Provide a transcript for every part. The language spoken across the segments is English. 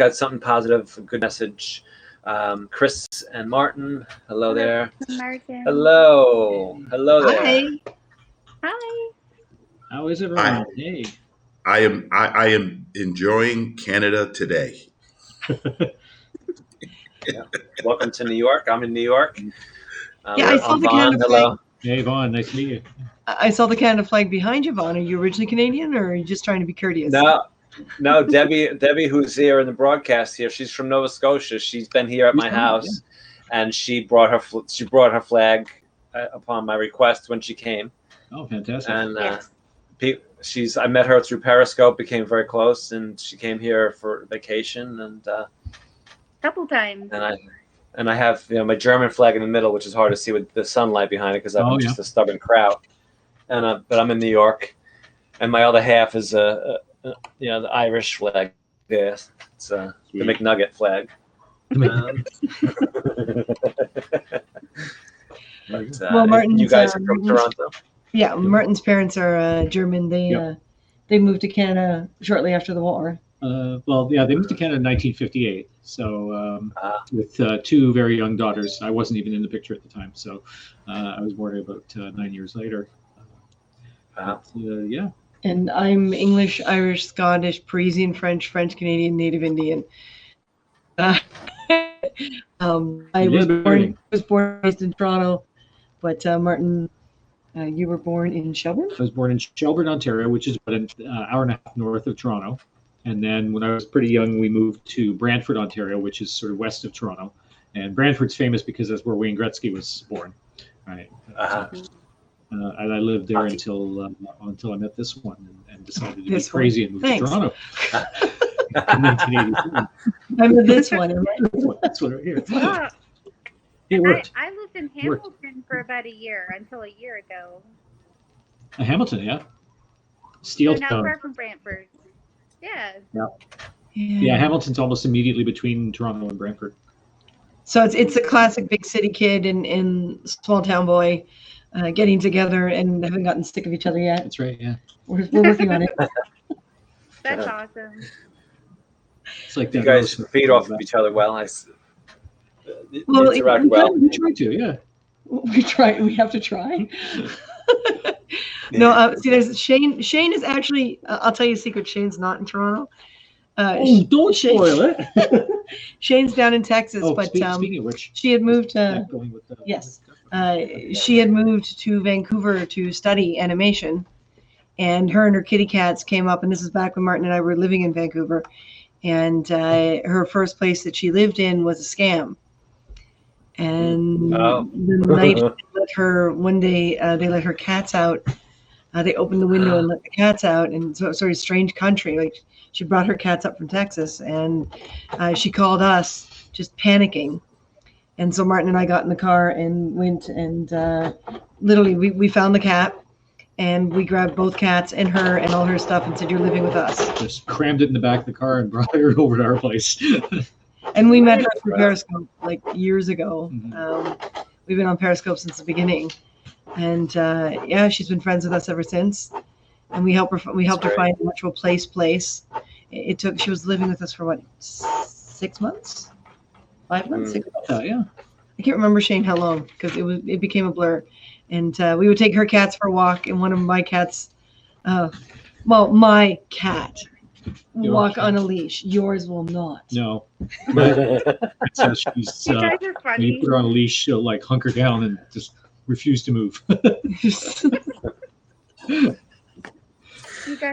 got something positive, a good message. Chris and Martin, hello there. Martin. Hello there. Hi. How is everyone? Hey. I am enjoying Canada today. Yeah. Welcome to New York. I'm in New York. I saw the Canada flag. Hey, Vaughn, nice to meet you. I saw the Canada flag behind you, Vaughn. Are you originally Canadian, or are you just trying to be courteous? No. Debbie, who's here in the broadcast here, she's from Nova Scotia. She's been here at my house, and she brought her flag upon my request when she came. Oh, fantastic! And I met her through Periscope, became very close, and she came here for vacation and couple times. And I have my German flag in the middle, which is hard to see with the sunlight behind it because I'm just a stubborn crowd. And but I'm in New York, and my other half is the Irish flag. Yeah, it's the McNugget flag. Well, Martin's, you guys are from Toronto. Yeah, Martin's parents are German. They moved to Canada shortly after the war. They moved to Canada in 1958. So with two very young daughters. I wasn't even in the picture at the time. So I was born about 9 years later. And I'm English, Irish, Scottish, Parisian, French, Canadian, Native Indian. I was born and raised in Toronto, but Martin, you were born in Shelburne? I was born in Shelburne, Ontario, which is about an hour and a half north of Toronto. And then when I was pretty young, we moved to Brantford, Ontario, which is sort of west of Toronto. And Brantford's famous because that's where Wayne Gretzky was born. Right. And I lived there until I met this one and decided to be crazy and move to Toronto. In 1983. I met this one. That's what right here. Wow. It worked. I lived in Hamilton for about a year until a year ago. Hamilton, yeah. So not far from Brantford. Yeah, Hamilton's almost immediately between Toronto and Brantford. So it's a classic big city kid and small town boy getting together and haven't gotten sick of each other yet. That's right, yeah. We're working on it. That's awesome. It's like you guys feed off of each other well. Interact well. We try to, yeah. We try. We have to try. No, see, there's Shane. Shane is actually. I'll tell you a secret. Shane's not in Toronto. Don't spoil it. Shane's down in Texas, but speaking of which, she had moved. She had moved to Vancouver to study animation, and her kitty cats came up. And this is back when Martin and I were living in Vancouver, and her first place that she lived in was a scam. And the night they let her cats out. They opened the window and let the cats out, and so sort of strange country. Like she brought her cats up from Texas, and she called us, just panicking. And so Martin and I got in the car and went, and literally we found the cat, and we grabbed both cats and her and all her stuff and said, "You're living with us." Just crammed it in the back of the car and brought her over to our place. And we met her through Periscope like years ago. We've been on Periscope since the beginning. And she's been friends with us ever since, and we helped her find an actual place. She was living with us for what, 6 months, 5 months, 6 months? Yeah. I can't remember, Shane, how long, because it became a blur. And we would take her cats for a walk, and one of my cats, my cat, will walk on a leash. Yours will not. No. So she's, you guys are funny. You put her on a leash, she'll like hunker down and just refuse to move.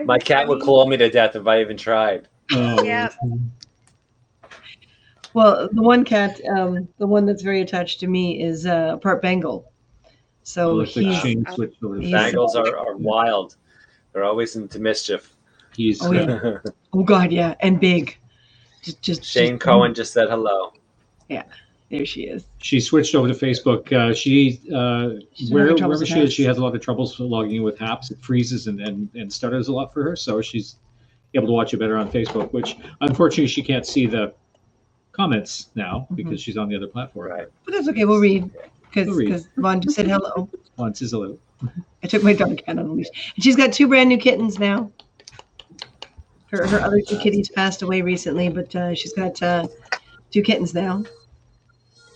My cat would claw me to death if I even tried. Yeah. Well, the one cat, the one that's very attached to me is part Bengal. So Bengals are wild. They're always into mischief. Oh God, yeah, and big. Shane Cohen just said hello. Yeah. There she is. She switched over to Facebook. Wherever she is, she has a lot of troubles logging in with Happs. It freezes and stutters a lot for her. So she's able to watch it better on Facebook, which unfortunately she can't see the comments now because she's on the other platform. Right. But that's okay. We'll read because Vaughn just said hello. Vaughn says hello. I took my dog cat on the leash. And she's got 2 brand new kittens now. Her other two kitties passed away recently, but she's got 2 kittens now.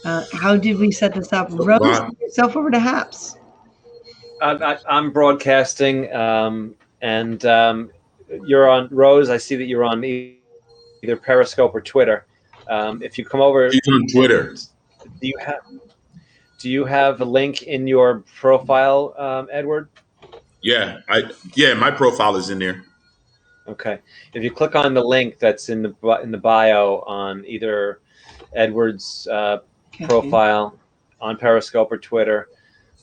How did we set this up? Rose, Bob, yourself over to Happs. I'm broadcasting, and you're on Rose. I see that you're on either Periscope or Twitter. If you come over, he's on Twitter. Do you have a link in your profile, Edward? Yeah, my profile is in there. Okay. If you click on the link that's in the bio on either Edward's profile on Periscope or Twitter,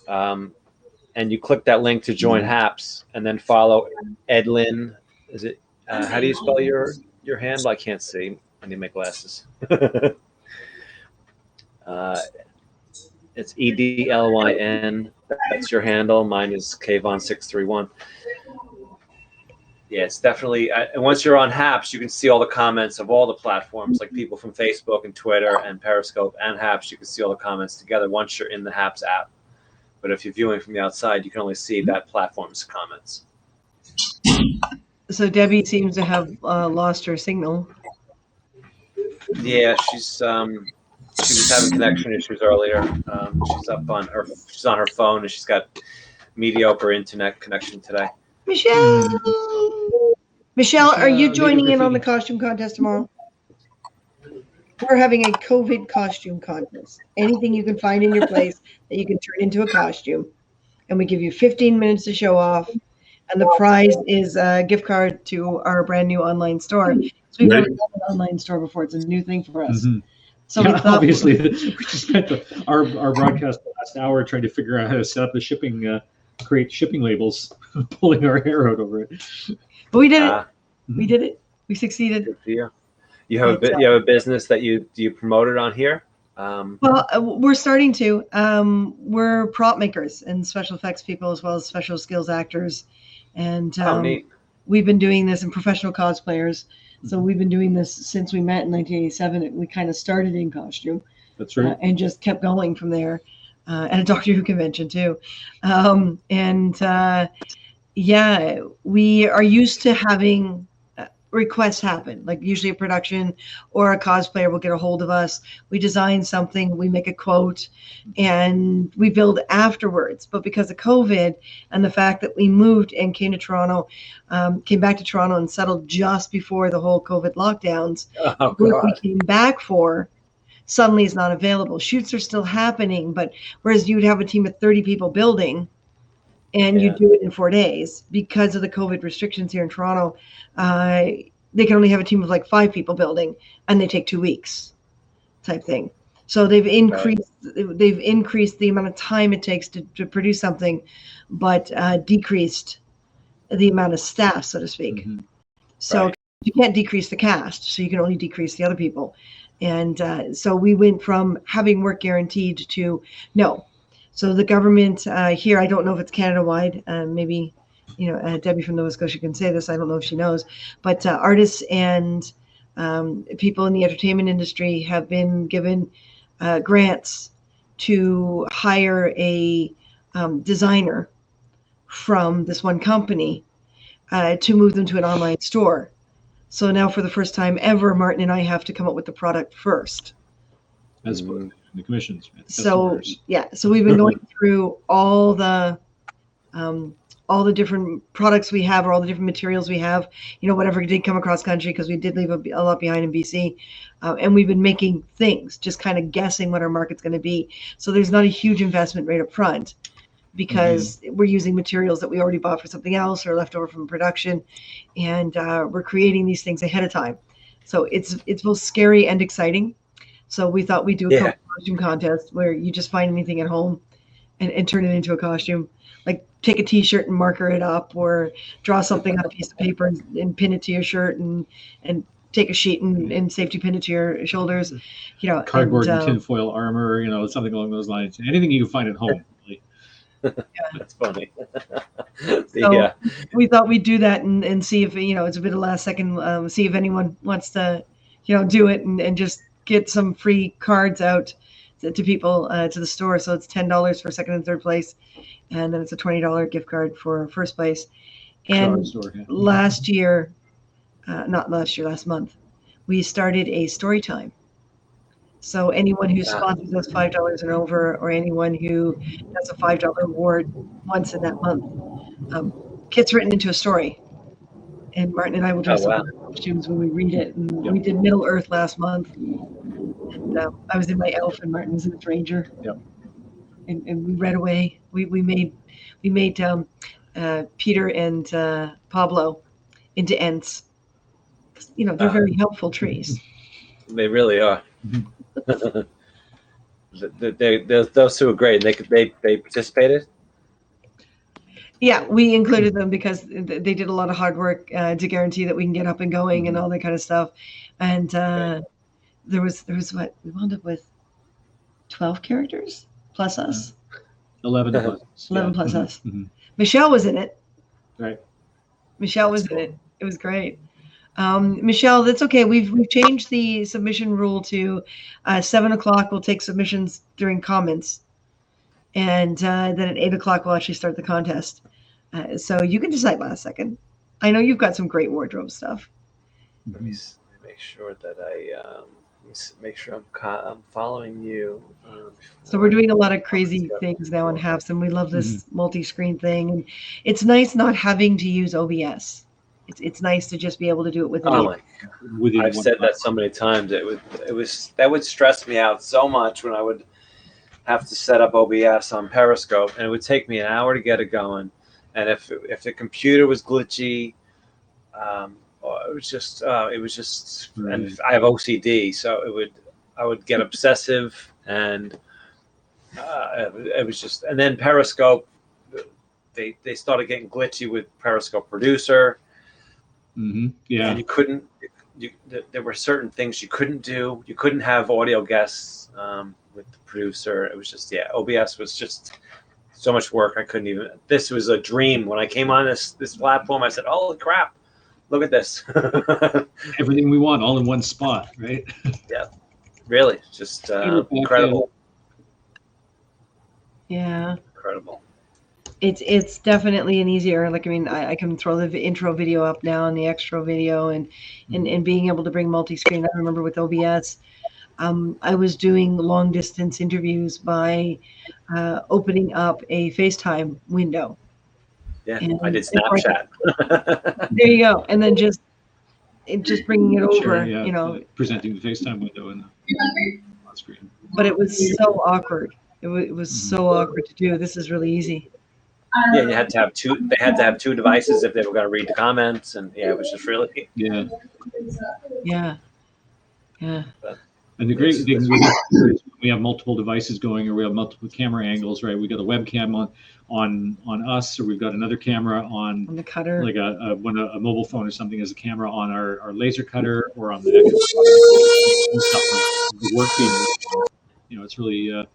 and you click that link to join Happs, and then follow Edlin. Is it? How do you spell your handle? I can't see. I need my glasses. It's EDLYN. That's your handle. Mine is Kayvon631. Yeah, it's definitely. And once you're on Happs, you can see all the comments of all the platforms, like people from Facebook and Twitter and Periscope and Happs. You can see all the comments together once you're in the Happs app. But if you're viewing from the outside, you can only see that platform's comments. So Debbie seems to have lost her signal. Yeah, she was having connection issues earlier. She's on her phone, and she's got mediocre internet connection today. Michelle, are you joining in on the costume contest tomorrow? We're having a COVID costume contest. Anything you can find in your place that you can turn into a costume. And we give you 15 minutes to show off. And the prize is a gift card to our brand new online store. So we've never done an online store before. It's a new thing for us. Mm-hmm. So we thought, obviously, we just spent our broadcast the last hour trying to figure out how to set up the shipping, create shipping labels, pulling our hair out over it. But we did it. We did it. We succeeded. Good for you. You have a business that you promoted on here? Well, we're starting to. We're prop makers and special effects people, as well as special skills actors. And neat. We've been doing this in professional cosplayers. So we've been doing this since we met in 1987. We kind of started in costume. That's right. And just kept going from there. And a Doctor Who convention too. Yeah, we are used to having requests happen, like usually a production or a cosplayer will get a hold of us. We design something, we make a quote, and we build afterwards. But because of COVID and the fact that we moved and came back to Toronto and settled just before the whole COVID lockdowns, we came back for suddenly is not available. Shoots are still happening, but whereas you'd have a team of 30 people building, and you do it in 4 days because of the COVID restrictions here in Toronto. They can only have a team of like 5 people building, and they take 2 weeks, type thing. So they've increased the amount of time it takes to produce something, but decreased the amount of staff, so to speak. Mm-hmm. So you can't decrease the cast, so you can only decrease the other people. And so we went from having work guaranteed to no. So the government here, I don't know if it's Canada-wide, maybe, Debbie from Nova Scotia can say this, I don't know if she knows, but artists and people in the entertainment industry have been given grants to hire a designer from this one company to move them to an online store. So now for the first time ever, Martin and I have to come up with the product first. As the commissions. So we've been going through all the different products we have, or all the different materials we have, whatever did come across country, because we did leave a lot behind in BC, and we've been making things, just kind of guessing what our market's going to be. So there's not a huge investment right up front, because we're using materials that we already bought for something else or left over from production, and we're creating these things ahead of time. So it's both scary and exciting. So we thought we'd do a costume contest where you just find anything at home and turn it into a costume. Like take a T-shirt and marker it up, or draw something on a piece of paper and pin it to your shirt, and take a sheet and safety pin it to your shoulders. Cardboard and tinfoil armor, something along those lines. Anything you can find at home. Really. That's funny. So we thought we'd do that and see if, it's a bit of last second, see if anyone wants to, do it and just get some free cards out to people to the store. So it's $10 for second and third place, and then it's a $20 gift card for first place. And last year not last year, last month, we started a story time. So anyone who sponsors us $5 and over, or anyone who has a $5 award once in that month, gets written into a story. And Martin and I will dress up in our costumes when we read it. And we did Middle Earth last month. And I was in my elf, and Martin was in his ranger. Yep. And we read away. We made Peter and Pablo into Ents. You know, they're very helpful trees. They really are. Those two are great. They participated. Yeah, we included them because they did a lot of hard work to guarantee that we can get up and going and all that kind of stuff. And there was what we wound up with 12 characters plus us. 11 plus. 11 plus us. Michelle was in it. Right. Michelle was in it. It was great. Michelle, that's okay. We've changed the submission rule to 7 o'clock. We'll take submissions during comments, and then at 8 o'clock we'll actually start the contest. So you can decide last second. I know you've got some great wardrobe stuff. Let me make sure that I'm following you. So we're doing a lot of crazy things now on Happs, and we love this multi-screen thing. And it's nice not having to use OBS. It's nice to just be able to do it with. Oh my God. I've said that so many times. That would stress me out so much when I would have to set up OBS on Periscope, and it would take me an hour to get it going. And if the computer was glitchy, it was just, and I have OCD, so I would get obsessive, and it was just, and then Periscope, they started getting glitchy with Periscope Producer. Yeah. And you couldn't. There were certain things you couldn't do. You couldn't have audio guests with the producer. It was just OBS was just so much work. I couldn't even. This was a dream when I came on this platform. I said, "Holy crap! Look at this! Everything we want, all in one spot, right?" Yeah, really, just incredible. Yeah, incredible. It's definitely an easier. Like, I mean, I can throw the intro video up now and the extra video, and being able to bring multi-screen. I remember with OBS, I was doing long distance interviews by opening up a FaceTime window. Yeah, I did Snapchat. There you go, and then just bringing it over. Yeah, you know, presenting the FaceTime window on screen. But it was so awkward. It was so awkward to do. This is really easy. Yeah, you had to have two. They had to have two devices if they were going to read the comments, and it was just really. Yeah. And the great thing is we have multiple devices going, or we have multiple camera angles, right? We got a webcam on us, or we've got another camera on the cutter, like a mobile phone or something as a camera on our laser cutter, or on the work beam. You know, it's really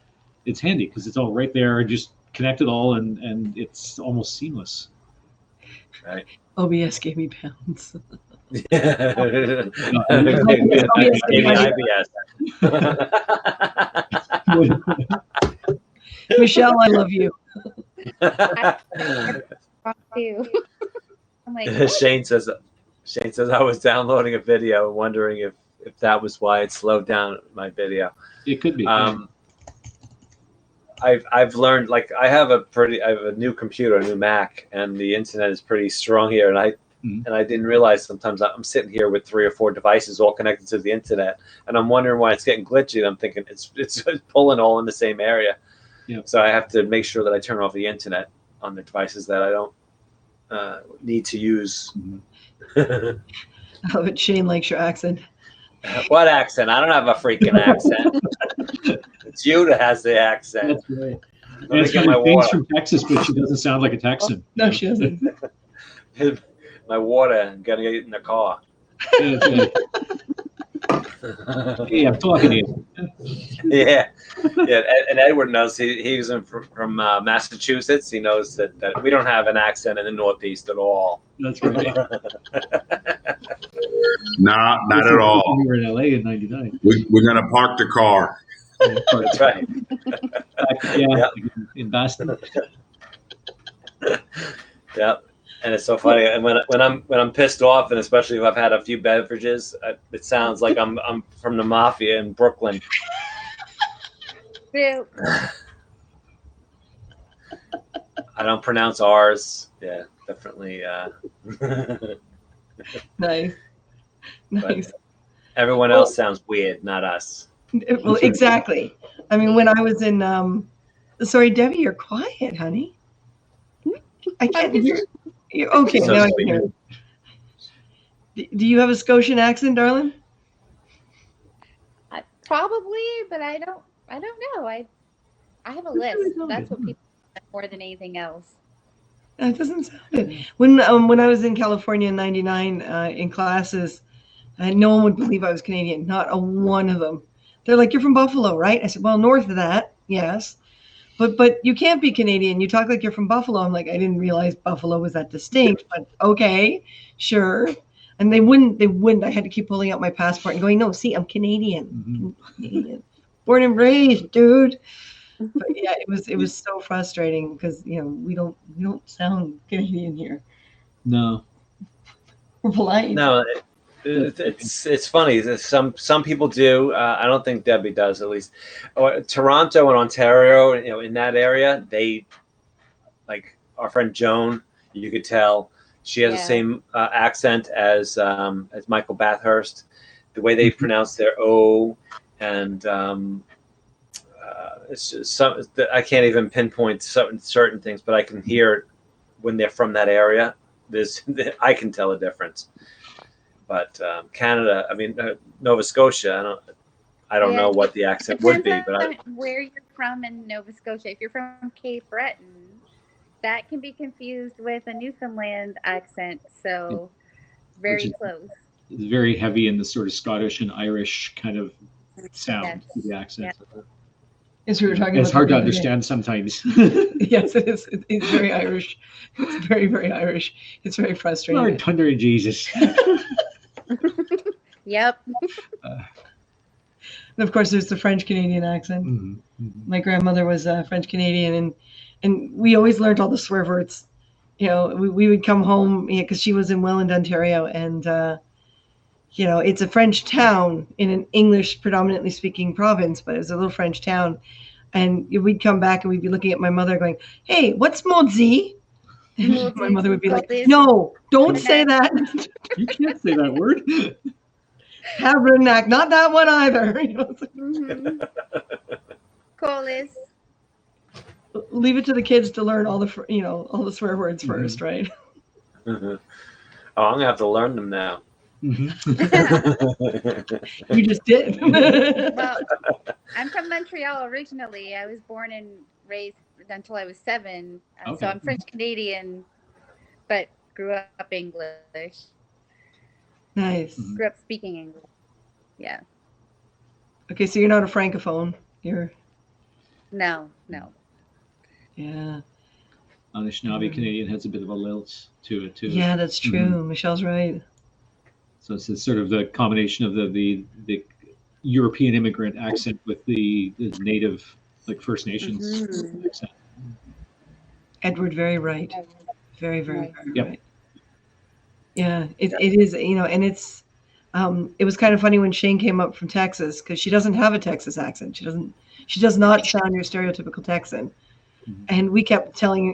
it's handy because it's all right there. Just connect it all, and it's almost seamless. Right. OBS gave me pounds. Michelle, I love you. Shane says I was downloading a video, wondering if that was why it slowed down my video. It could be. I've learned, like, I have a new computer, a new Mac, and the internet is pretty strong here, and I didn't realize sometimes I'm sitting here with 3 or 4 devices all connected to the internet, and I'm wondering why it's getting glitchy. And I'm thinking it's pulling all in the same area. Yeah. So I have to make sure that I turn off the internet on the devices that I don't need to use. Oh, but Shane likes your accent. What accent? I don't have a freaking accent. It's you that has the accent. That's right. And it's Shane's from Texas, but she doesn't sound like a Texan. No, she doesn't. My water, I'm gonna get in the car. Hey, I'm talking to you. Yeah. And Edward knows. He's from Massachusetts. He knows that we don't have an accent in the Northeast at all. That's right. Nah, not at all. We were in LA in '99. We're gonna park the car. That's right. Yeah, in Boston. Yeah. And it's so funny. And when I'm pissed off, and especially if I've had a few beverages, it sounds like I'm from the mafia in Brooklyn. True. I don't pronounce R's. Yeah, definitely. Nice. Nice. Everyone else sounds weird, not us. Well, exactly. I mean, when I was in, sorry, Debbie, you're quiet, honey. I can't hear you. Okay, So now I sweet. can hear you. Do you have a Scotian accent, darling? Probably, but I don't know. I have a list. That's what people want more than anything else. That doesn't sound it. When I was in California in '99 in classes, no one would believe I was Canadian. Not a one of them. They're like, "You're from Buffalo, right?" I said, "Well, north of that, yes." But you can't be Canadian. You talk like you're from Buffalo. I'm like, I didn't realize Buffalo was that distinct, but okay, sure. And they wouldn't. I had to keep pulling out my passport and going, no, see, I'm Canadian. Mhm. Canadian. Born and raised, dude. But yeah, it was so frustrating because we don't sound Canadian here. No. We're polite. No, it's funny. Some people do. I don't think Debbie does, at least. Toronto and Ontario, in that area, they like our friend Joan. You could tell she has the same accent as Michael Bathurst. The way they pronounce their O, and it's just I can't even pinpoint certain things, but I can hear it when they're from that area. I can tell a difference. But Canada, I mean, Nova Scotia, I don't know what the accent would be, but where you're from in Nova Scotia. If you're from Cape Breton, that can be confused with a Newfoundland accent. So very close. It's very heavy in the sort of Scottish and Irish kind of sound to the accent. Yes, we were talking It's about hard to understand sometimes. Yes, it is. It's very Irish. It's very, very Irish. It's very frustrating. Lord, thunder and Jesus. Yep. And of course, there's the French Canadian accent. Mhm, mhm. My grandmother was French Canadian, and we always learned all the swear words. We would come home because she was in Welland, Ontario, and it's a French town in an English predominantly speaking province, but it's a little French town. And we'd come back and we'd be looking at my mother going, "Hey, what's maudit?" And my mother would be like, "No, don't say that. You can't say that word. Tabernacle, not that one either." Colis. Leave it to the kids to learn all the swear words first, right? Oh, I'm gonna have to learn them now. Mhm. You just did. Well, I'm from Montreal originally. I was born and raised until I was 7. Okay. So I'm French Canadian, but grew up English. Nice. Grew up speaking English. Yeah. Okay, so you're not a francophone. You're No. yeah. Anishinaabe Canadian has a bit of a lilt to it too. Yeah, that's true. Michelle's right. So it's sort of the combination of the European immigrant accent with the native, like First Nations accent. Edward, very right. Very, very, very Yep. right. Yeah, it is, and it's it was kind of funny when Shane came up from Texas because she doesn't have a Texas accent. She does not sound your stereotypical Texan. And we kept saying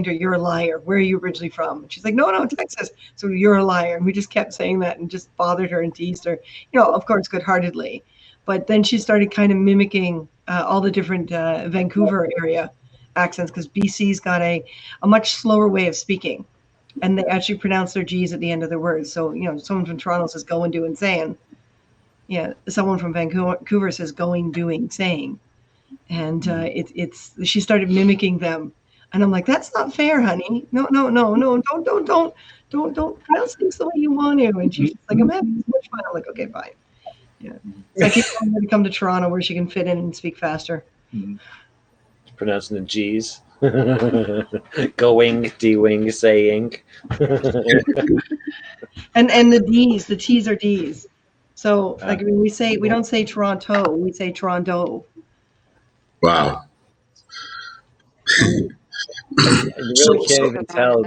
to her, "You're a liar. Where are you originally from?" And she's like, "No, Texas." So you're a liar. And we just kept saying that and just bothered her and teased her, of course, good-heartedly. But then she started kind of mimicking all the different Vancouver area accents because BC's got a much slower way of speaking. And they actually pronounce their G's at the end of their words. So, someone from Toronto says going, doing, saying. Yeah, someone from Vancouver says going, doing, saying. And she started mimicking them, and I'm like, that's not fair, honey. No, don't pronounce things the way you want to. And she's like, I'm having so much fun. I'm like, okay, fine. Yeah. So I keep telling her to come to Toronto where she can fit in and speak faster. Pronouncing the G's. Going, doing, saying. And the T's are D's. So like when we don't say Toronto, we say Toronto. Wow. And you really can't even tell,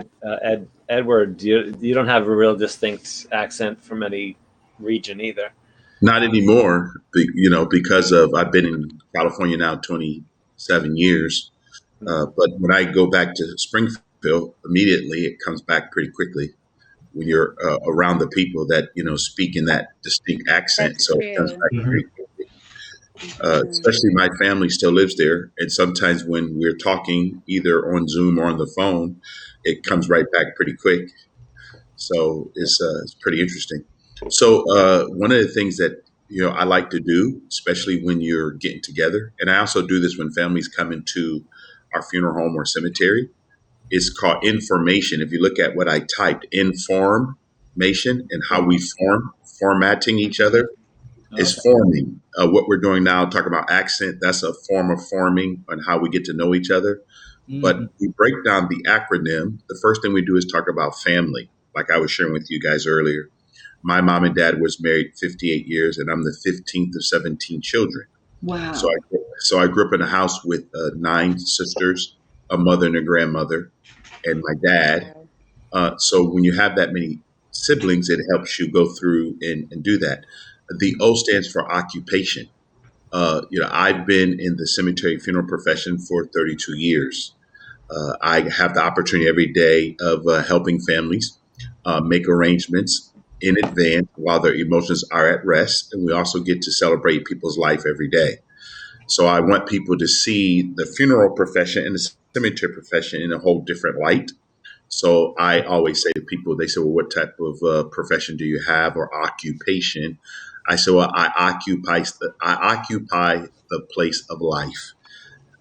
Edward. You don't have a real distinct accent from any region either. Not anymore, because of I've been in California now 27 years. But when I go back to Springfield, immediately it comes back pretty quickly when you're around the people that speak in that distinct accent. That's So it comes true. back very quickly. Especially my family still lives there, and sometimes when we're talking either on Zoom or on the phone, it comes right back pretty quick. So it's pretty interesting. So one of the things that I like to do, especially when you're getting together, and I also do this when families come into our funeral home or cemetery, is called information. If you look at what I typed, information, and how we formatting each other is forming. What we're doing now, talking about accent, that's a form of forming on how we get to know each other. But we break down the acronym. The first thing we do is talk about family, like I was sharing with you guys earlier. My mom and dad was married 58 years, and I'm the 15th of 17 children. Wow. So I grew up in a house with 9 sisters, a mother and a grandmother, and my dad. So when you have that many siblings, it helps you go through and do that. The O stands for occupation. I've been in the cemetery funeral profession for 32 years. I have the opportunity every day of helping families make arrangements in advance while their emotions are at rest. And we also get to celebrate people's life every day. So I want people to see the funeral profession and the cemetery profession in a whole different light. So I always say to people, they say, well, what type of profession do you have or occupation? I say, well, I occupy the place of life.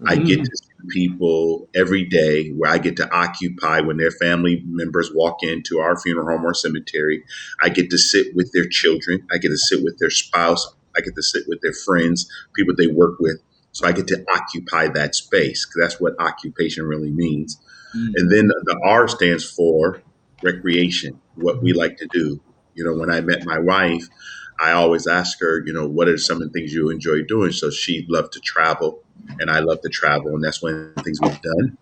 I get to see people every day where I get to occupy when their family members walk into our funeral home or cemetery. I get to sit with their children. I get to sit with their spouse. I get to sit with their friends, people they work with. So I get to occupy that space because that's what occupation really means. And then the R stands for recreation, what we like to do. When I met my wife, I always ask her, what are some of the things you enjoy doing? So she loved to travel, and I love to travel, and that's one of the things we've done.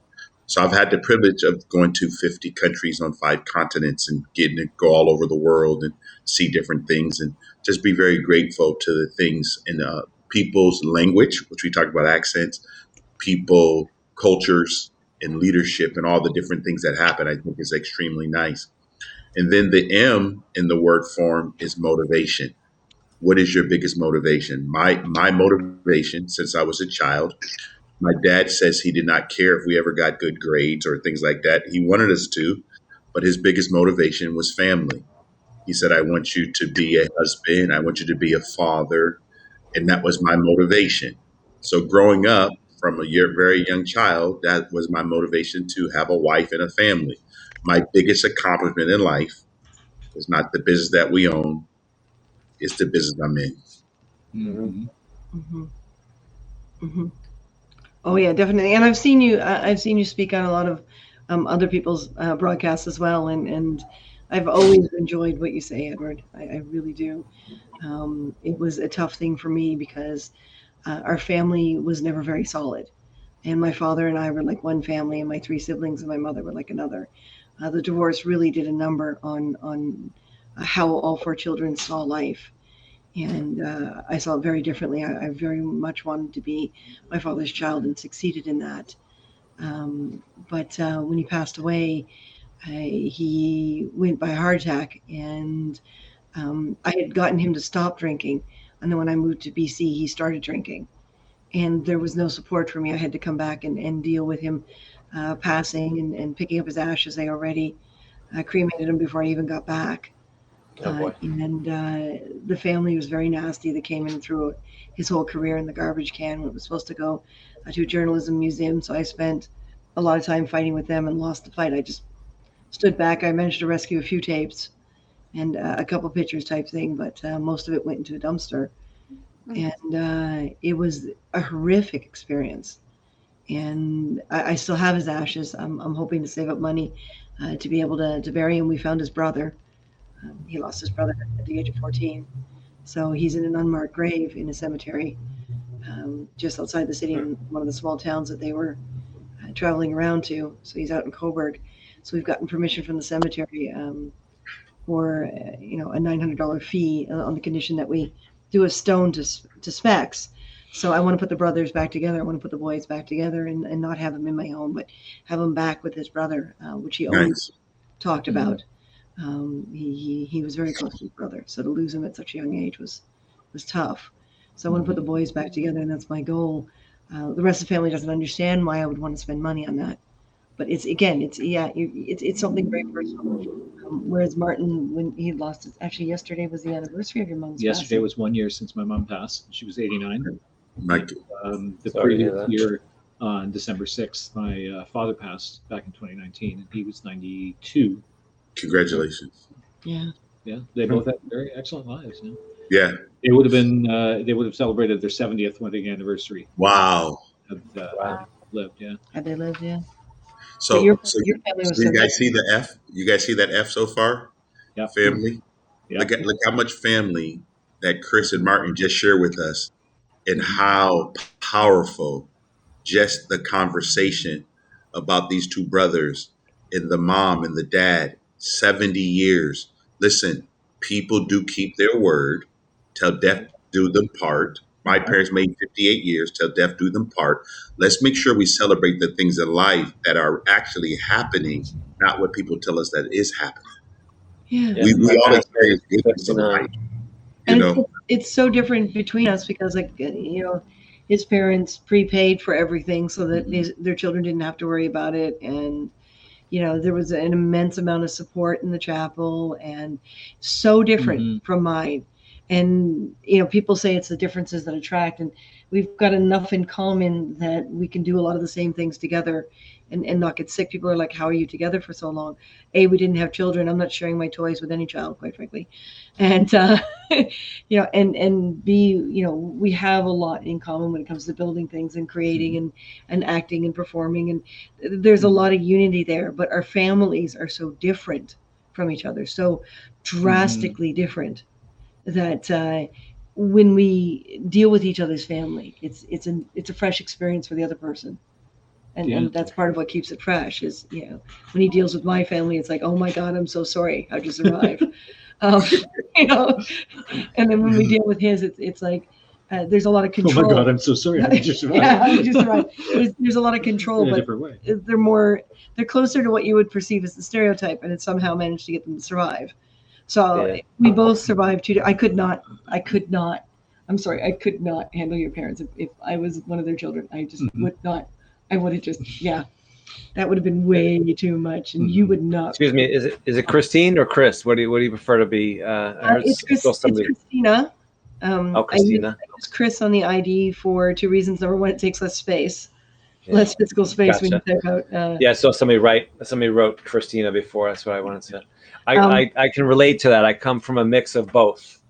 So I've had the privilege of going to 50 countries on 5 continents and getting to go all over the world and see different things and just be very grateful to the things in people's language, which we talked about accents, people, cultures, and leadership and all the different things that happen. I think is extremely nice. And then the M in the word form is motivation. What is your biggest motivation? My motivation since I was a child, my dad says he did not care if we ever got good grades or things like that. He wanted us to, but his biggest motivation was family. He said, I want you to be a husband. I want you to be a father. And that was my motivation. So growing up from very young child, that was my motivation to have a wife and a family. My biggest accomplishment in life is not the business that we own. It's the business I'm in. Oh yeah, definitely. And I've seen you speak on a lot of other people's broadcasts as well, and I've always enjoyed what you say, Edward. I really do. It was a tough thing for me because our family was never very solid, and my father and I were like one family, and my 3 siblings and my mother were like another. The divorce really did a number on how all 4 children saw life. And I saw it very differently. I very much wanted to be my father's child and succeeded in that. But when he passed away, he went by heart attack, and I had gotten him to stop drinking. And then when I moved to BC, he started drinking. And there was no support for me. I had to come back and deal with him passing and picking up his ashes. They already cremated him before I even got back. Oh boy. And the family was very nasty. They came in and threw his whole career in the garbage can when it was supposed to go to a journalism museum. So I spent a lot of time fighting with them and lost the fight. I just stood back. I managed to rescue a few tapes and a couple pictures type thing, but most of it went into a dumpster. And it was a horrific experience. And I still have his ashes. I'm hoping to save up money to be able to bury him. We found his brother. He lost his brother at the age of 14. So he's in an unmarked grave in a cemetery just outside the city in one of the small towns that they were traveling around to. So he's out in Coburg. So we've gotten permission from the cemetery for a $900 fee on the condition that we do a stone to specs. So I want to put the brothers back together. I want to put the boys back together and not have them in my home, but have them back with his brother, which he always talked about. He was very close to his brother, so to lose him at such a young age was tough. So I want to put the boys back together, and that's my goal. The rest of the family doesn't understand why I would want to spend money on that, but it's something very personal. Whereas Martin, when he lost it, actually yesterday was the anniversary of your mom's. Yesterday passing. was 1 year since my mom passed. She was 89. Mike, The Sorry to hear previous that. year, on December 6th, my father passed back in 2019, and he was 92. congratulations. Yeah. Yeah, they both had very excellent lives. Yeah. Yeah. They would have celebrated their 70th wedding anniversary. Wow. Had Wow. lived. Yeah. Had they lived? Yeah. So, But your so, family was so you so guys see the F? You guys see that F so far? Yeah. Family. Yeah. Look how much family that Chris and Martin just shared with us, and how powerful just the conversation about these two brothers and the mom and the dad. 70 years. Listen, people do keep their word. Till death do them part. My parents made 58 years. Till death do them part. Let's make sure we celebrate the things in life that are actually happening, not what people tell us that is happening. Yeah. Yeah, We my all parents experience made good things in 59. life. And You know, it's so different between us because, his parents prepaid for everything so that their children didn't have to worry about it. And, there was an immense amount of support in the chapel and so different from mine. And, people say it's the differences that attract. And we've got enough in common that we can do a lot of the same things together and not get sick. People are like, how are you together for so long? A, we didn't have children. I'm not sharing my toys with any child, quite frankly. And, and B, we have a lot in common when it comes to building things and creating and acting and performing. And there's a lot of unity there, but our families are so different from each other, so drastically different that when we deal with each other's family, it's a fresh experience for the other person. And that's part of what keeps it fresh is, when he deals with my family, it's like, oh my God, I'm so sorry. How'd you survive? And then when we deal with his, it's like, there's a lot of control. Oh my God, I'm so sorry. How did you survive? Yeah, how did you survive? There's a lot of control, In a but different way. they're closer to what you would perceive as the stereotype, and it somehow managed to get them to survive. So we both survived too. I'm sorry, I could not handle your parents if I was one of their children. I just would not. I would have just, that would have been way too much, and you would not. Excuse me, is it Christine or Chris? What do you prefer to be? It's Christina. Christina. I use Chris on the ID for two reasons. Number one, it takes less space, less physical space when you type out. Yeah, so somebody wrote Christina before. That's what I wanted to. I can relate to that. I come from a mix of both.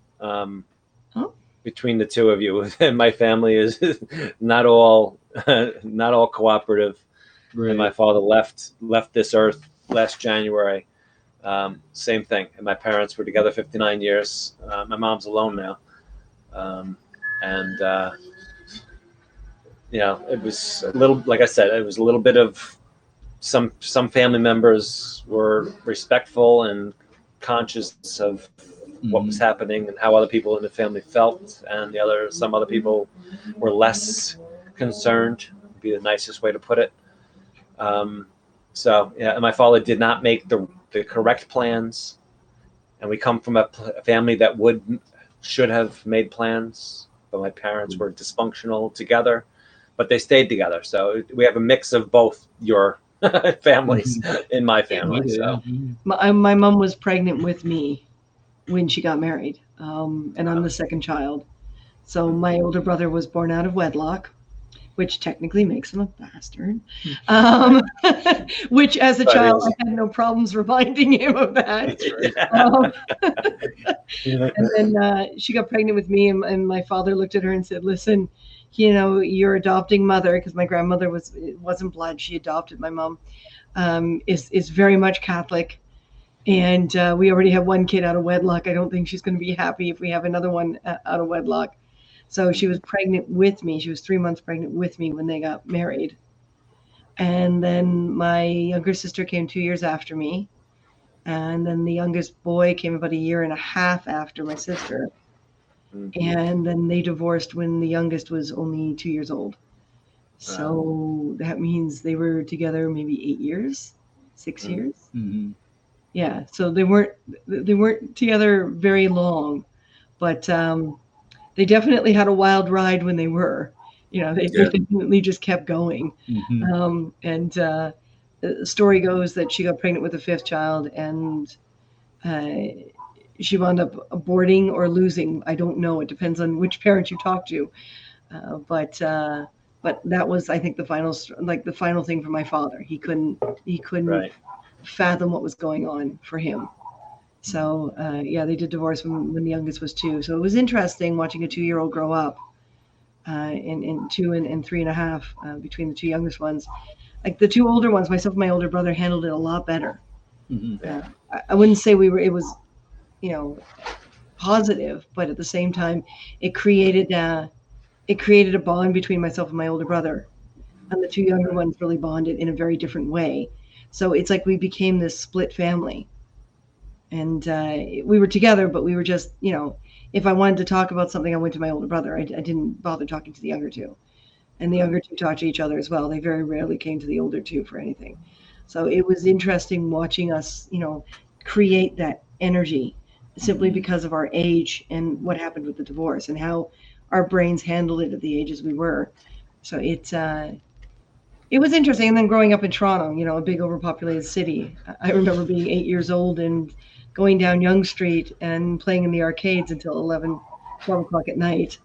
Between the two of you, and my family is not all cooperative. Right. And my father left this earth last January. Same thing. And my parents were together 59 years. My mom's alone now. It was a little, like I said, it was a little bit of some family members were respectful and conscious of what was happening and how other people in the family felt, and some other people were less concerned, would be the nicest way to put it. And my father did not make the correct plans, and we come from a family that should have made plans, but my parents were dysfunctional together, but they stayed together. So we have a mix of both your families in my family. So my mom was pregnant with me when she got married, and I'm the second child. So my older brother was born out of wedlock, which technically makes him a bastard. Which, as a child, I had no problems reminding him of that. And then she got pregnant with me, and my father looked at her and said, "Listen, your adopting mother," because my grandmother wasn't blood, she adopted my mom, is very much Catholic. And we already have one kid out of wedlock. I don't think she's going to be happy if we have another one out of wedlock. So she was pregnant with me. She was 3 months pregnant with me when they got married. And then my younger sister came 2 years after me. And then the youngest boy came about a year and a half after my sister. And then they divorced when the youngest was only 2 years old. So that means they were together maybe 8 years, 6 years. Mm-hmm. Yeah. So they weren't together very long, but they definitely had a wild ride when they were. You know, they definitely just kept going. Mm-hmm. And the story goes that she got pregnant with the fifth child, and she wound up aborting or losing. I don't know. It depends on which parent you talk to. But that was, I think, the final thing for my father. He couldn't Right. fathom what was going on for him. So they did divorce when the youngest was 2. So it was interesting watching a 2-year-old grow up, in 2 and 3.5 between the 2 youngest ones. Like the 2 older ones, myself and my older brother handled it a lot better. Mm-hmm. I wouldn't say it was, positive, but at the same time, it created a bond between myself and my older brother, and the 2 younger ones really bonded in a very different way. So it's like we became this split family, and we were together, but we were just, if I wanted to talk about something, I went to my older brother. I didn't bother talking to the younger 2, and the younger 2 talked to each other as well. They very rarely came to the older 2 for anything. So it was interesting watching us, create that energy simply because of our age and what happened with the divorce and how our brains handled it at the ages we were. So it was interesting. And then growing up in Toronto, a big overpopulated city, I remember being 8 years old and going down Yonge Street and playing in the arcades until 11, 12 o'clock at night.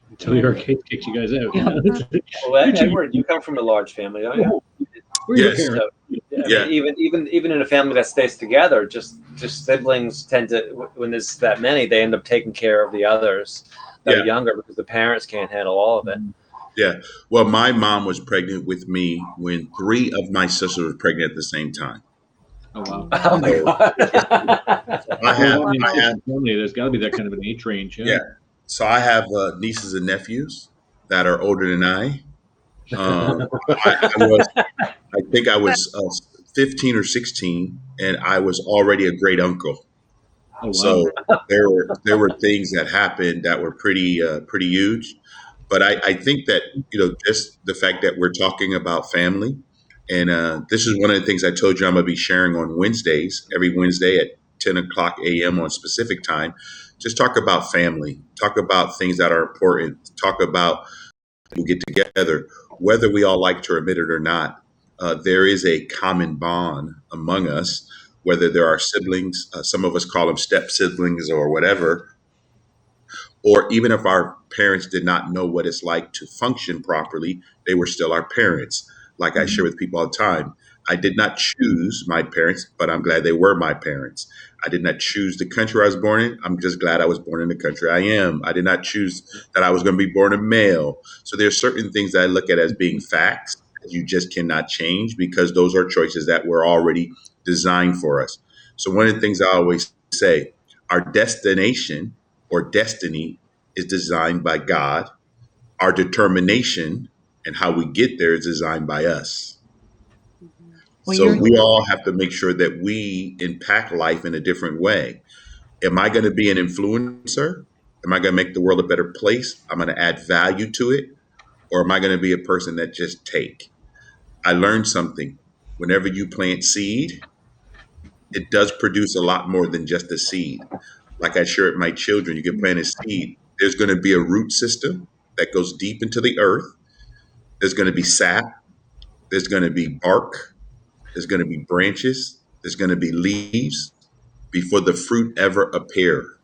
Until the arcade kicked you guys out. Yeah. Well, Edward, you come from a large family, don't you? Yes. So, I mean, even in a family that stays together, just siblings tend to, when there's that many, they end up taking care of the others that are younger because the parents can't handle all of it. Yeah. Well, my mom was pregnant with me when 3 of my sisters were pregnant at the same time. Oh wow! Oh my God! I have. There's got to be that kind of an age range. Yeah. So I have nieces and nephews that are older than I. I think I was 15 or 16, and I was already a great uncle. Oh, wow. So there were things that happened that were pretty huge. But I think that, just the fact that we're talking about family, and this is one of the things I told you I'm going to be sharing on Wednesdays, every Wednesday at 10 o'clock a.m. on specific time. Just talk about family, talk about things that are important, talk about we get together, whether we all like to admit it or not. There is a common bond among us, whether there are siblings, some of us call them step siblings or whatever, or even if our parents did not know what it's like to function properly, they were still our parents. Like I share with people all the time, I did not choose my parents, but I'm glad they were my parents. I did not choose the country I was born in. I'm just glad I was born in the country I am. I did not choose that I was going to be born a male. So there are certain things that I look at as being facts that you just cannot change because those are choices that were already designed for us. So one of the things I always say, our destination or destiny is designed by God. Our determination and how we get there is designed by us. So we all have to make sure that we impact life in a different way. Am I going to be an influencer? Am I going to make the world a better place? I'm going to add value to it. Or am I going to be a person that just take? I learned something. Whenever you plant seed, it does produce a lot more than just a seed. Like I share with my children, you can plant a seed. There's going to be a root system that goes deep into the earth. There's going to be sap. There's going to be bark. There's going to be branches. There's going to be leaves before the fruit ever appear.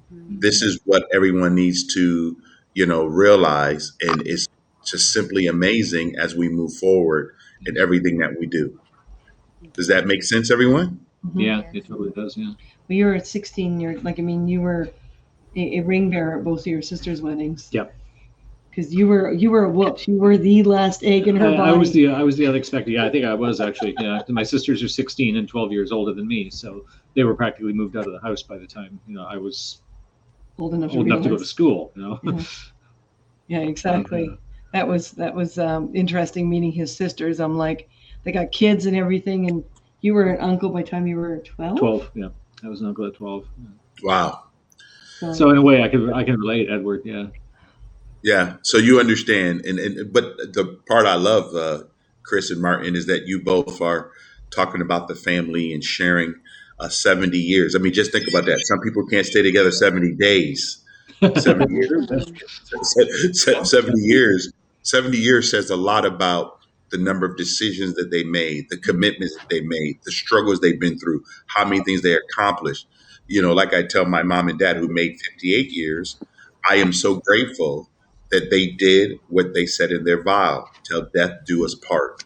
This is what everyone needs to, realize. And it's just simply amazing as we move forward in everything that we do. Does that make sense, everyone? Yeah, it totally does. Yeah. Well, you were at 16. You were a ring bearer at both of your sisters' weddings. Yep. Because you were a whoops. You were the last egg in her body. I was the unexpected. Yeah, I think I was actually. Yeah, my sisters are 16 and 12 years older than me, so they were practically moved out of the house by the time I was old enough to go to school. Yeah, exactly. that was interesting meeting his sisters. I'm like, they got kids and everything, and you were an uncle by the time you were 12. 12, yeah. I was an uncle at 12. Wow. So in a way, I can relate, Edward. Yeah. Yeah. So you understand, but the part I love, Chris and Martin, is that you both are talking about the family and sharing 70 years. I mean, just think about that. Some people can't stay together 70 days. 70 years. That's true. 70 years. 70 years says a lot about the number of decisions that they made, the commitments that they made, the struggles they've been through, how many things they accomplished. You know, like I tell my mom and dad who made 58 years, I am so grateful that they did what they said in their vow, till death do us part.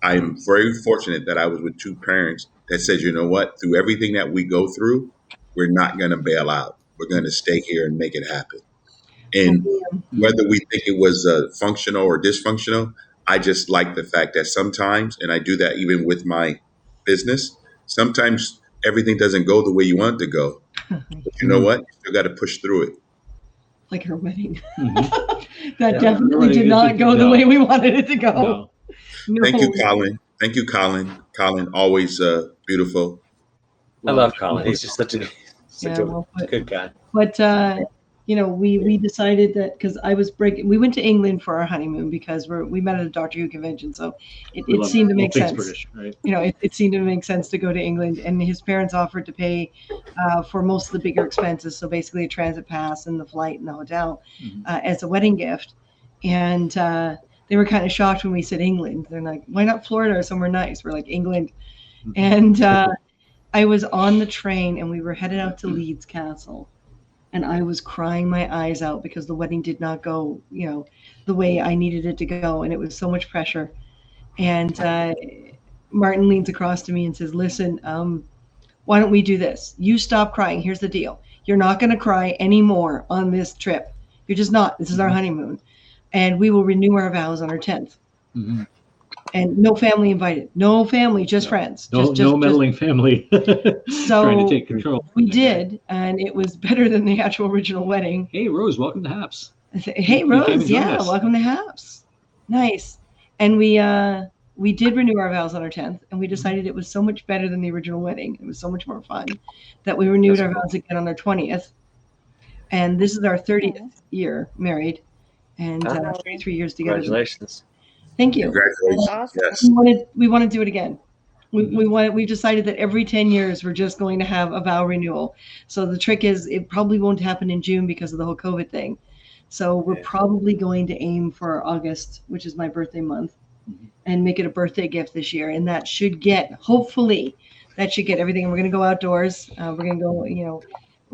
I am very fortunate that I was with two parents that said, you know what, through everything that we go through, we're not going to bail out. We're going to stay here and make it happen. And whether we think it was functional or dysfunctional, I just like the fact that sometimes, and I do that even with my business, sometimes everything doesn't go the way you want it to go. But you know what? You still got to push through it. Like her wedding. Mhm. That Yeah. definitely did not go the No. way we wanted it to go. No. No. Thank you, Colin. Thank you, Colin. Colin, always beautiful. I love Colin. He's just such Yeah, a well put. good guy. But you know, we decided that because we went to England for our honeymoon because we met at a Doctor Who convention, so it We love seemed to all make things sense. British, right? You know, it seemed to make sense to go to England, and his parents offered to pay for most of the bigger expenses, so basically a transit pass and the flight and the hotel Mhm. as a wedding gift. And they were kind of shocked when we said England. They're like, "Why not Florida or somewhere nice?" We're like, "England." Mhm. And I was on the train, and we were headed out to Leeds Castle, and I was crying my eyes out because the wedding did not go, you know, the way I needed it to go, and it was so much pressure. And Martin leans across to me and says, "Listen, why don't we do this? You stop crying. Here's the deal. You're not going to cry anymore on this trip. You're just not. This is our honeymoon. And we will renew our vows on our 10th. Mhm. And no family invited. No family, just No. friends. No, no meddling family trying to take control. We did, and it was better than the actual original wedding. Hey, Rose, welcome to Happs. I said, "Hey, You came and Rose, joined yeah, us." welcome to Happs. Nice." And we did renew our vows on our 10th, and we decided it was so much better than the original wedding. It was so much more fun that we renewed our vows again on our 20th. And this is our 30th year married, and 33 years together. Congratulations. Thank you. Congratulations. Awesome. Yes. We want to do it again. We've decided that every 10 years we're just going to have a vow renewal. So the trick is it probably won't happen in June because of the whole COVID thing. So we're probably going to aim for August, which is my birthday month, and make it a birthday gift this year. And that should hopefully everything. We're going to go outdoors. We're going to go, you know,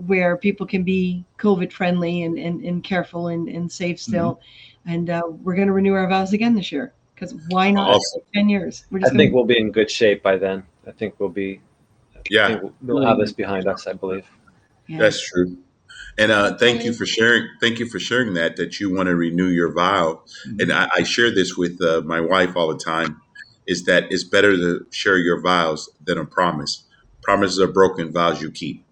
where people can be COVID friendly and careful and safe still. And we're going to renew our vows again this year. Because why not? Awesome. 10 years. I think we'll be in good shape by then. I think we'll be. Yeah. I think we'll have this behind us, I believe. Yeah. That's true. And thank you for sharing. Thank you for sharing that you want to renew your vow. And I share this with my wife all the time. Is that it's better to share your vows than a promise. Promises are broken. Vows you keep.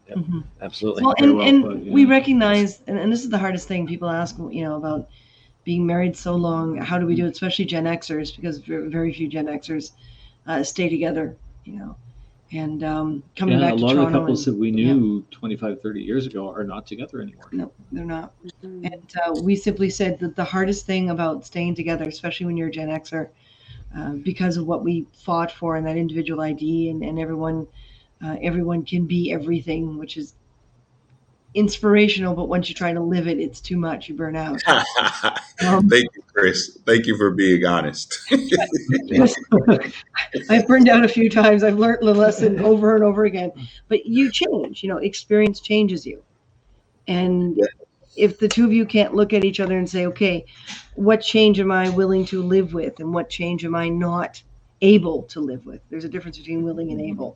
Yep. Absolutely. Well, Very well and put, yeah. we recognize, and this is the hardest thing people ask, you know, about being married so long. How do we do it, especially Gen Xers, because very few Gen Xers stay together, you know. And coming back a to lot Toronto. of the couples that we knew 25, 30 years ago are not together anymore. No, they're not. And we simply said that the hardest thing about staying together, especially when you're a Gen Xer, because of what we fought for and that individual ID, and everyone can be everything, which is inspirational, but once you try to live it, it's too much. You burn out. Thank you, Chris. Thank you for being honest. I've burned out a few times. I've learned the lesson over and over again. But you change. You know, experience changes you. And if the two of you can't look at each other and say, okay, what change am I willing to live with, and what change am I not able to live with? There's a difference between willing and able.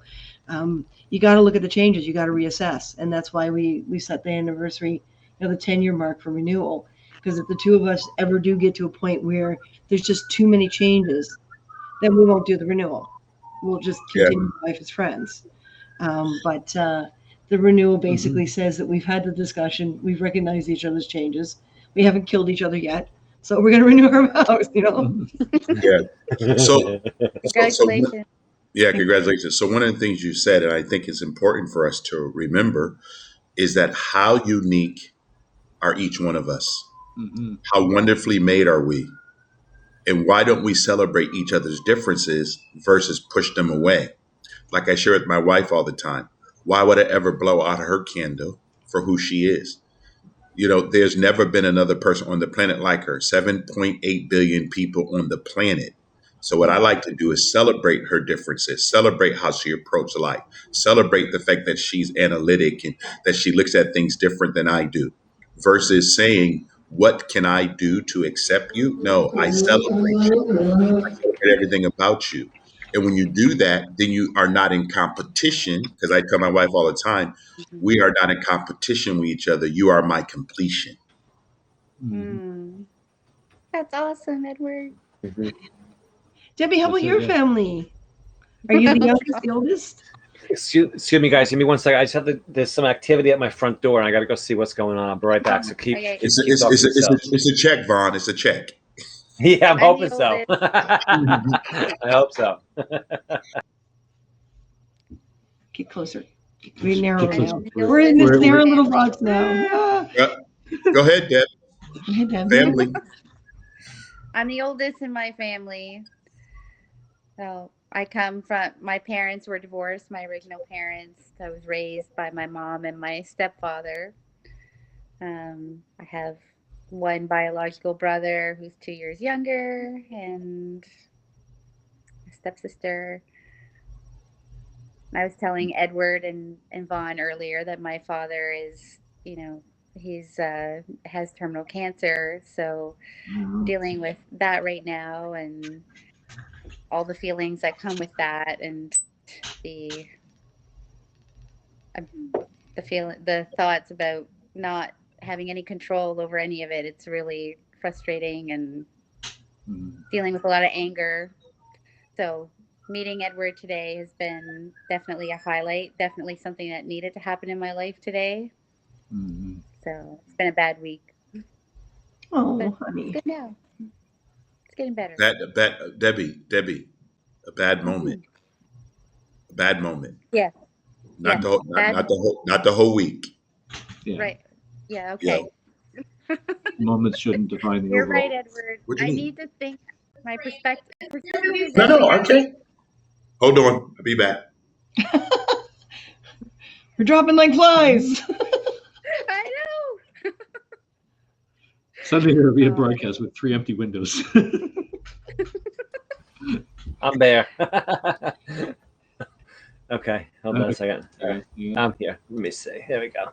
You got to look at the changes. You got to reassess, and that's why we set the anniversary, you know, the 10-year mark for renewal. Because if the two of us ever do get to a point where there's just too many changes, then we won't do the renewal. We'll just continue life as friends. But the renewal basically says that we've had the discussion, we've recognized each other's changes, We haven't killed each other yet, so we're going to renew our vows. You know. Yeah. So, Congratulations. yeah, congratulations. So one of the things you said, and I think it's important for us to remember, is that how unique are each one of us? Mm-hmm. How wonderfully made are we? And why don't we celebrate each other's differences versus push them away? Like I share with my wife all the time. Why would I ever blow out her candle for who she is? You know, there's never been another person on the planet like her. 7.8 billion people on the planet. So what I like to do is celebrate her differences, celebrate how she approaches life, celebrate the fact that she's analytic and that she looks at things different than I do, versus saying, what can I do to accept you? No, I celebrate you. I celebrate everything about you. And when you do that, then you are not in competition. Because I tell my wife all the time, we are not in competition with each other. You are my completion. That's awesome, Edward. Debbie, how about your family? Are you the youngest, the oldest? Excuse me, guys. Give me 1 second. I just have there's some activity at my front door, and I got to go see what's going on. I'll be right back. So keep. Okay. It's a check, Vaughn. It's a check. Yeah, I'm I hoping nailed so. it. I hope so. Get closer. We narrow Get now. closer. We're in this We're- narrow little box now. Go ahead, Deb. Go ahead, Deb. Family. I'm the oldest in my family. So I come from, my parents were divorced, my original parents. I was raised by my mom and my stepfather. I have one biological brother who's 2 years younger and a stepsister. I was telling Edward and Vaughn earlier that my father is, he's has terminal cancer. So dealing with that right now and all the feelings that come with that and the thoughts about not having any control over any of it. It's really frustrating and dealing with a lot of anger. So meeting Edward today has been definitely a highlight, definitely something that needed to happen in my life today. So it's been a bad week. Oh, honey. It's good now. It's getting better. Debbie, a bad moment. A bad moment. Yeah. Not Yeah. not the whole week. Yeah. Right. Yeah. Okay. Yeah. Moments shouldn't define the You're overall. right, Edward. What do you I mean? need to think. My perspective is No, okay. Hold on. I'll be back. We're dropping like flies. I know. Suddenly there will be a broadcast with 3 empty windows. I'm there. Okay, hold on a second. All right. Yeah. I'm here. Let me see. There we go.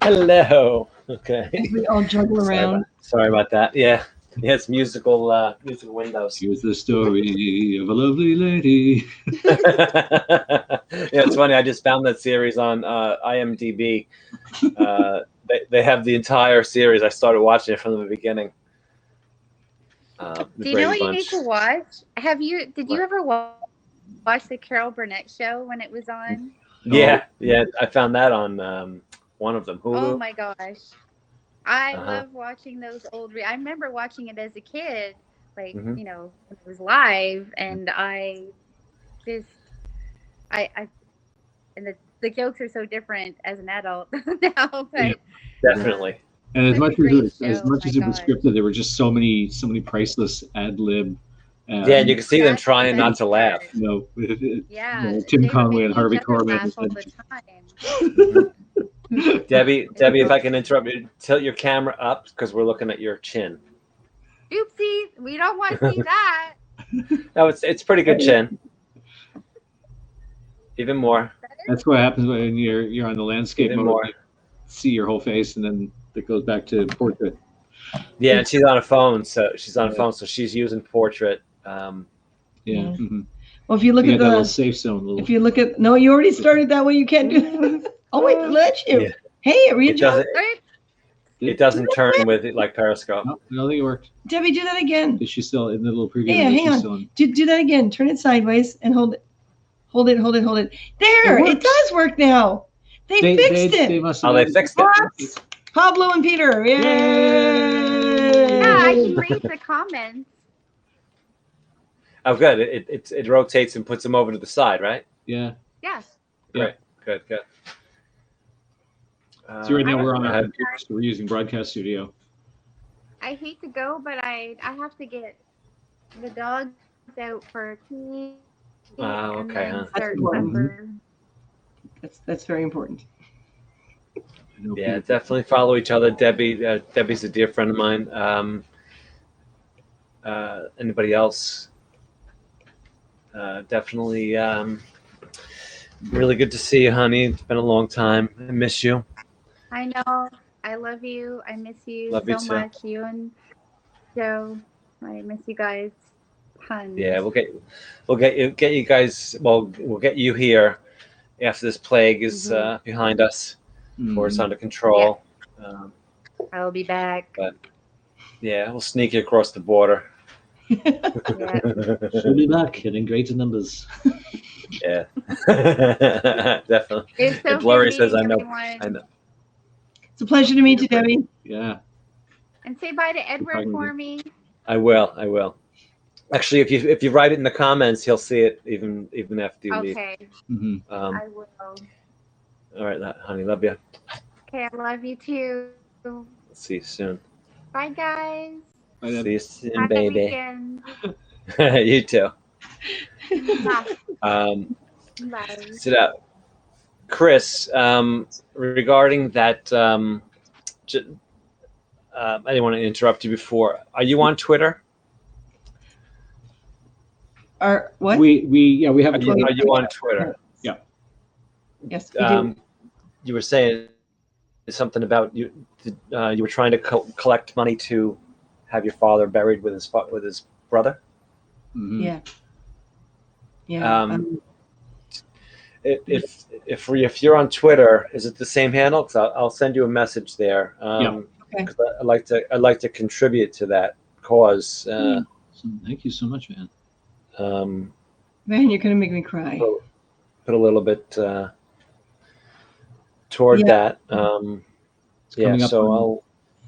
Hello. Okay. We all juggle around. Sorry about that. Yeah. Yeah, it's musical windows. Here's the story of a lovely lady. Yeah, it's funny. I just found that series on IMDb. They have the entire series. I started watching it from the beginning. Do you know what you need to watch? Did you ever watch the Carol Burnett show when it was on? Yeah. I found that on one of them. Hulu. Oh my gosh. I love watching those old. I remember watching it as a kid, like, when it was live, and I and the jokes are so different as an adult now. But, definitely. And as much as it was God. scripted, there were just so many priceless ad lib. Yeah, and you can see them trying not to laugh. Tim Conway and Harvey Korman. All the time. Debbie, if I can interrupt you, tilt your camera up because we're looking at your chin. Oopsie, we don't want to see that. No, it's pretty good chin. Even more. That's what happens when you're on the landscape Even mode. more. You see your whole face, and then it goes back to portrait. Yeah, and she's on a phone, so she's using portrait. Yeah. Mm-hmm. Well, if you look at that little safe zone. If you look at you already started that way. You can't do. Oh wait, let you. Yeah. Hey, read it doesn't turn with it like Periscope. No, I don't think it worked. Debbie, do that again. Is she still in the little preview? Yeah, hang on. Do that again. Turn it sideways and hold it. Hold it. There, it does work now. They fixed it. They must they fixed it. Pablo and Peter. Yay! I can read the comments. Oh, good. It rotates and puts them over to the side, right? Yeah. Yes. Great. Good. So right now we're on I our have- computer, so we're using Broadcast Studio. I hate to go, but I have to get the dogs out for a pee. Oh, and okay, then huh? start important. supper. That's very important. Yeah, definitely follow each other. Debbie's a dear friend of mine. Anybody else? Definitely. Really good to see you, honey. It's been a long time. I miss you. I know. I love you. I miss you Love you so too. much. You and Joe. I miss you guys. Tons. Yeah, we'll get you guys. Well, we'll get you here after this plague is behind us, or it's under control. I'll be back. But yeah, we'll sneak you across the border. Yeah. We'll be back and in greater numbers. Yeah, definitely. It's so And Gloria good says, "I meeting know, everyone. I know." It's a pleasure to meet you, Debbie. Yeah. And say bye to Edward for me. I will. Actually, if you write it in the comments, he'll see it even after you leave. Okay. Mm-hmm. I will. All right, honey, love you. Okay, I love you too. See you soon. Bye, guys. See you soon, Happy baby. weekend. You too. Bye. Bye. Sit up, Chris. Regarding that, I didn't want to interrupt you before. Are you on Twitter? What? We have a Are Twitter. you on Twitter? Yeah. Yes, we do. You were saying something about you. You were trying to collect money to have your father buried with his brother. Mm-hmm. Yeah. Yeah. If you're on Twitter, is it the same handle? Because I'll send you a message there. Okay. Because I'd like to contribute to that cause. Thank you so much, man. Man, you're gonna make me cry. Put a little bit toward that. Coming up so on I'll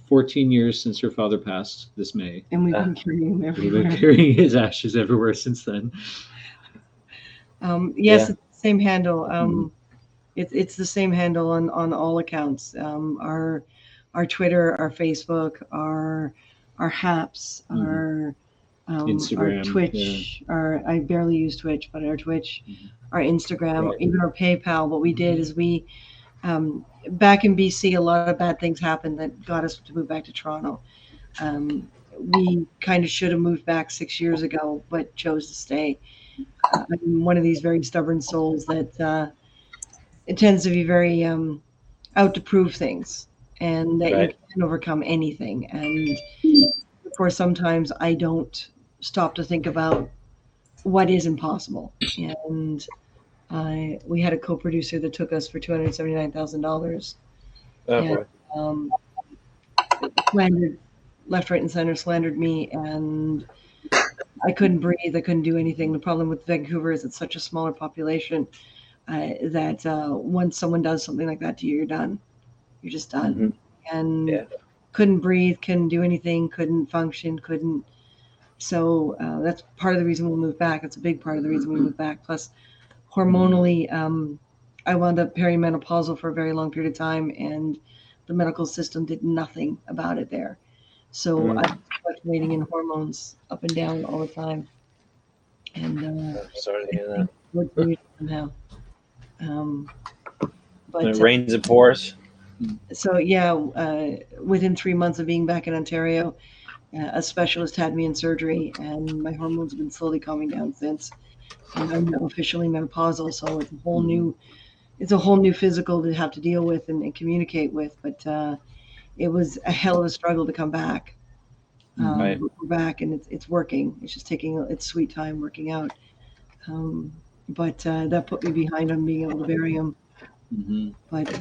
14 years since her father passed this May. And we've been carrying him We've everywhere. been carrying his ashes everywhere since then. Yes, it's the same handle. It's the same handle on all accounts. Our Twitter, our Facebook, our Happs, our Instagram, our Twitch, I barely use Twitch, but our Twitch, our Instagram, even our PayPal. What we did is we back in BC, a lot of bad things happened that got us to move back to Toronto. We kind of should have moved back 6 years ago, but chose to stay. I'm one of these very stubborn souls that it tends to be very out to prove things, and that you can overcome anything. And of course, sometimes I don't stop to think about what is impossible. And we had a co-producer that took us for $279,000, and slandered left, right, and center, slandered me, and I couldn't breathe. I couldn't do anything. The problem with Vancouver is it's such a smaller population that once someone does something like that to you, you're done. You're just done. And couldn't breathe, couldn't do anything, couldn't function, couldn't. So that's part of the reason we moved back. It's a big part of the reason we moved back. Plus, hormonally, I wound up perimenopausal for a very long period of time, and the medical system did nothing about it there. So I was fluctuating in hormones up and down all the time. And sorry to hear that. Would somehow. But it rains and pours. So yeah, within 3 months of being back in Ontario, a specialist had me in surgery, and my hormones have been slowly calming down since. And I'm now officially menopausal, so it's a whole new physical to have to deal with and communicate with. But it was a hell of a struggle to come back. But we're back, and it's working. It's just taking its sweet time working out. But that put me behind on being able to bury him. But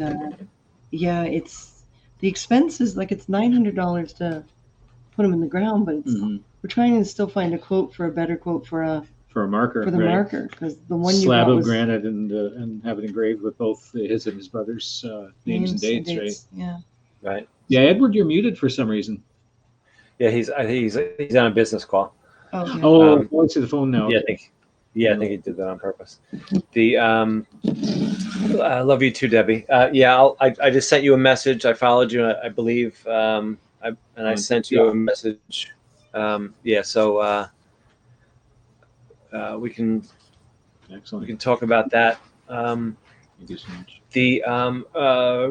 yeah, it's the expenses. Like it's $900 to put him in the ground, but we're trying to still find a quote for a better quote for a marker because the one slab of granite and have it engraved with both his and his brother's names and dates, right? Yeah. Right. Yeah, Edward, you're muted for some reason. Yeah, he's on a business call. Okay. Oh, going to the phone now. Yeah, Okay. I think he did that on purpose. The I love you too, Debbie. Yeah, I just sent you a message. I followed you, I believe, I sent you a message. Yeah, so we can talk about that. Thank you so much. The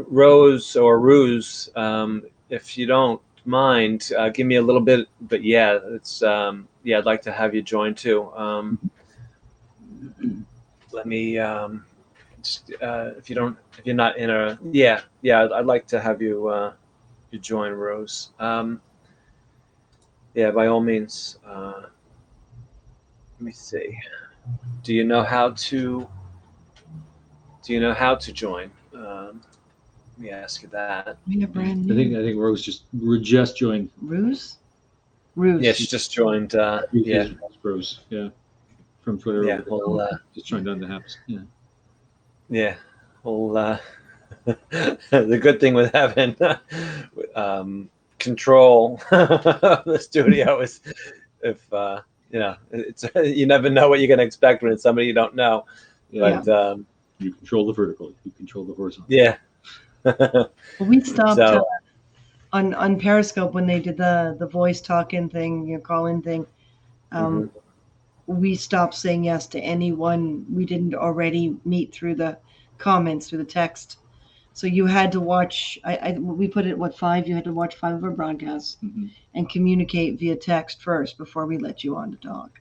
Rose or Ruse, if you don't mind, give me a little bit. But yeah, it's yeah, I'd like to have you join too. Let me just, if you're not in a yeah, I'd like to have you you join, Rose. Yeah, by all means. Let me see. Do you know how to join? Let me ask you that. a brand I new think Rose just joined. Ruse. Yeah, she just joined. Yeah, Rose. Yeah, from Twitter. Yeah, well, just joined on the Happs. Yeah. yeah. Well, the good thing with having control of the studio is if you know, it's you never know what you're going to expect when it's somebody you don't know. Yeah. But You control the vertical. You control the horizontal. yeah. Well, we stopped So, on Periscope when they did the voice talk-in thing, call-in thing. Mhm. We stopped saying yes to anyone we didn't already meet through the comments, through the text. So you had to watch. We put it what 5? You had to watch 5 of our broadcasts and communicate via text first before we let you on to talk,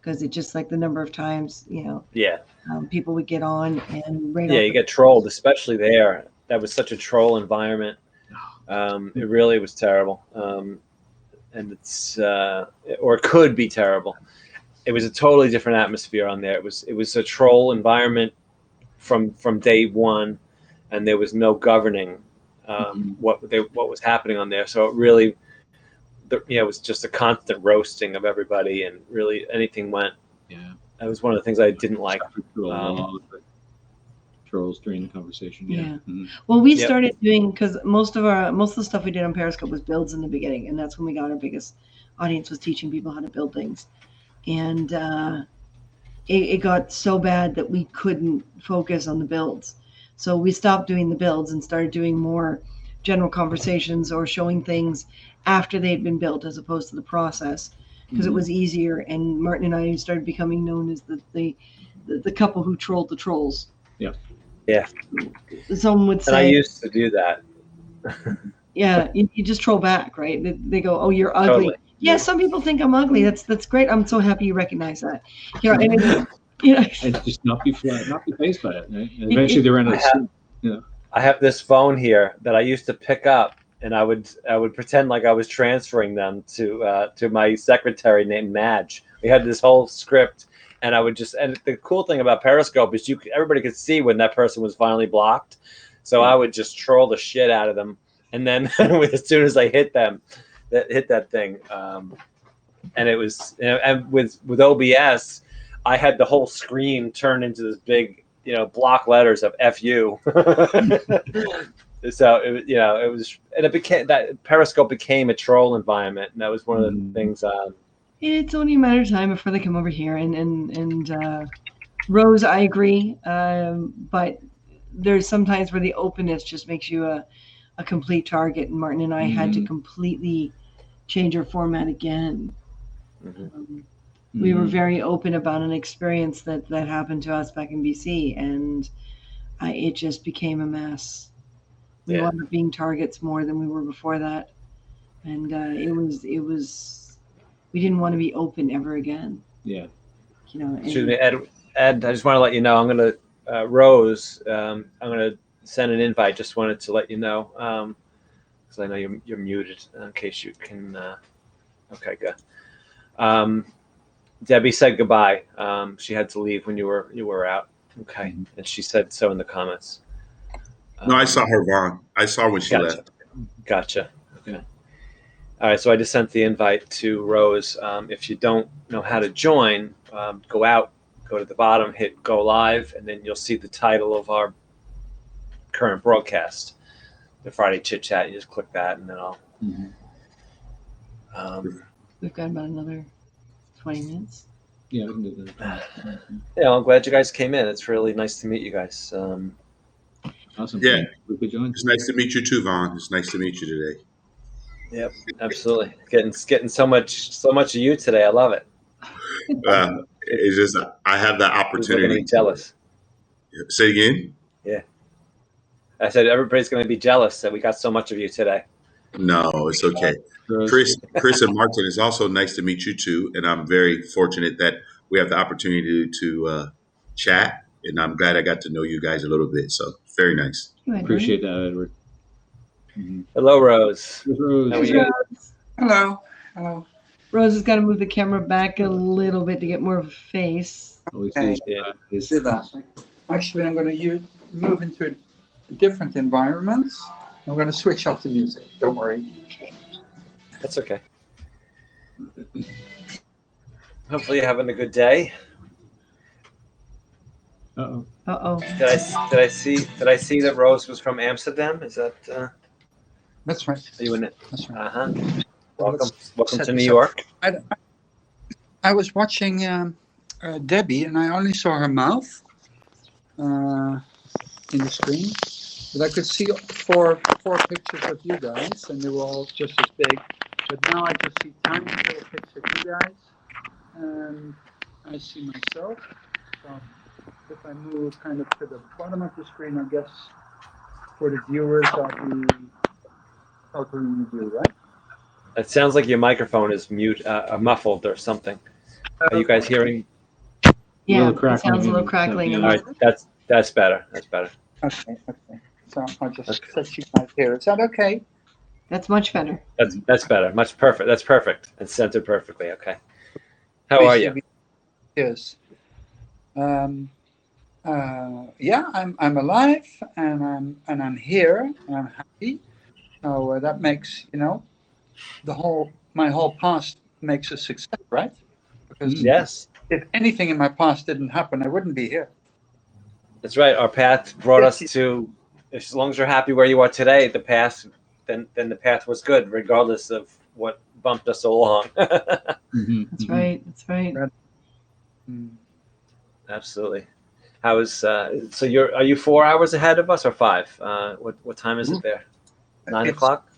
because it just like the number of times yeah. People would get on and Yeah, you get trolled, especially there. That was such a troll environment. It really was terrible. And it's or it could be terrible. It was a totally different atmosphere on there. It was a troll environment from day one, and there was no governing what was happening on there. So it really, it was just a constant roasting of everybody, and really anything went. Yeah, that was one of the things I didn't like. Trolls during the conversation. Yeah. Mm-hmm. Well, we started doing, because most of the stuff we did on Periscope was builds in the beginning, and that's when we got our biggest audience, was teaching people how to build things. And it got so bad that we couldn't focus on the builds. So we stopped doing the builds and started doing more general conversations or showing things after they'd been built as opposed to the process, because it was easier. And Martin and I started becoming known as the couple who trolled the trolls. Yeah. Yeah. Someone would say. And I used to do that. Yeah, you just troll back, right? They go, "Oh, you're ugly." Totally. Yeah, some people think I'm ugly. That's great. I'm so happy you recognize that. And just not be faced by it. Right? And eventually, they're in I have this phone here that I used to pick up, and I would pretend like I was transferring them to my secretary named Madge. We had this whole script, and I would and the cool thing about Periscope is everybody could see when that person was finally blocked. So I would just troll the shit out of them, and then as soon as I hit that thing, and it was, and with OBS, I had the whole screen turned into this big, block letters of "FU." So it was, and it became that Periscope became a troll environment, and that was one of the things. It's only a matter of time before they come over here, and Rose, I agree, but there's sometimes where the openness just makes you a complete target, and Martin and I had to completely change our format again. We were very open about an experience that happened to us back in BC, and it just became a mess. We wound up being targets more than we were before that, and it was we didn't want to be open ever again. Yeah. Excuse me, Ed. I just want to let you know, I'm going to Rose. I'm going to send an invite. Just wanted to let you know, because I know you're muted. In case you can. Okay, good. Debbie said goodbye. She had to leave when you were out. Okay, and she said so in the comments. No, I saw her, Vaughn. I saw when she left. Gotcha. Okay. All right, so I just sent the invite to Rose. If you don't know how to join, go out, go to the bottom, hit go live, and then you'll see the title of our current broadcast, the Friday Chit Chat. You just click that, and then I'll We've got about another 20 minutes. Yeah, we can do that. Yeah, I'm glad you guys came in. It's really nice to meet you guys. Awesome. Yeah. We could join. It's nice to meet you too, Vaughn. It's nice to meet you today. Yep, absolutely. Getting so much of you today. I love it. It's just I have that Who's going to opportunity. be jealous? Say again? I said everybody's going to be jealous that we got so much of you today. No, it's okay. Chris and Martin, it's also nice to meet you too, and I'm very fortunate that we have the opportunity to chat, and I'm glad I got to know you guys a little bit. So very nice. Appreciate that, Edward. Hello, Rose. Rose. How are you? Hello. Hello. Rose has got to move the camera back a little bit to get more of a face. Okay. Do that. Actually, I'm going to move into a different environment. I'm going to switch off the music. Don't worry. That's okay. Hopefully you're having a good day. Uh-oh. Uh-oh. Did I see that Rose was from Amsterdam? Is that That's right. are you in it? That's right. Uh-huh. Welcome set to New this York. I was watching Debbie, and I only saw her mouth in the screen, but I could see four pictures of you guys, and they were all just as big. But now I just see tiny little pictures of you guys, and I see myself. So if I move kind of to the bottom of the screen, I guess for the viewers, I'll be helping you, right? It sounds like your microphone is muffled or something. Are you guys hearing? Yeah, little it sounds a little crackling. crackling. All right, that's better. That's better. Okay. So I'll just set you guys here. Is that okay? That's much better. That's better. Much perfect. That's perfect. It's centered perfectly. Okay. How are you? Yes. Yeah, I'm alive, and I'm here, and I'm happy. So that makes my whole past makes a success, right? Because Yes, if anything in my past didn't happen, I wouldn't be here. that's right. Our path brought us to. As long as you're happy where you are today, the path then the path was good, regardless of what bumped us along. That's right. That's right. Absolutely. How is so? Are you 4 hours ahead of us or 5? What time is it there? 9 o'clock.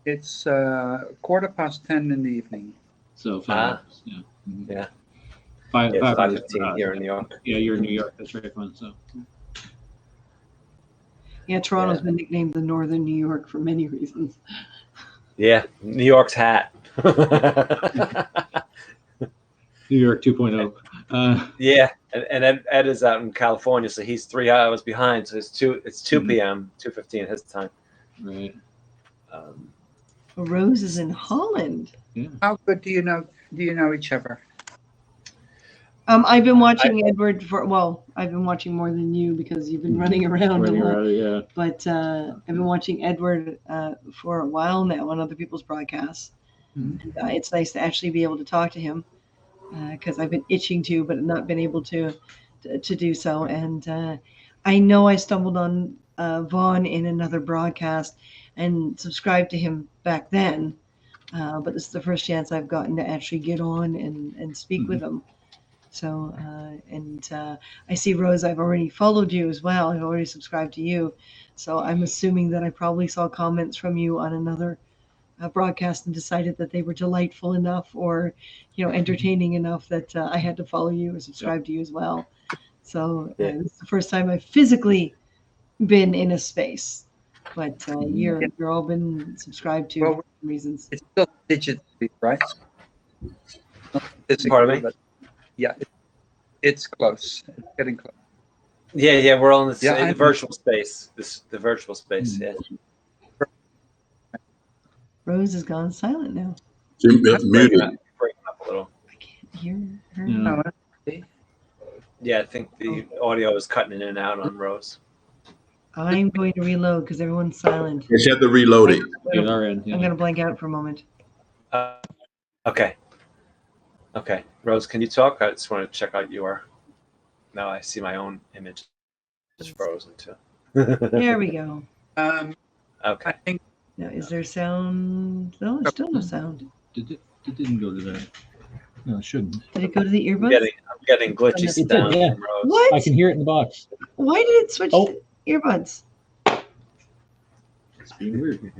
It's 10:15 in the evening. So 5 hours. Yeah. Yeah. 5:15 here in New York. Yeah, you're in New York. That's right, fun. So. Yeah, Toronto's been nicknamed the Northern New York for many reasons. Yeah, New York's hat. New York 2.0. Yeah, and Ed is out in California, so he's 3 hours behind. So it's 2 p.m. 2:15 his time. Right. Rose is in Holland. Yeah. How good do you know each other? I've been watching Edward I've been watching more than you because you've been running around a lot. Yeah. But I've been watching Edward for a while now on other people's broadcasts. Mm-hmm. And, it's nice to actually be able to talk to him because I've been itching to, but not been able to do so. And I know I stumbled on Vaughn in another broadcast and subscribed to him back then. But this is the first chance I've gotten to actually get on and speak with him. So, I see, Rose, I've already followed you as well. I've already subscribed to you. So I'm assuming that I probably saw comments from you on another broadcast and decided that they were delightful enough or, entertaining enough that I had to follow you or subscribe to you as well. So this is the first time I've physically been in a space. But you're all been subscribed to for reasons. It's still digitally, right? Pardon me? But yeah, it's close. It's getting close. Yeah, we're on the Yeah, virtual space. The virtual space. Yeah. Rose has gone silent now. Muted. Breaking up a little. I can't hear her. Yeah. Yeah, I think the audio is cutting in and out on Rose. I'm going to reload because everyone's silent. Yes, you have to reload it. Yeah, our end, I'm going to blank out for a moment. Okay. Rose, can you talk? I just want to check out your. Now I see my own image. It's frozen too. There we go. Okay. I think Now, is there sound? No, there's still no sound. It didn't go to that. No, it shouldn't. Did it go to the earbuds? I'm getting glitchy It did, sound yeah. from Rose. What? I can hear it in the box. Why did it switch Oh. to earbuds? It's being weird.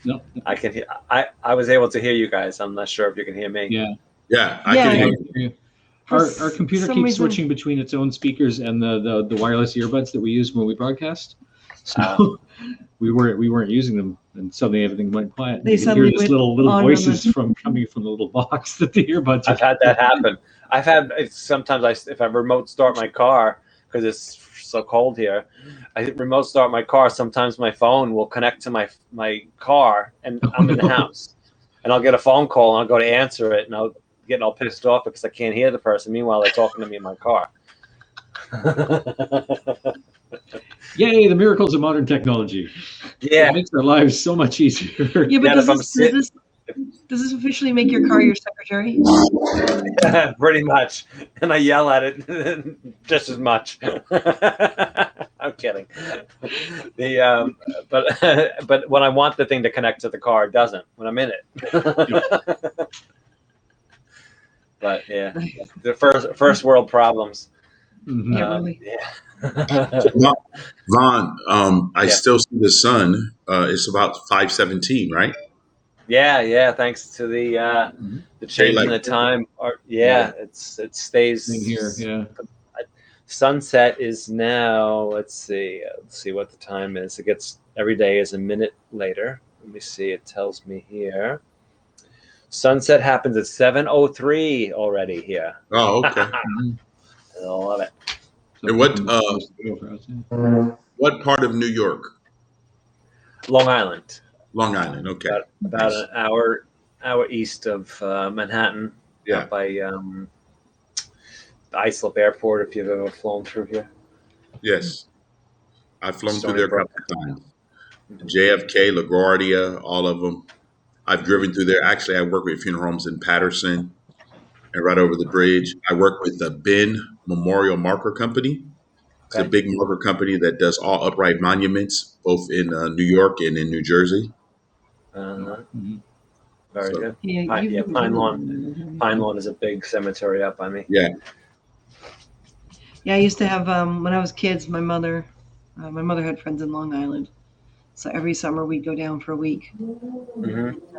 No. I can hear. I was able to hear you guys. I'm not sure if you can hear me. Yeah. Yeah, I Yeah. can hear I you. can hear you. For Our computer some keeps reason- switching between its own speakers and the wireless earbuds that we use when we broadcast. So we weren't using them, and suddenly everything went quiet. They You can suddenly hear this went little on voices the- from coming from the little box that the earbuds are. I've had that happen. I've had sometimes if I remote start my car because it's so cold here. I remote start my car. Sometimes my phone will connect to my car, and I'm in the house, and I'll get a phone call, and I'll go to answer it, and I'll get all pissed off because I can't hear the person. Meanwhile, they're talking to me in my car. Yay, the miracles of modern technology. Yeah. It makes our lives so much easier. Yeah, but Yeah, if I'm does this officially make your car your secretary? Pretty much, and I yell at it just as much. I'm kidding. But when I want the thing to connect to the car, it doesn't. When I'm in it. But yeah, the first world problems. Mhm. Yeah, really. Yeah. Vaughn, I Yeah. still see the sun. It's about 5:17, right? Yeah. Thanks to the change in the Daylight. time. It stays Same here, yeah. Sunset is now. Let's see what the time is. It gets every day is a minute later. Let me see. It tells me here. Sunset happens at 7:03 already here. Oh, okay. I love it. So And what, it's supposed to go for us, yeah. What part of New York? Long Island, Long Island. Okay. about an hour east of Manhattan. Yeah. Up by the Islip Airport. If you've ever flown through here. Yes. I've flown through Stony there a Brook. couple of times. JFK, LaGuardia, all of them. I've driven through there. Actually, I work with funeral homes in Patterson and right over the bridge. I work with the Ben Memorial Marker Company. It's a Okay. big marker company that does all upright monuments, both in New York and in New Jersey. Mhm. Very So- good. Yeah, Pine Lawn. Pine Lawn is a big cemetery up by me. Yeah. Yeah, I used to have when I was kids. My mother had friends in Long Island, so every summer we'd go down for a week,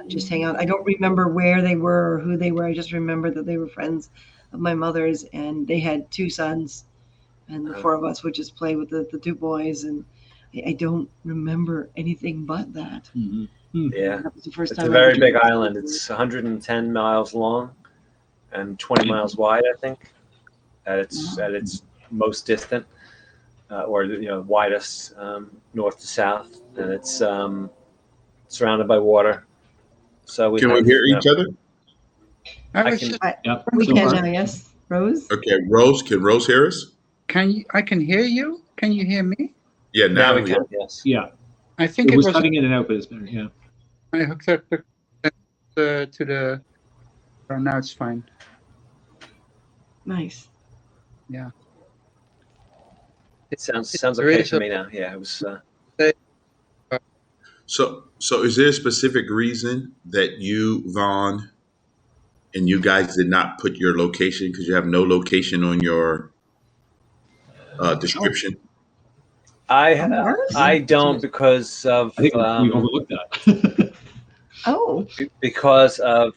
just hang out. I don't remember where they were or who they were. I just remember that they were friends of my mother's, and they had two sons, and the four of us would just play with the two boys. And I don't remember anything but that. Mhm. Yeah. That was the first It's time. a very big island. It's 110 miles long and 20 miles wide, I think, at its most distant or widest north to south, and it's surrounded by water. So Can we hear each other? I I was can- just, Yep. We so can far. now, yes, Rose. Okay, Rose, can Rose hear us? I can hear you. Can you hear me? Yeah, now now we can. Yes. Yeah, I think it was cutting in and out, but it's better. Yeah. I hooked up to the. Oh, now it's fine. Nice. It sounds There okay is to a- me now. Yeah, it was. So is there a specific reason that you, Vaughn, and you guys did not put your location because you have no location on your description? I don't because of I think we overlooked that. Oh, because of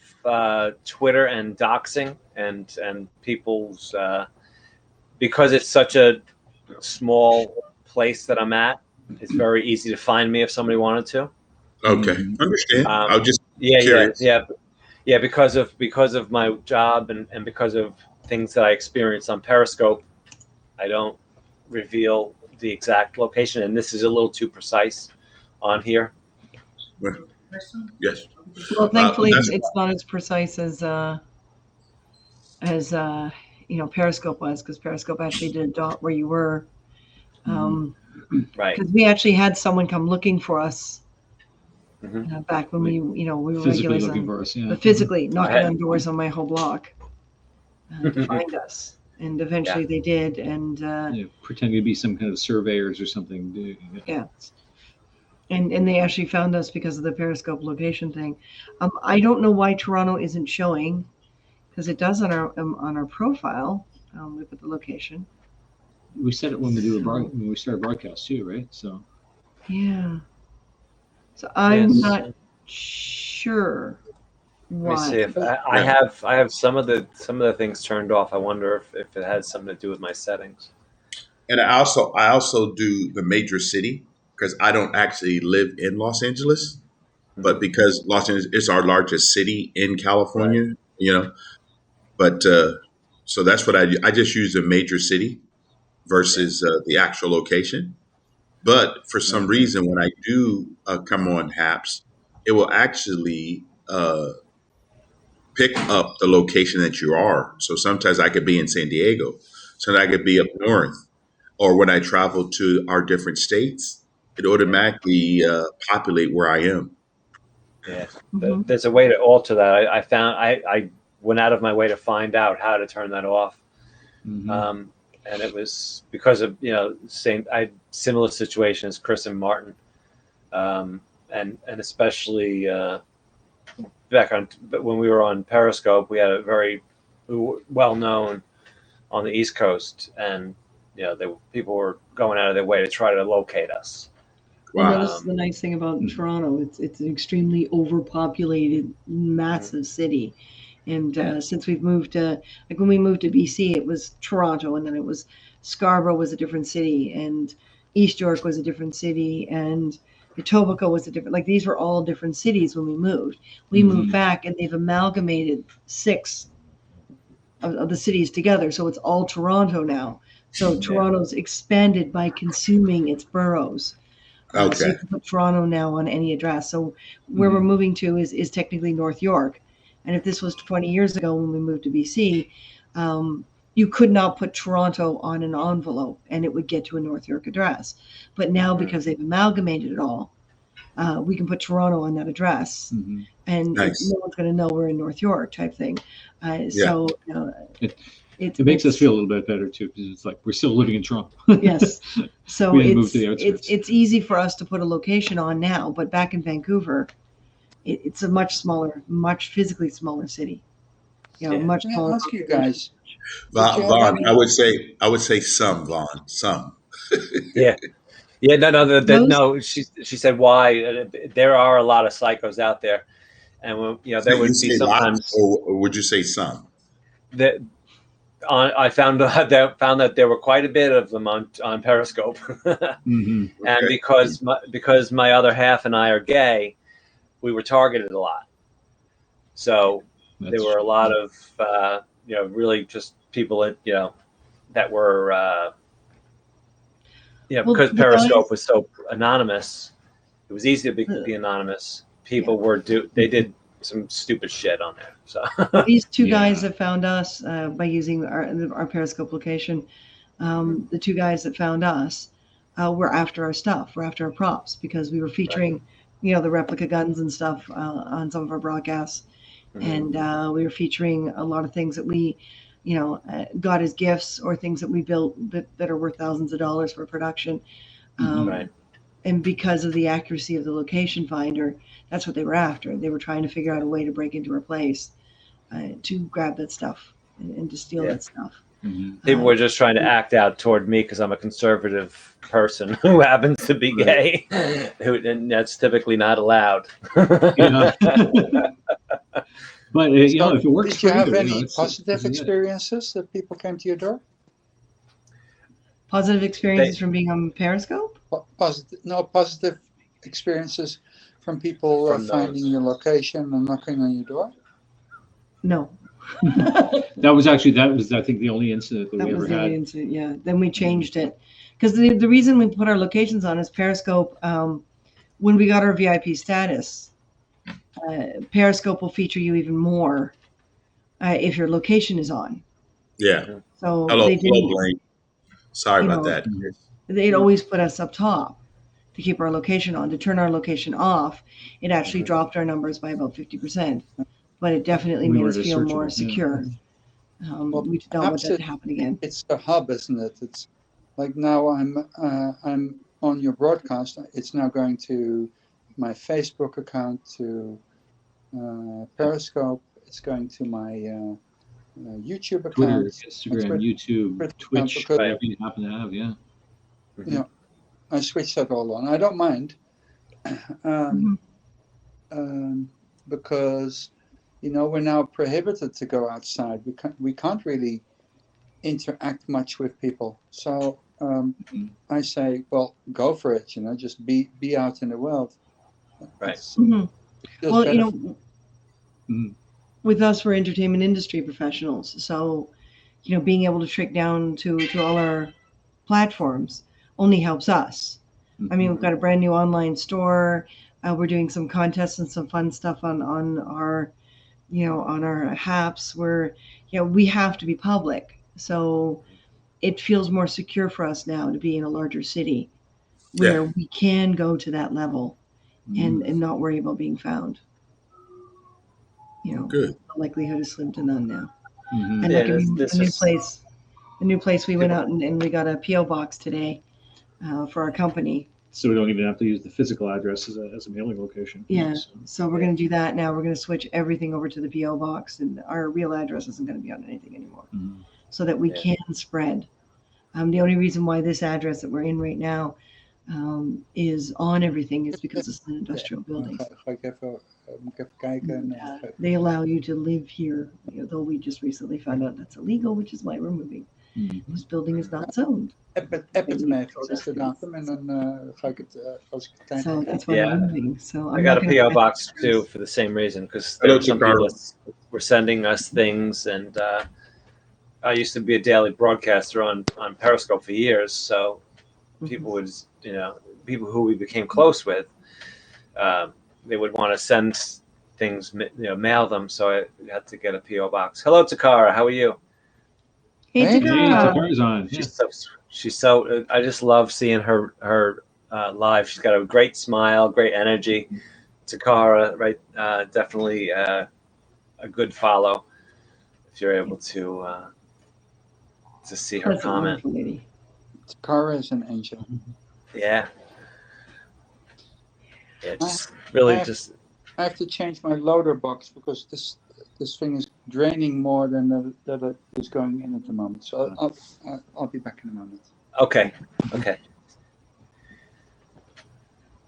Twitter and doxing and people's because it's such a small place that I'm at. It's very easy to find me if somebody wanted to. Okay, Mhm. understand. I was just Yeah, curious. yeah. Because of my job and because of things that I experience on Periscope, I don't reveal the exact location, and this is a little too precise on here. Yes. well, thankfully that's- it's not as precise as Periscope was, because Periscope actually did a dot where you were. Right. Because we actually had someone come looking for us Mhm. back when we were Physically regulars, looking for us. Yeah. but physically knocking Right. on doors on my whole block to find us. And eventually they did, and Yeah, pretending to be some kind of surveyors or something. Yeah. And they actually found us because of the Periscope location thing. I don't know why Toronto isn't showing, because it does on our profile. We put the location. We said it when we started broadcast too, right? So yeah. So I'm Yes. not sure why. Let me see if I have some of the things turned off. I wonder if it has something to do with my settings. And I also do the major city because I don't actually live in Los Angeles, but because Los Angeles is our largest city in California, But so that's what I do. I just use the major city versus the actual location. But for some reason, when I do come on Happs, it will actually pick up the location that you are. So sometimes I could be in San Diego, sometimes I could be up north, or when I travel to our different states, it automatically populate where I am. Yeah, Mhm. there's a way to alter that. I found I went out of my way to find out how to turn that off. And it was because of similar situation as Chris and Martin, and especially back on when we were on Periscope, we had a very well known on the East Coast, and people were going out of their way to try to locate us. Well, Wow. this is the nice thing about Toronto. It's an extremely overpopulated, massive city. And since we've moved to, like when we moved to BC, it was Toronto, and then it was Scarborough was a different city, and East York was a different city, and Etobicoke was a different. Like these were all different cities when we moved. We moved back, and they've amalgamated 6 of the cities together, so it's all Toronto now. So Toronto's expanded by consuming its boroughs. So Okay. you can put Toronto now on any address. So where we're moving to is technically North York. And if this was 20 years ago when we moved to BC, you could not put Toronto on an envelope and it would get to a North York address. But now because they've amalgamated it all, we can put Toronto on that address. And Nice. no one's going to know we're in North York type thing. So it makes us feel a little bit better too, because it's like we're still living in Toronto. Yes. So We didn't move to the outskirts. it's easy for us to put a location on now, but back in Vancouver, it's a much smaller, much physically smaller city. Much Can I smaller. ask you guys? Vaughn, I would say some, Vaughn, some. Yeah. No. She said why there are a lot of psychos out there, and there You would be say sometimes lots, or would you say some? that I found that there were quite a bit of them on Periscope, and because my other half and I are gay, we were targeted a lot. So there were a lot of really just people that were because Periscope was so anonymous, it was easy to be anonymous. People they did some stupid shit on there. So these 2 guys that found us by using our Periscope location, the 2 guys that found us were after our stuff, were after our props, because we were featuring, the replica guns and stuff on some of our broadcasts, and we were featuring a lot of things that we, got as gifts or things that we built that are worth thousands of dollars for production. And because of the accuracy of the location finder, that's what they were after. They were trying to figure out a way to break into our place to grab that stuff and to steal that stuff. People were just trying to act out toward me because I'm a conservative person who happens to be gay, and that's typically not allowed. But if it works, did you have any positive experiences that people came to your door? Positive experiences from being on Periscope? Positive experiences from people finding your location and knocking on your door? No. That was I think the only incident that we ever had. Incident, yeah. Then we changed it because the reason we put our locations on is Periscope. When we got our VIP status, Periscope will feature you even more if your location is on. Yeah. So hello, they didn't. Blaine. Sorry about that. They'd always put us up top to keep our location on. To turn our location off, it actually dropped our numbers by about 50%. But it definitely made us feel more secure. We did not want that to happen again. It's the hub, isn't it? It's like now I'm on your broadcast, it's now going to my Facebook account, to Periscope. It's going to my YouTube account, Twitter, Instagram, Twitter, YouTube, Twitter Twitch, because, whatever you happen to have, yeah. you know, I switched that all on. I don't mind, because, you know, we're now prohibited to go outside. We can't really interact much with people. So I say, well, go for it. You know, just be out in the world. Right. Well, you know, with us, we're entertainment industry professionals, so you know, being able to trick down to all our platforms only helps us. I mean, we've got a brand new online store. We're doing some contests and some fun stuff on our, you know, on our Happs. Where, you know, we have to be public, so it feels more secure for us now to be in a larger city where we can go to that level and not worry about being found. You know, Good. the likelihood is slim to none now. And Yeah, like, I mean, this the new is- place, we went out and we got a PO box today for our company. So we don't even have to use the physical address as a mailing location. Yeah. So we're going to do that now. We're going to switch everything over to the PO box, and our real address isn't going to be on anything anymore, so that we can spread. The only reason why this address that we're in right now is on everything is because it's an industrial building. They allow you to live here, though we just recently found out that's illegal, which is why we're moving. This building is not zoned. App het me even, is de datum, en dan ga ik het, als ik het tijd So heb. that's why we're moving. So I got a PO box too for the same reason, because there were some people that were sending us things, and I used to be a daily broadcaster on Periscope for years, so people would, you know, people who we became close with, they would want to send things, you know, mail them, so I had to get a PO box. Hello, Takara, how are you? Hey, Takara. Takara's on. She's so. I just love seeing her live. She's got a great smile, great energy. Takara, right? Definitely a good follow if you're able to see her That's a comment. wonderful lady. Takara is an angel. Yeah. Yeah, just really just. I have to change my loader box because this thing is draining more than that it is going in at the moment. So I'll be back in a moment. Okay.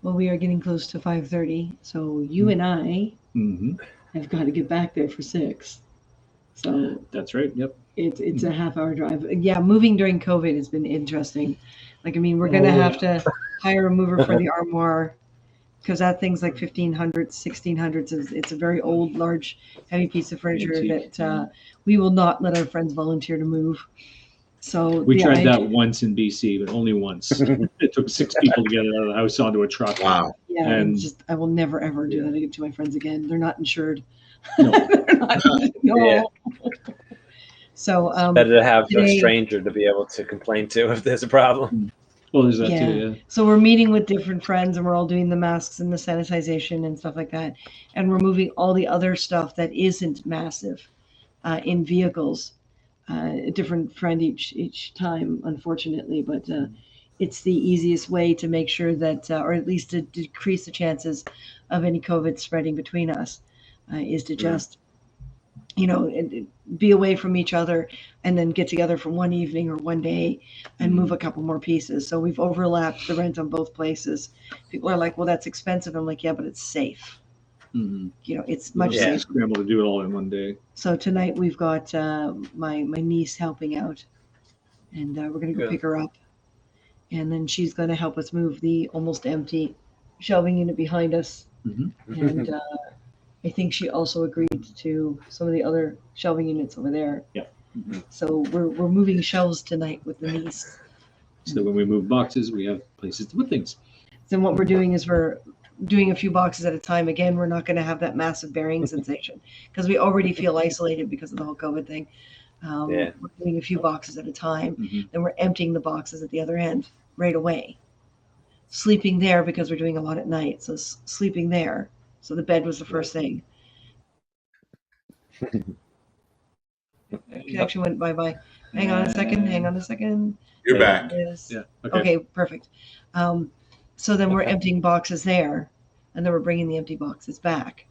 Well, we are getting close to 5:30, so you and I have got to get back there for 6. So that's right. Yep. It's a half-hour drive. Yeah, moving during COVID has been interesting. Like, I mean, we're gonna have to hire a mover for the armoire, because that thing's like 1500s, 1600s. It's a very old, large, heavy piece of furniture that we will not let our friends volunteer to move. So we tried that once in BC, but only once. It took 6 people to get it out of the house onto a truck. Wow. Yeah, and just I will never ever do that to my friends again. They're not insured. No. Yeah. So better to have a stranger to be able to complain to if there's a problem. Well, there's that too. Yeah. So we're meeting with different friends, and we're all doing the masks and the sanitization and stuff like that, and we're moving all the other stuff that isn't massive in vehicles. A different friend each time, unfortunately, but it's the easiest way to make sure that, or at least to decrease the chances of any COVID spreading between us, is to just, you know, be away from each other and then get together for one evening or one day and move a couple more pieces. So we've overlapped the rent on both places. People are like, well, that's expensive. I'm like, yeah, but it's safe. You know, it's much safer. Scramble to do it all in one day. So tonight we've got my niece helping out, and we're going to go pick her up. And then she's going to help us move the almost empty shelving unit behind us. And I think she also agreed to some of the other shelving units over there. Yeah. So we're moving shelves tonight with the niece. So when we move boxes, we have places to put things. Then what we're doing is we're doing a few boxes at a time. Again, we're not going to have that massive burying sensation because we already feel isolated because of the whole COVID thing. We're doing a few boxes at a time. Then we're emptying the boxes at the other end right away. Sleeping there because we're doing a lot at night. So sleeping there. So the bed was the first thing. Connection went bye-bye. Hang on a second. You're There back. it is. Yeah. Okay, perfect. So then we're emptying boxes there, and then we're bringing the empty boxes back,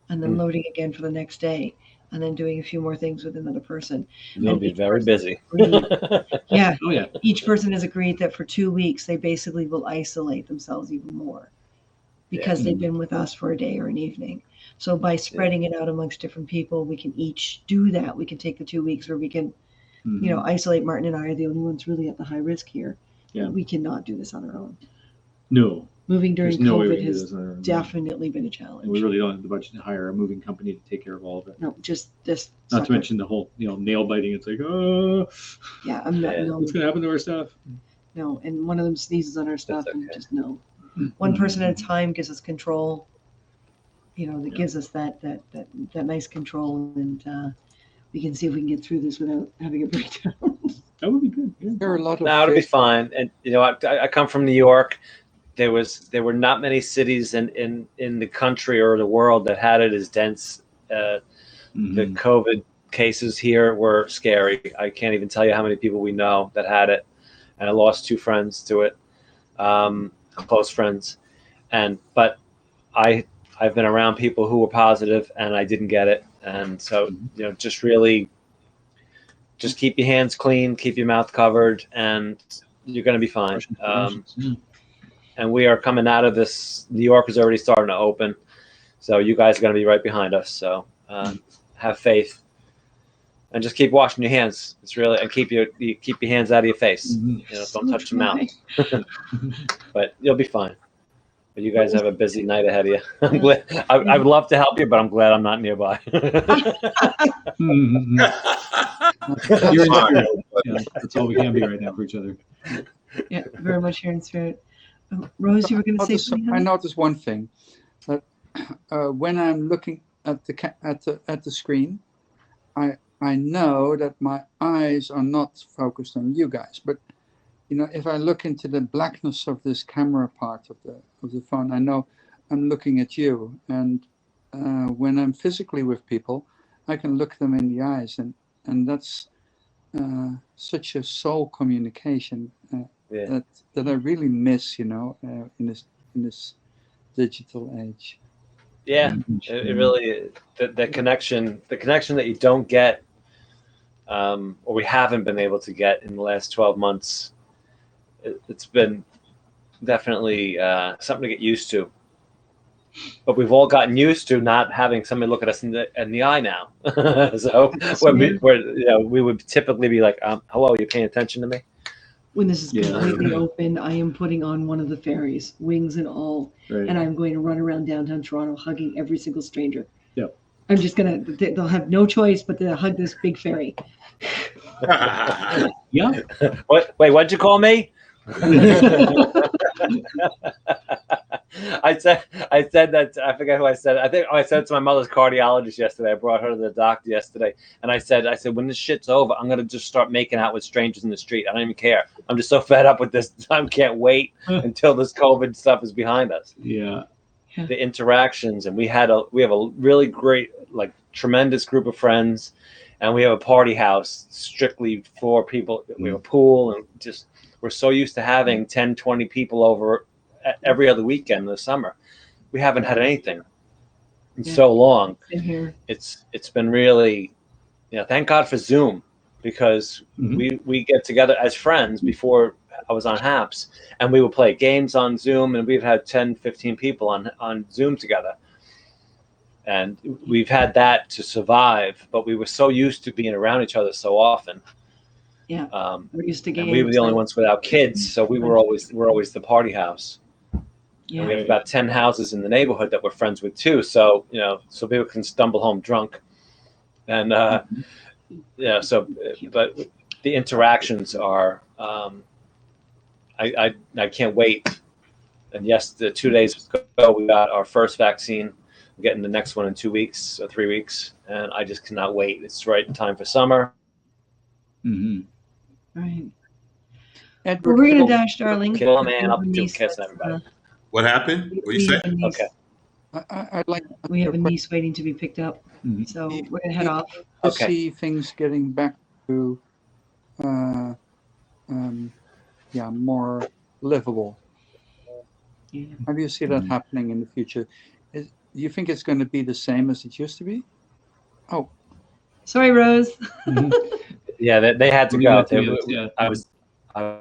and then loading again for the next day, and then doing a few more things with another person. You'll And be each very person busy. agreed- yeah, Oh yeah. each person has agreed that for 2 weeks they basically will isolate themselves even more because they've been with us for a day or an evening. So by spreading it out amongst different people, we can each do that. We can take the 2 weeks where we can, isolate. Martin and I are the only ones really at the high risk here. Yeah. We cannot do this on our own. No. Moving during There's no way we COVID can do has this on our own. definitely been a challenge. And we really don't have the budget to hire a moving company to take care of all of it. No, just Not to mention the whole, nail biting. It's like, oh, yeah, I'm not. Yeah. No, what's gonna happen to our stuff? no, and one of them sneezes on our stuff, and okay. just no. One person at a time gives us control. That gives us that nice control, and we can see if we can get through this without having a breakdown. That would be good. Yeah. There are a lot of No, it'll be fish- fine. And I come from New York. There were not many cities in the country or the world that had it as dense. The COVID cases here were scary. I can't even tell you how many people we know that had it, and I lost 2 friends to it, close friends. But I've been around people who were positive, and I didn't get it. And so just really, just keep your hands clean, keep your mouth covered, and you're going to be fine. And we are coming out of this. New York is already starting to open, so you guys are going to be right behind us. So have faith, and just keep washing your hands. It's really, and keep your hands out of your face. Don't touch the mouth. But you'll be fine. But you guys have a busy night ahead of you. I'm glad. I would love to help you, but I'm glad I'm not nearby. You're in spirit. Yeah, that's all we can be right now for each other. Yeah, very much here in spirit. Rose, you were going to say something? I noticed one thing, that when I'm looking at the screen, I know that my eyes are not focused on you guys. But if I look into the blackness of this camera part of the phone, I know I'm looking at you. And when I'm physically with people, I can look them in the eyes, and that's such a soul communication. That I really miss, in this digital age. Yeah, it really is. The connection that you don't get, or we haven't been able to get in the last 12 months. It's been definitely something to get used to. But we've all gotten used to not having somebody look at us in the eye now. So we would typically be like, "Hello, are you paying attention to me?" When this is completely open, I am putting on one of the ferries, wings and all, and I'm going to run around downtown Toronto hugging every single stranger. Yep. I'm just they'll have no choice but to hug this big ferry. Yeah. What? Wait, what'd you call me? I said that, I forget who I said. I think I said it to my mother's cardiologist yesterday. I brought her to the doctor yesterday, and I said when this shit's over, I'm gonna just start making out with strangers in the street. I don't even care. I'm just so fed up with this. I can't wait until this COVID stuff is behind us. Yeah. The interactions, and we have a really great, tremendous group of friends, and we have a party house strictly for people. We have a pool, and just we're so used to having 10, 20 people over every other weekend in the summer. We haven't had anything in so long. It's been really, thank God for Zoom, because we get together as friends. Before I was on Happs, and we would play games on Zoom, and we've had 10, 15 people on Zoom together. And we've had that to survive, but we were so used to being around each other so often. Yeah, we're used to games. We were the only ones without kids, so we're always the party house. Yeah. And we have about 10 houses in the neighborhood that we're friends with too. So so people can stumble home drunk, and but the interactions are. I can't wait. And yes, the 2 days ago we got our first vaccine. We're getting the next one in 2 weeks or 3 weeks, and I just cannot wait. It's right in time for summer. Right. Edward, we're gonna dash, darling. Kill a man. I'll do kiss everybody. What happened? What do you say? Okay. I'd like. We have a niece waiting to be picked up, so we're gonna head off. To see things getting back to more livable. How do you see that happening in the future? Do you think it's going to be the same as it used to be? Oh, sorry, Rose. Yeah, they had to go. Yeah. I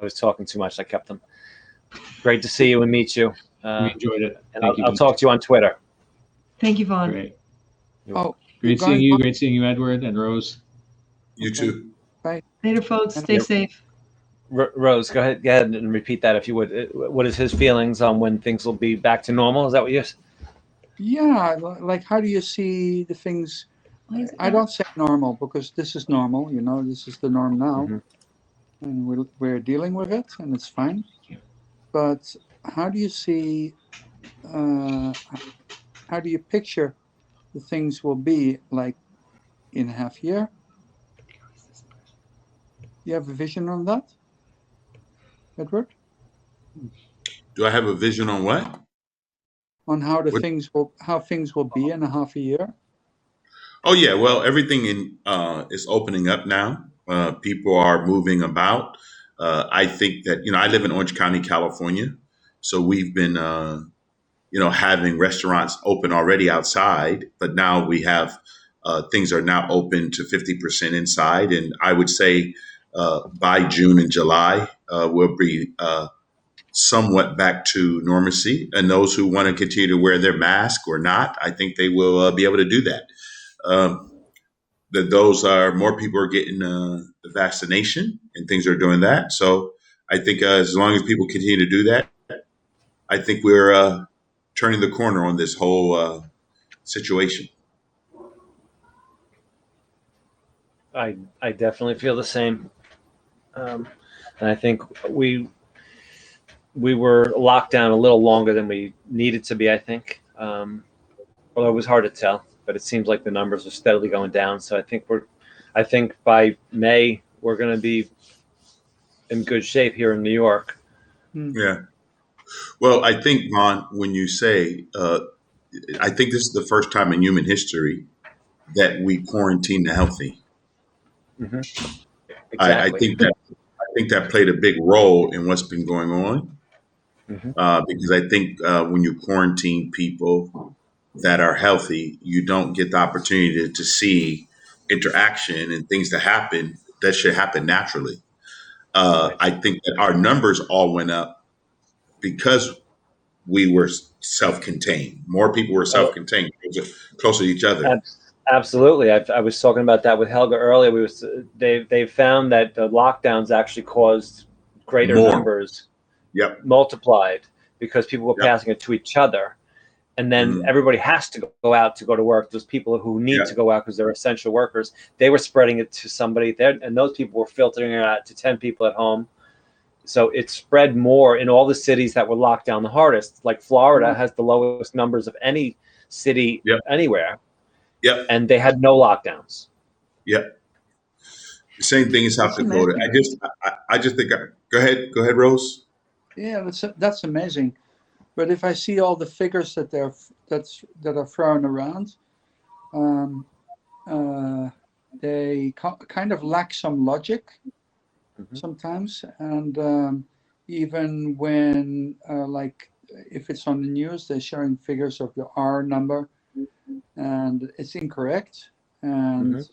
was talking too much. I kept them. Great to see you and meet you. We enjoyed it. And I'll talk to you on Twitter. Thank you, Vaughn. Great. oh, Great seeing you. Great seeing you, Edward and Rose. You too. Later, folks. Stay safe. Rose, go ahead and repeat that if you would. What is his feelings on when things will be back to normal? Is that what you're saying? Yeah, like how do you see the things? I don't say normal because this is normal. This is the norm now, and we're dealing with it, and it's fine. But how do you see? How do you picture the things will be like in a half year? You have a vision on that, Edward? Do I have a vision on what? On how things will be in a half a year? Oh yeah, well, everything is opening up now. People are moving about. I think that I live in Orange County, California, so we've been having restaurants open already outside, but now we have things are now open to 50% inside, and I would say by June and July we'll be somewhat back to normalcy. And those who want to continue to wear their mask or not, I think they will be able to do that. More people are getting the vaccination and things are doing that. So I think as long as people continue to do that, I think we're turning the corner on this whole situation. I definitely feel the same, and I think we were locked down a little longer than we needed to be. I think, although it was hard to tell, but it seems like the numbers are steadily going down. So I think by May we're going to be in good shape here in New York. Yeah. Well, I think, Vaughn, when you say, I think this is the first time in human history that we quarantine the healthy. Mm-hmm. Exactly. I think that played a big role in what's been going on, because I think when you quarantine people that are healthy, you don't get the opportunity to see interaction and things that happen that should happen naturally. I think that our numbers all went up because we were self-contained. More people were self-contained, closer to each other. Absolutely. I was talking about that with Helga earlier. They found that the lockdowns actually caused greater numbers multiplied because people were passing it to each other. And then everybody has to go out to go to work. Those people who need to go out because they're essential workers, they were spreading it to somebody there, and those people were filtering it out to 10 people at home. So it spread more in all the cities that were locked down the hardest. Like Florida has the lowest numbers of any city anywhere. Yep. And they had no lockdowns. Yep. The same thing in South Dakota. I just think. Go ahead, Rose. Yeah, that's amazing. But if I see all the figures that are thrown around, they kind of lack some logic sometimes. And even when, like, if it's on the news, they're showing figures of the R number, and it's incorrect. And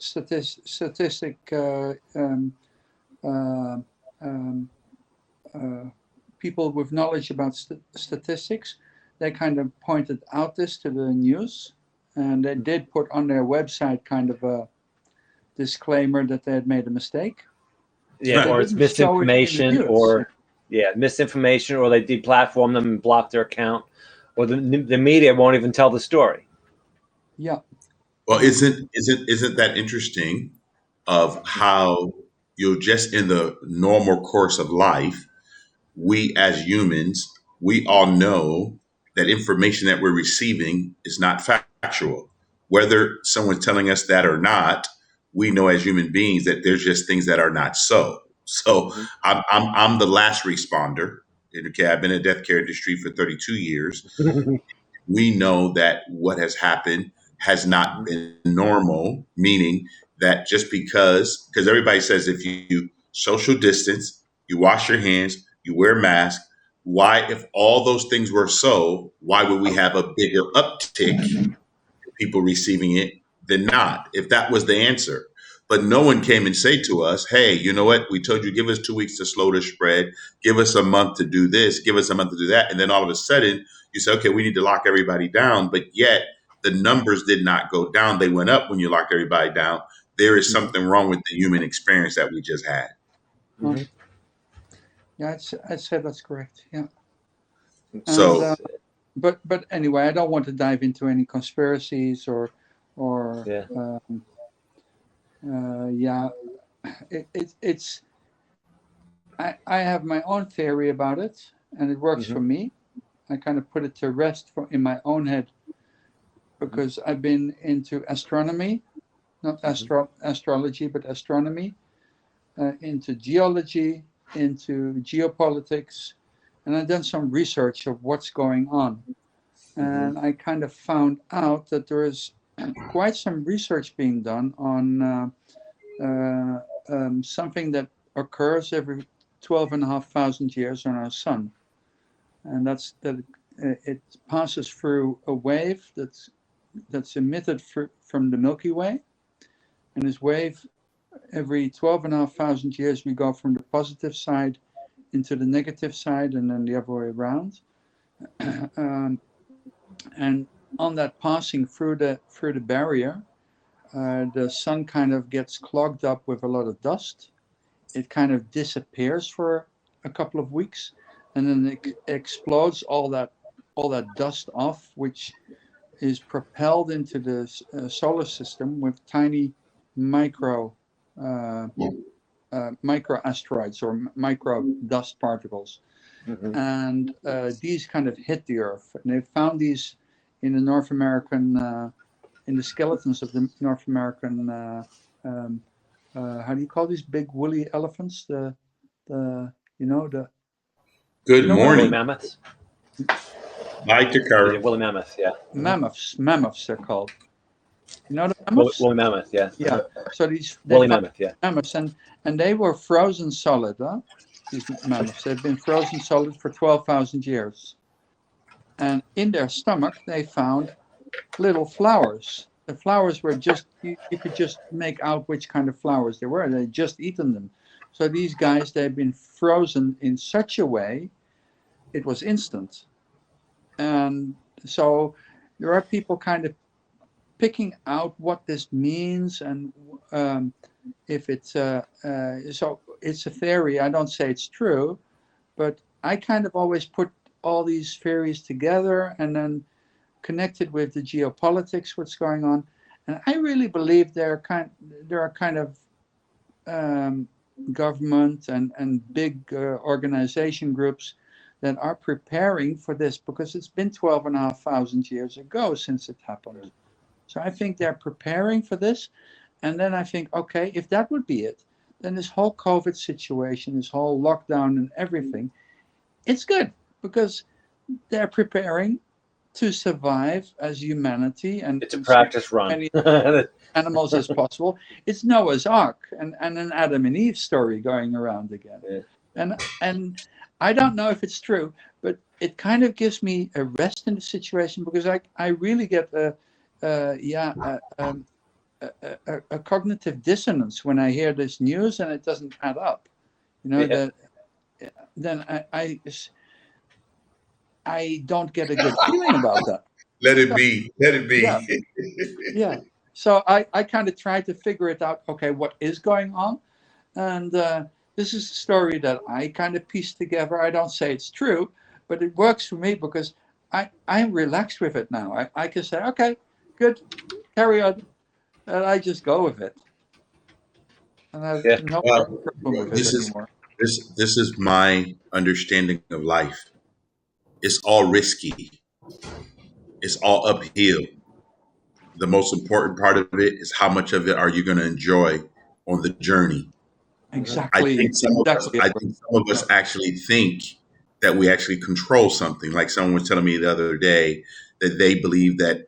people with knowledge about statistics, they kind of pointed out this to the news, and they did put on their website kind of a disclaimer that they had made a mistake. Yeah, or it's misinformation, misinformation, or they deplatform them and block their account, or the media won't even tell the story. Yeah. Well, isn't that interesting of how just in the normal course of life, we as humans, we all know that information that we're receiving is not factual. Whether someone's telling us that or not, we know as human beings that there's just things that are not so. So I'm the last responder. Okay, I've been in the death care industry for 32 years. We know that what has happened has not been normal, meaning that just because everybody says if you social distance, you wash your hands, you wear a mask. Why, if all those things were so, why would we have a bigger uptick in people receiving it than not, if that was the answer? But no one came and say to us, hey, you know what? We told you, give us 2 weeks to slow the spread. Give us a month to do this. Give us a month to do that. And then all of a sudden you say, okay, we need to lock everybody down. But yet the numbers did not go down. They went up when you locked everybody down. There is something wrong with the human experience that we just had. Mhm. Yeah, I'd say that's correct. Yeah. So, And, but anyway, I don't want to dive into any conspiracies or Yeah. yeah, it's I have my own theory about it, and it works for me. I kind of put it to rest in my own head because I've been into astronomy, not astrology, but astronomy, into geology, into geopolitics, and I've done some research of what's going on. And I kind of found out that there is quite some research being done on something that occurs every 12,500 years on our sun. And that's that it passes through a wave that's emitted from the Milky Way. And this wave, every 12,500 years, we go from the positive side into the negative side and then the other way around. And on that passing through the barrier, the sun kind of gets clogged up with a lot of dust. It kind of disappears for a couple of weeks, and then it explodes all that dust off, which is propelled into the solar system with tiny micro asteroids or micro dust particles. And these kind of hit the Earth. And they found these in the North American, in the skeletons of the North American, how do you call these big woolly elephants? Good Woolly morning. mammoths. Mike Yeah, woolly mammoth, yeah. Mammoths they're called. You know the mammoths? Woolly mammoth, yeah. Yeah. So these woolly mammoth, yeah. Mammoths, and they were frozen solid, huh? These mammoths. They've been frozen solid for 12,000 years. And in their stomach, they found little flowers. The flowers were just, you could just make out which kind of flowers they were. They'd just eaten them. So these guys, they've been frozen in such a way, it was instant. And so there are people kind of picking out what this means, and if it's so it's a theory. I don't say it's true, but I kind of always put all these theories together and then connected with the geopolitics, what's going on, and I really believe there are kind of government and big organization groups that are preparing for this, because it's been 12,500 years ago since it happened. So I think they're preparing for this. And then I think, okay, if that would be it, then this whole COVID situation, this whole lockdown and everything, it's good, because they're preparing to survive as humanity. And it's a practice run. As many animals as possible. It's Noah's Ark and an Adam and Eve story going around again. Yeah. And I don't know if it's true, but it kind of gives me a rest in the situation, because I really get a cognitive dissonance when I hear this news and it doesn't add up. Then I don't get a good feeling about that. Let it be. Yeah. So I kind of try to figure it out. Okay, what is going on? And this is a story that I kind of pieced together. I don't say it's true, but it works for me, because I'm relaxed with it now. I can say, okay, good, carry on, and I just go with it. And I have no problem with it anymore. This is my understanding of life. It's all risky. It's all uphill. The most important part of it is how much of it are you going to enjoy on the journey. Exactly. I think some of us actually think that we actually control something. Like someone was telling me the other day that they believe that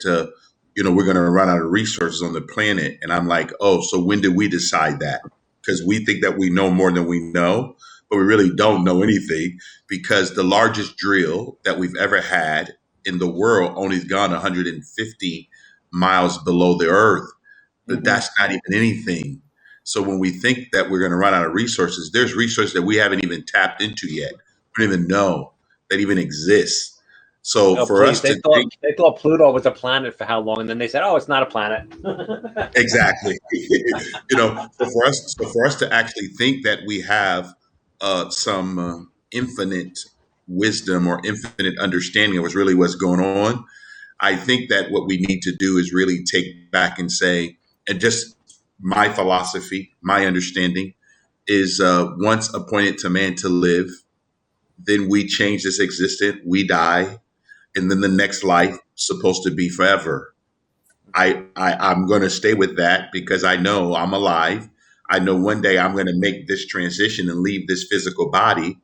we're going to run out of resources on the planet, and I'm like, oh, so when did we decide that? because we think that we know more than we know, but we really don't know anything, because the largest drill that we've ever had in the world only has gone 150 miles below the earth. But that's not even anything. So when we think that we're going to run out of resources, there's resources that we haven't even tapped into yet. We don't even know that even exists. So Oh, for please. us to think, They thought Pluto was a planet for how long, and then they said, "Oh, it's not a planet." exactly, so for us to actually think that we have some infinite wisdom or infinite understanding of what's going on, I think that what we need to do is really take back and say, and just my philosophy, my understanding is once appointed to man to live, then we change this existence, we die, and then the next life supposed to be forever. I'm going to stay with that because I know I'm alive. I know one day I'm going to make this transition and leave this physical body,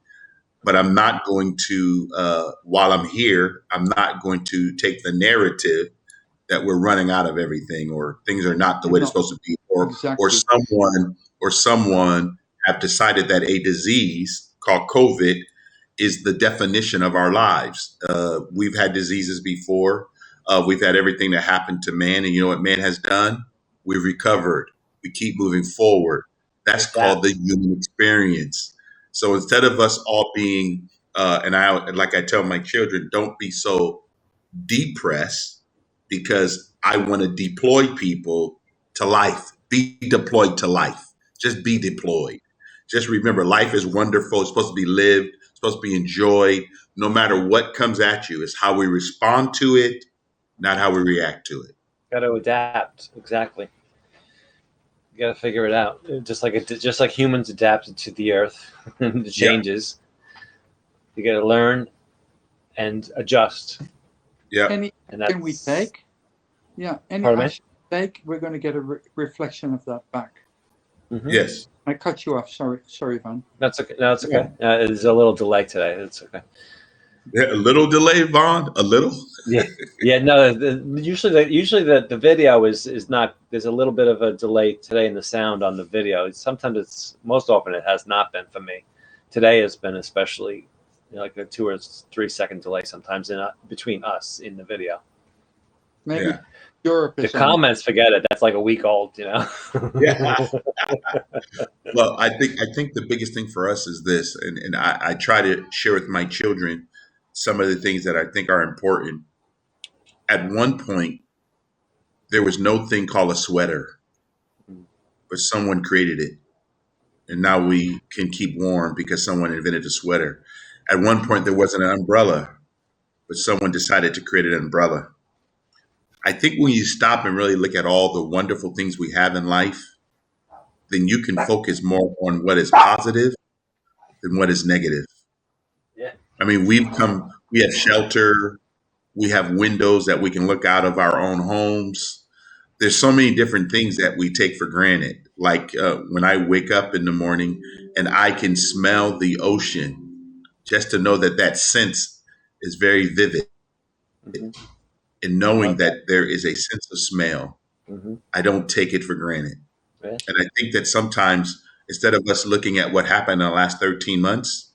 but I'm not going to, while I'm here, I'm not going to take the narrative that we're running out of everything, or things are not the way they're supposed to be, or Exactly. someone have decided that a disease called COVID is the definition of our lives. We've had diseases before. We've had everything that happened to man, and you know what man has done? We've recovered. We keep moving forward. That's called the human experience. So instead of us all being, and like I tell my children, don't be so depressed, because I want to deploy people to life. Be deployed to life. Just be deployed. Just remember, life is wonderful. It's supposed to be lived. It's supposed to be enjoyed. No matter what comes at you, it's how we respond to it, not how we react to it. Got to adapt. Exactly. You got to figure it out. Just like humans adapted to the earth and the changes. You got to learn and adjust. Yeah. Any action we take, any action we take, we're going to get a reflection of that back. Mm-hmm. Yes. I cut you off. Sorry, Van. That's okay. No, it's okay. There's a little delay today. It's okay. Yeah, a little delay, Vaughn. A little. Yeah. No. Usually the video is not. There's a little bit of a delay today in the sound on the video. Sometimes most often it has not been for me. Today has been especially like a 2 or 3 second delay sometimes between us in the video. Maybe Europe the is comments. Forget it. That's like a week old. Yeah. Well, I think the biggest thing for us is this, and I try to share with my children some of the things that I think are important. At one point, there was no thing called a sweater, but someone created it. And now we can keep warm because someone invented a sweater. At one point, there wasn't an umbrella, but someone decided to create an umbrella. I think when you stop and really look at all the wonderful things we have in life, then you can focus more on what is positive than what is negative. Yeah. I mean, we have shelter, we have windows that we can look out of our own homes. There's so many different things that we take for granted. Like when I wake up in the morning and I can smell the ocean, just to know that sense is very vivid. Mm-hmm. And knowing that there is a sense of smell, I don't take it for granted. Yeah. And I think that sometimes, instead of us looking at what happened in the last 13 months,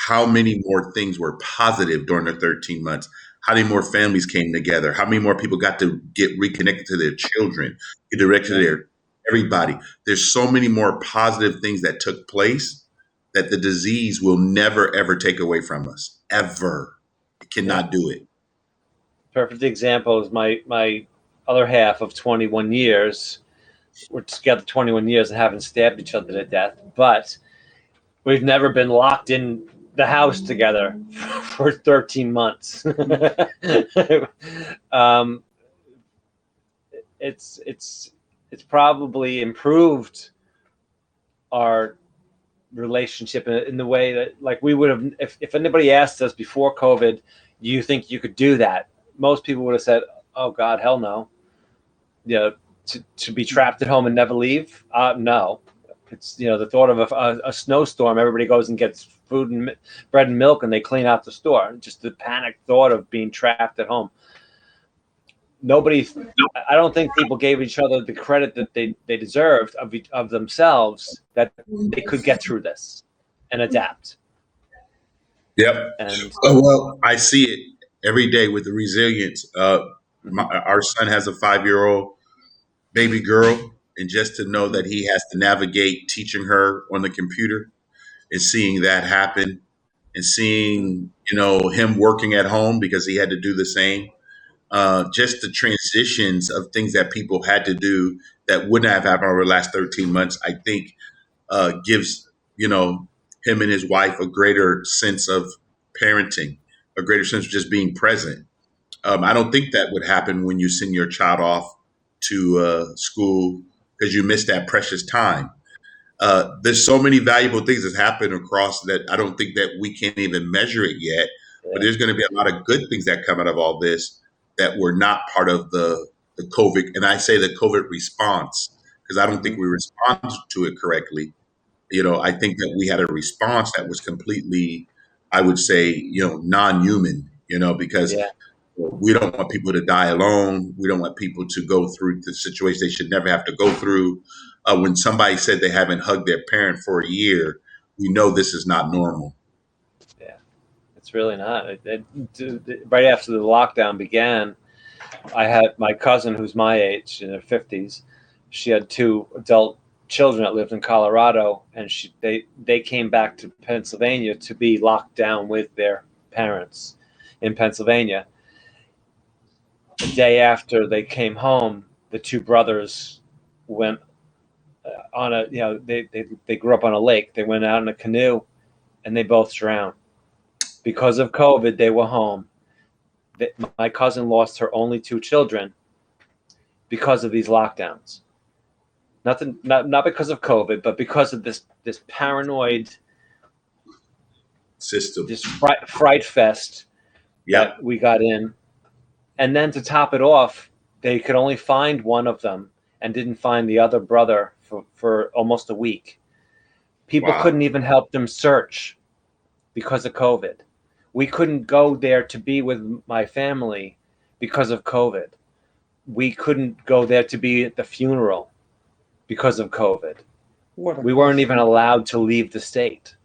how many more things were positive during the 13 months? How many more families came together? How many more people got to get reconnected to their children, get directed to their everybody? There's so many more positive things that took place that the disease will never, ever take away from us. Ever. It cannot do it. Perfect example is my other half of 21 years. We're together 21 years and haven't stabbed each other to death, but we've never been locked in the house together for 13 months. It's probably improved our relationship in the way that, like, we would have, if anybody asked us before COVID, you think you could do that? Most people would have said, "Oh God, hell no." To be trapped at home and never leave? No. It's, the thought of a snowstorm, everybody goes and gets food and bread and milk and they clean out the store. Just the panic thought of being trapped at home. nobody, I don't think people gave each other the credit that they deserved of themselves, that they could get through this and adapt. Yep. And Well, I see it every day with the resilience. Our son has a 5-year-old baby girl, and just to know that he has to navigate teaching her on the computer and seeing that happen, and seeing him working at home because he had to do the same. Just the transitions of things that people had to do that wouldn't have happened over the last 13 months, I think, gives him and his wife a greater sense of parenting, a greater sense of just being present. I don't think that would happen when you send your child off to school because you missed that precious time. There's so many valuable things that happen across that I don't think that we can't even measure it yet. But there's going to be a lot of good things that come out of all this that were not part of the COVID. And I say the COVID response because I don't think we responded to it correctly. I think that we had a response that was completely, I would say, non-human, because yeah, we don't want people to die alone. We don't want people to go through the situation they should never have to go through. When somebody said they haven't hugged their parent for a year, we know this is not normal. yeah, it's really not. Right after the lockdown began, I had my cousin who's my age, in her 50s. She had 2 adult children that lived in Colorado, and they came back to Pennsylvania to be locked down with their parents in Pennsylvania. The day after they came home, the 2 brothers went on a, they grew up on a lake. They went out in a canoe, and they both drowned because of COVID. They were home. My cousin lost her only 2 children because of these lockdowns. Not because of COVID, but because of this paranoid system, this fright fest that we got in. And then to top it off, they could only find one of them and didn't find the other brother for almost a week. People couldn't even help them search because of COVID. We couldn't go there to be with my family because of COVID. We couldn't go there to be at the funeral because of COVID. We weren't even allowed to leave the state.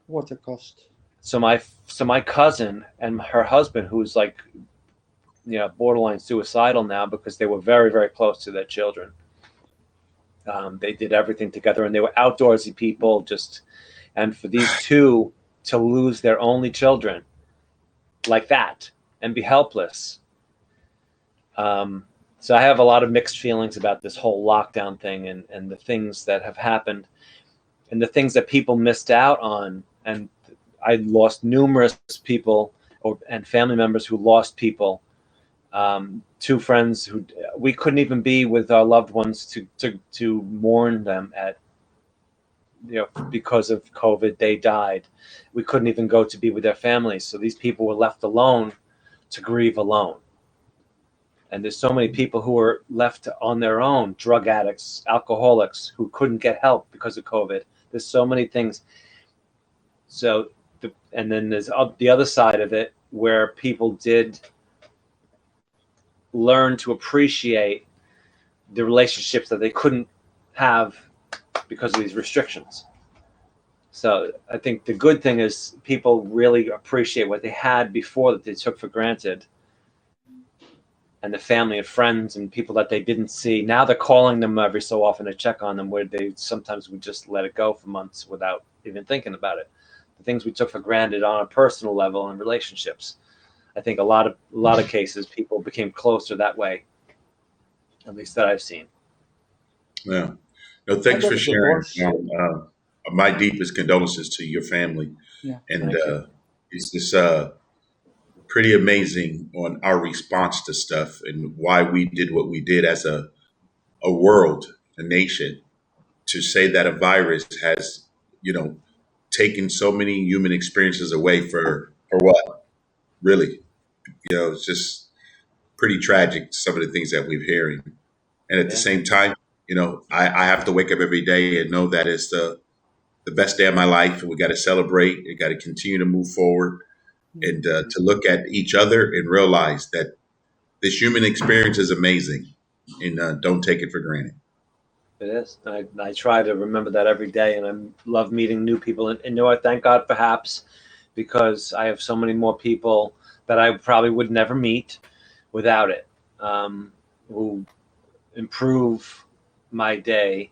What a cost. So my cousin and her husband, who's like, borderline suicidal now because they were very, very close to their children. They did everything together, and they were outdoorsy people. And for these 2 to lose their only children like that and be helpless. So I have a lot of mixed feelings about this whole lockdown thing and the things that have happened and the things that people missed out on. And I lost numerous people and family members who lost people. 2 friends who we couldn't even be with our loved ones to mourn them at, because of COVID. They died. We couldn't even go to be with their families. So these people were left alone to grieve alone. And there's so many people who were left on their own, drug addicts, alcoholics, who couldn't get help because of COVID. There's so many things. So, and then there's the other side of it where people did learn to appreciate the relationships that they couldn't have because of these restrictions. So I think the good thing is people really appreciate what they had before that they took for granted. And the family and friends and people that they didn't see. Now they're calling them every so often to check on them, where they sometimes would just let it go for months without even thinking about it. The things we took for granted on a personal level and relationships. I think a lot of cases people became closer that way, at least that I've seen. Yeah. No, thanks for sharing. My deepest condolences to your family. Yeah. And it's just pretty amazing on our response to stuff and why we did what we did as a world, a nation, to say that a virus has, taken so many human experiences away for what? Really? It's just pretty tragic, some of the things that we're hearing. And at the same time, I have to wake up every day and know that it's the best day of my life, and we got to celebrate. We got to continue to move forward, and to look at each other and realize that This human experience is amazing, and don't take it for granted. It is. I try to remember that every day, and I love meeting new people. And you know, I thank God for Happs, because I have so many more people that I probably would never meet without it, who improve my day.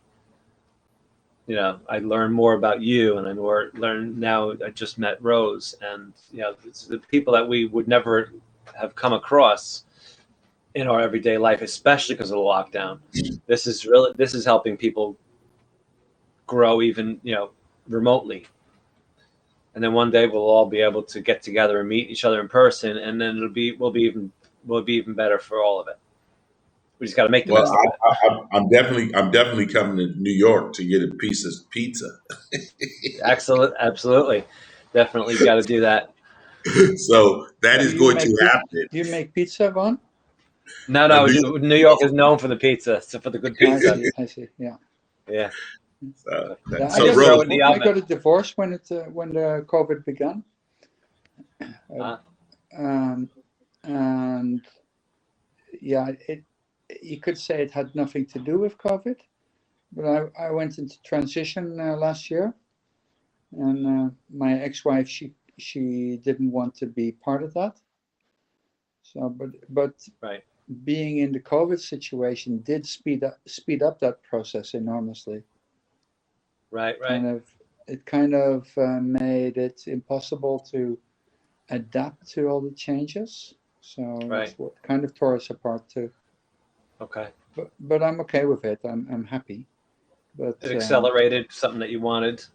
You know, I learn more about you, and I learn now. I just met Rose, and you know, it's the people that we would never have come across in our everyday life, especially because of the lockdown. This is helping people grow, even, you know, remotely. And then one day we'll all be able to get together and meet each other in person, and then we'll be even better for all of it. We just got to make the Well, best of it. I'm definitely coming to New York to get a piece of pizza. Excellent, absolutely, definitely got to do that. So that is going to happen. You make pizza, Ron? No, New York is known for the pizza, so for the good pizza. I see. Yeah. Yeah. So Rose, I got a divorce when the COVID began, and yeah, you could say it had nothing to do with COVID, but I went into transition last year, and my ex-wife she didn't want to be part of that. So, but right. Being in the COVID situation did speed up that process enormously. Right. It kind of made it impossible to adapt to all the changes. So that's what kind of tore us apart too. Okay. But I'm okay with it. I'm happy. But it accelerated something that you wanted.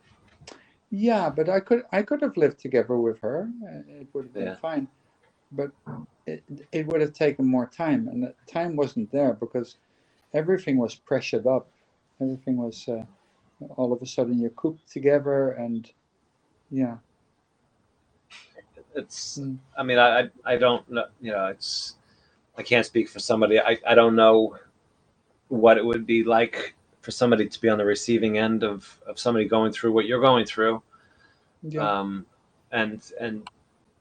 Yeah, but I could have lived together with her. It would have been fine. But it would have taken more time, and the time wasn't there because everything was pressured up. Everything was all of a sudden you're cooped together, and yeah. It's. I mean, I don't know. You know, it's. I can't speak for somebody. I don't know what it would be like for somebody to be on the receiving end of somebody going through what you're going through. Yeah. And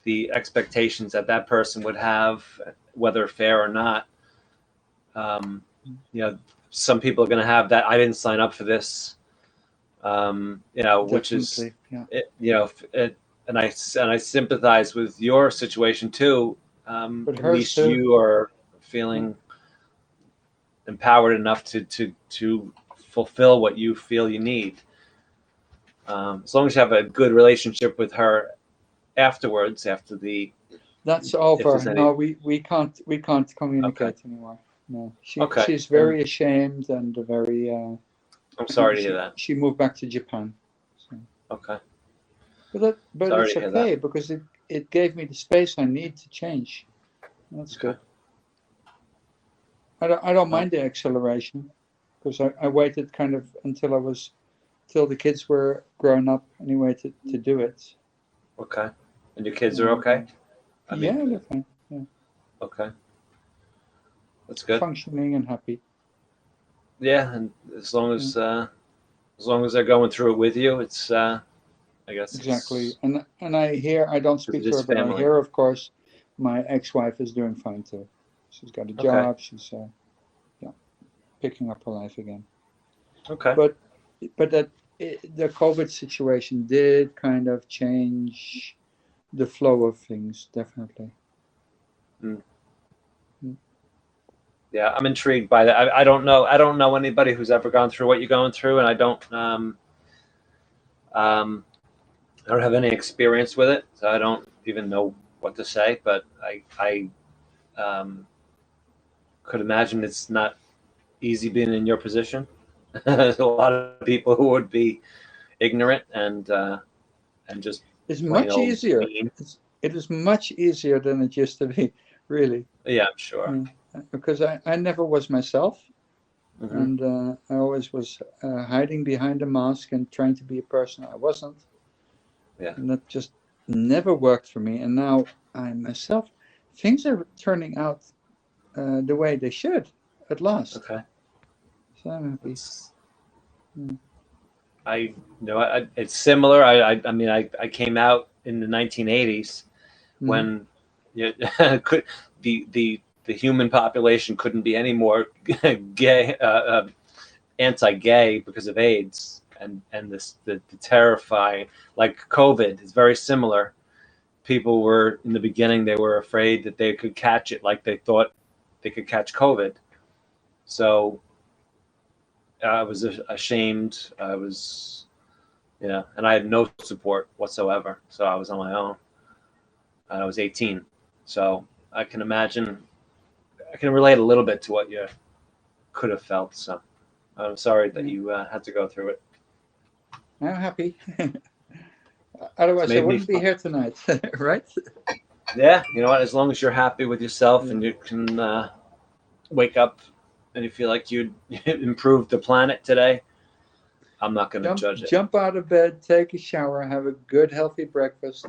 the expectations that person would have, whether fair or not. You know, some people are going to have that. I didn't sign up for this. You know, Definitely, which is, yeah. you know, and I sympathize with your situation too. But at least you are feeling empowered enough to fulfill what you feel you need. As long as you have a good relationship with her afterwards, after the. That's over. No, we can't communicate anymore. No, she's very ashamed and very. I'm sorry to hear that. She moved back to Japan. So. Okay. But it's okay because it gave me the space I need to change. That's good. I don't mind the acceleration because I waited kind of till the kids were grown up anyway to do it. Okay. And your kids are okay? Yeah, they're fine. Yeah. Okay. That's good. Functioning and happy. Yeah, and as long as they're going through it with you, it's I guess exactly. And I don't speak to her, but I hear, of course, my ex-wife is doing fine too. She's got a job. She's picking up her life again. Okay. But the COVID situation did kind of change the flow of things, definitely. Yeah, I'm intrigued by that. I don't know anybody who's ever gone through what you're going through, and I don't have any experience with it, so I don't even know what to say. But I could imagine it's not easy being in your position. There's a lot of people who would be ignorant and just. It's much easier. It is much easier than it used to be, really. Yeah, I'm sure. Because I never was myself, and I always was hiding behind a mask and trying to be a person I wasn't. Yeah. And that just never worked for me. And now I myself, things are turning out the way they should at last. Okay. So I'm happy. It's similar. I mean, I came out in the 1980s when the the human population couldn't be any more gay, anti-gay because of AIDS, and this the terrifying, like COVID is very similar. People were in the beginning, they were afraid that they could catch it, like they thought they could catch COVID. So I was ashamed. I was, and I had no support whatsoever. So I was on my own. I was 18. So I can imagine, I can relate a little bit to what you could have felt. So I'm sorry that you had to go through it. I'm happy. Otherwise, I wouldn't be here tonight, right? Yeah, you know what? As long as you're happy with yourself and you can wake up and you feel like you improved the planet today, I'm not going to judge it. Jump out of bed, take a shower, have a good, healthy breakfast,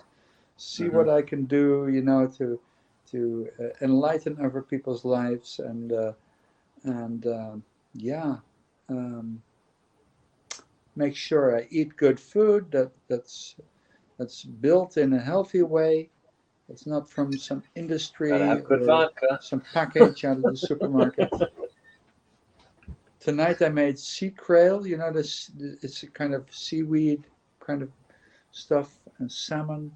see what I can do, to enlighten other people's lives, make sure I eat good food that's built in a healthy way. It's not from some industry or some package out of the supermarket. Tonight I made sea krill, it's a kind of seaweed kind of stuff, and salmon,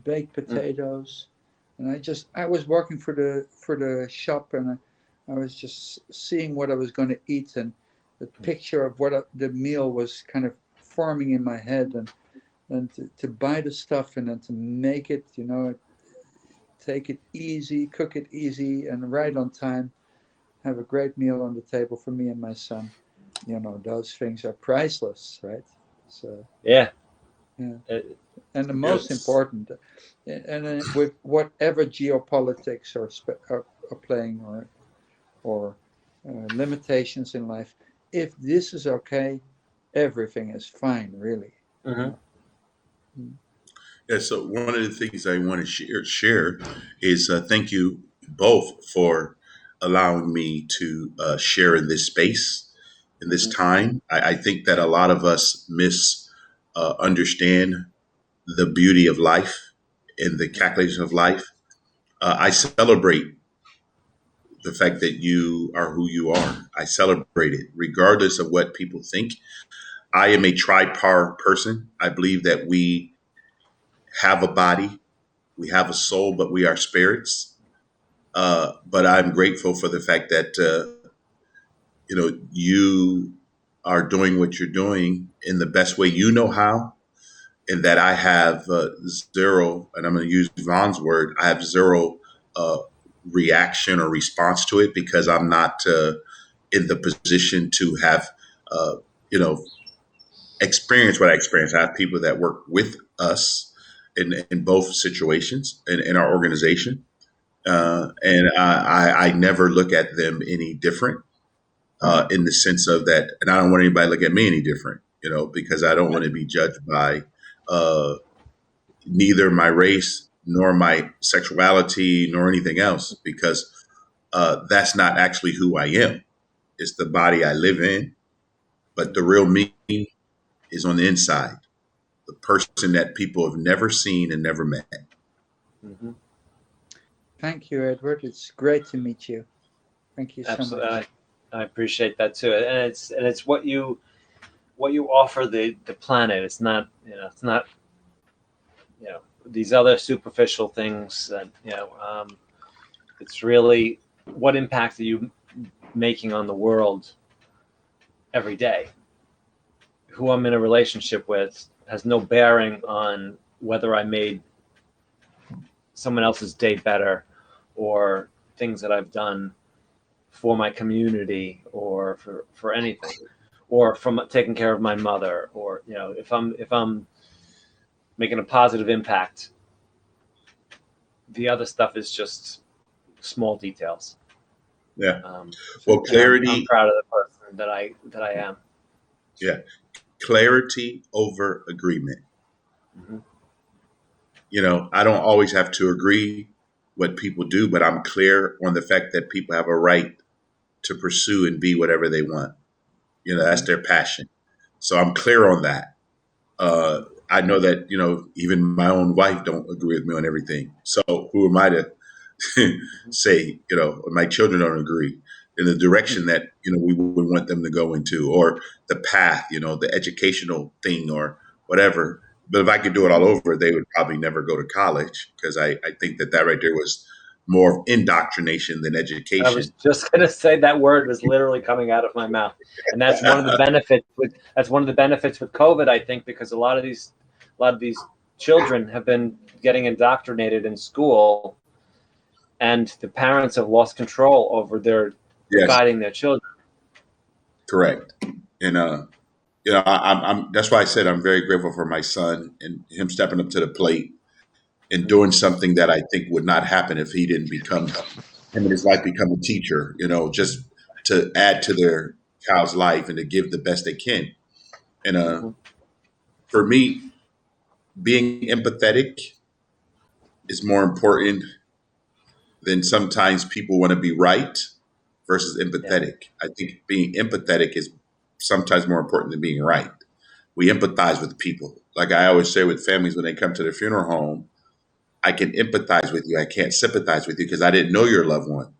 baked potatoes. And I was working for the shop, and I was just seeing what I was going to eat, and the picture of what the meal was kind of forming in my head, and to buy the stuff and then to make it, take it easy, cook it easy, and right on time, have a great meal on the table for me and my son. Those things are priceless, right? So yeah. And the most important, and with whatever geopolitics are playing or limitations in life, if this is okay, everything is fine, really. Yeah, so one of the things I want to share is thank you both for allowing me to share in this space, in this time. I think that a lot of us understand the beauty of life and the calculation of life. I celebrate the fact that you are who you are. I celebrate it, regardless of what people think. I am a tripart person. I believe that we have a body, we have a soul, but we are spirits. But I'm grateful for the fact that you are doing what you're doing in the best way you know how, and that I have zero, and I'm going to use Vaughn's word, I have zero reaction or response to it, because I'm not in the position to have, experience what I experience. I have people that work with us in both situations in our organization. And I never look at them any different in the sense of that. And I don't want anybody to look at me any different, because I don't want to be judged by neither my race nor my sexuality nor anything else, because that's not actually who I am. It's the body I live in, but the real me is on the inside, the person that people have never seen and never met. Thank you, Edward. It's great to meet you. Thank you so much. I appreciate that too, and it's what you offer the planet. It's not these other superficial things that it's really what impact are you making on the world every day. Who I'm in a relationship with has no bearing on whether I made someone else's day better, or things that I've done for my community, or for anything, or from taking care of my mother, or if I'm making a positive impact, the other stuff is just small details. Yeah. Well, clarity. I'm proud of the person that I am. Yeah. Clarity over agreement. I don't always have to agree what people do, but I'm clear on the fact that people have a right to pursue and be whatever they want. That's their passion. So I'm clear on that. I know that, even my own wife don't agree with me on everything. So who am I to say, or my children don't agree in the direction that, we would want them to go into, or the path, the educational thing or whatever. But if I could do it all over, they would probably never go to college, because I think that right there was more indoctrination than I was education. just going to say that word was literally coming out of my mouth, and that's one of the benefits with COVID, I think, because a lot of these children have been getting indoctrinated in school, and the parents have lost control over their Yes, guiding their children. correct. And I'm that's why I said I'm very grateful for my son and him stepping up to the plate and doing something that I think would not happen if he didn't become him and his life become a teacher, just to add to their child's life and to give the best they can. And for me, being empathetic is more important than sometimes people want to be right versus empathetic. I think being empathetic is sometimes more important than being right. We empathize with people. Like I always say with families when they come to the funeral home, I can empathize with you. I can't sympathize with you because I didn't know your loved one.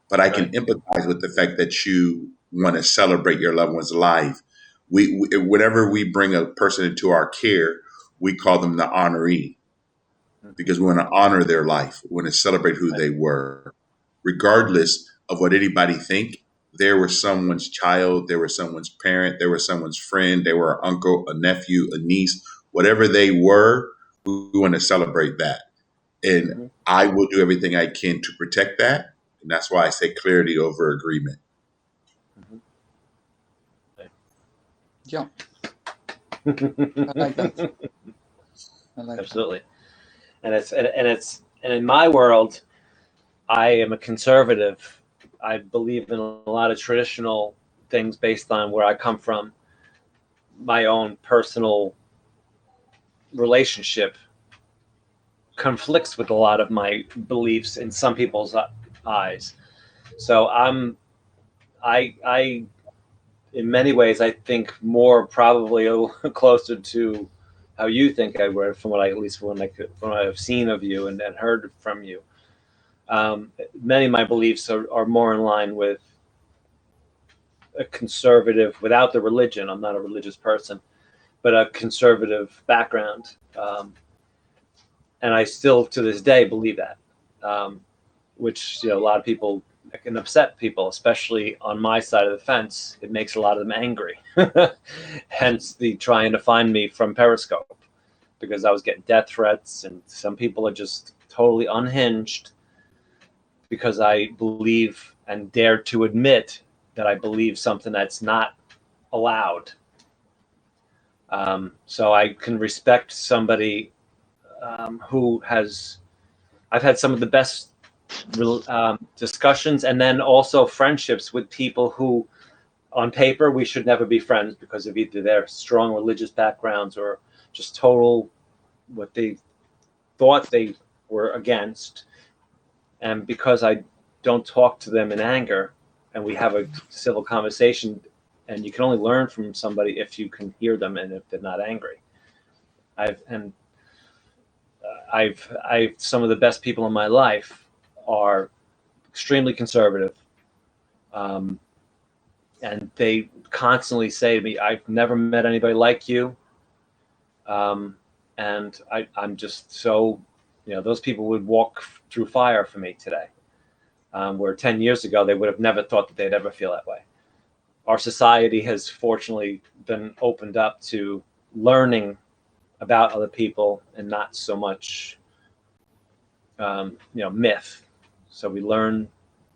But I can empathize with the fact that you want to celebrate your loved one's life. Whenever we bring a person into our care, we call them the honoree, because we want to honor their life. We want to celebrate who they were, regardless of what anybody think. There was someone's child, there was someone's parent, there was someone's friend, they were an uncle, a nephew, a niece, whatever they were. We want to celebrate that, and I will do everything I can to protect that. And that's why I say clarity over agreement. Yeah. I like that. Absolutely. And in my world, I am a conservative. I believe in a lot of traditional things based on where I come from. My own personal relationship conflicts with a lot of my beliefs in some people's eyes. So I in many ways, I think more probably a little closer to how you think I would, from what I've seen of you and heard from you. Many of my beliefs are more in line with a conservative, without the religion. I'm not a religious person, but a conservative background. And I still, to this day, believe that, which a lot of people, it can upset people, especially on my side of the fence. It makes a lot of them angry. Hence the trying to find me from Periscope, because I was getting death threats, and some people are just totally unhinged because I believe and dare to admit that I believe something that's not allowed. So I can respect somebody who has. I've had some of the best discussions, and then also friendships with people who, on paper, we should never be friends because of either their strong religious backgrounds or just total what they thought they were against. And because I don't talk to them in anger, and we have a civil conversation, and you can only learn from somebody if you can hear them and if they're not angry. I've some of the best people in my life are extremely conservative, and they constantly say to me, "I've never met anybody like you," and I'm just so, those people would walk through fire for me today, where 10 years ago they would have never thought that they'd ever feel that way. Our society has fortunately been opened up to learning about other people and not so much, myth. So we learn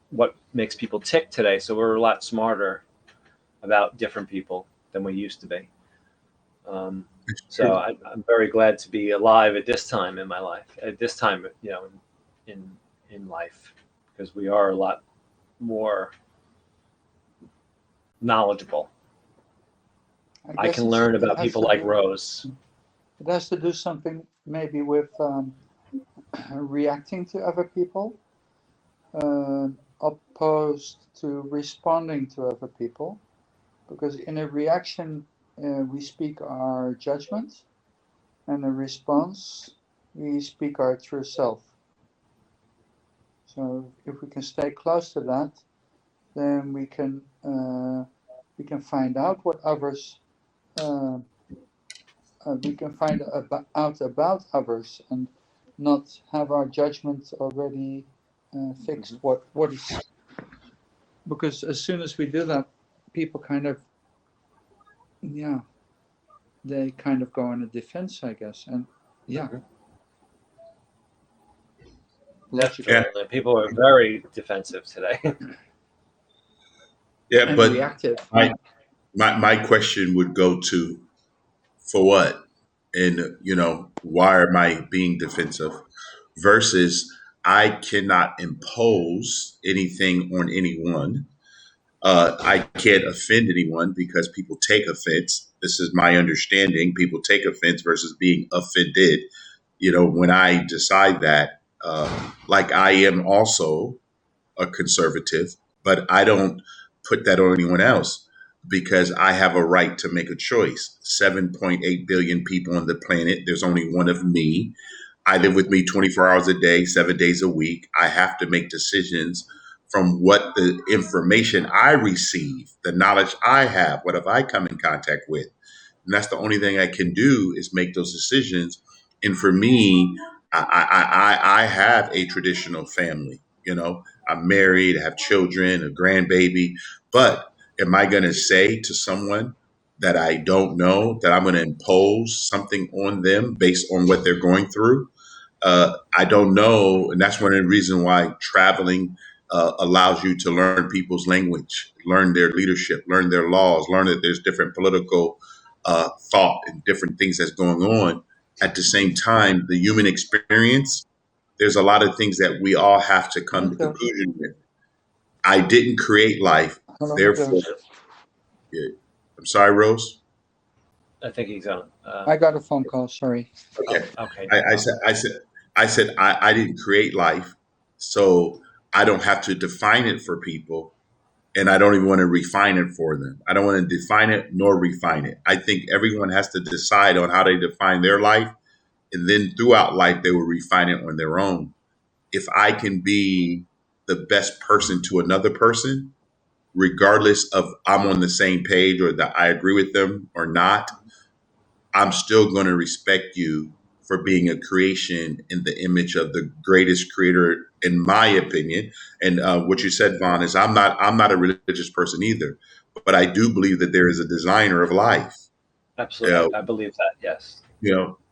what makes people tick today. So we're a lot smarter about different people than we used to be. So I'm very glad to be alive at this time in my life, at this time, in life, because we are a lot more knowledgeable. I can learn about people like Rose. It has to do something maybe with reacting to other people, opposed to responding to other people, because in a reaction we speak our judgment, and in a response we speak our true self. So if we can stay close to that, then we can find out what others we can find out about others and not have our judgments already fixed. What is, because as soon as we do that, people kind of they kind of go on a defense, I guess, and logical. Yeah. People are very defensive today. Yeah, and but reactive. my question would go to, for what? And, why am I being defensive? Versus, I cannot impose anything on anyone. I can't offend anyone because people take offense. This is my understanding. People take offense versus being offended. When I decide that, like I am also a conservative, but I don't put that on anyone else because I have a right to make a choice. 7.8 billion people on the planet. There's only one of me. I live with me 24 hours a day, 7 days a week. I have to make decisions from what the information I receive, the knowledge I have, what have I come in contact with. And that's the only thing I can do is make those decisions. And for me, I have a traditional family. I'm married, I have children, a grandbaby. But am I going to say to someone that I don't know that I'm going to impose something on them based on what they're going through? I don't know. And that's one of the reasons why traveling allows you to learn people's language, learn their leadership, learn their laws, learn that there's different political thought and different things that's going on. At the same time, the human experience, there's a lot of things that we all have to come to conclusion with. I didn't create life, therefore. Yeah. I'm sorry, Rose. I think he's on. I got a phone call. Sorry. Okay. Okay. I said I didn't create life, so I don't have to define it for people, and I don't even want to refine it for them. I don't want to define it nor refine it. I think everyone has to decide on how they define their life, and then throughout life they will refine it on their own. If I can be the best person to another person, regardless of I'm on the same page or that I agree with them or not, I'm still going to respect you for being a creation in the image of the greatest creator, in my opinion. And what you said, Vaughn, is I'm not a religious person either, but I do believe that there is a designer of life. Absolutely, I believe that. Yes.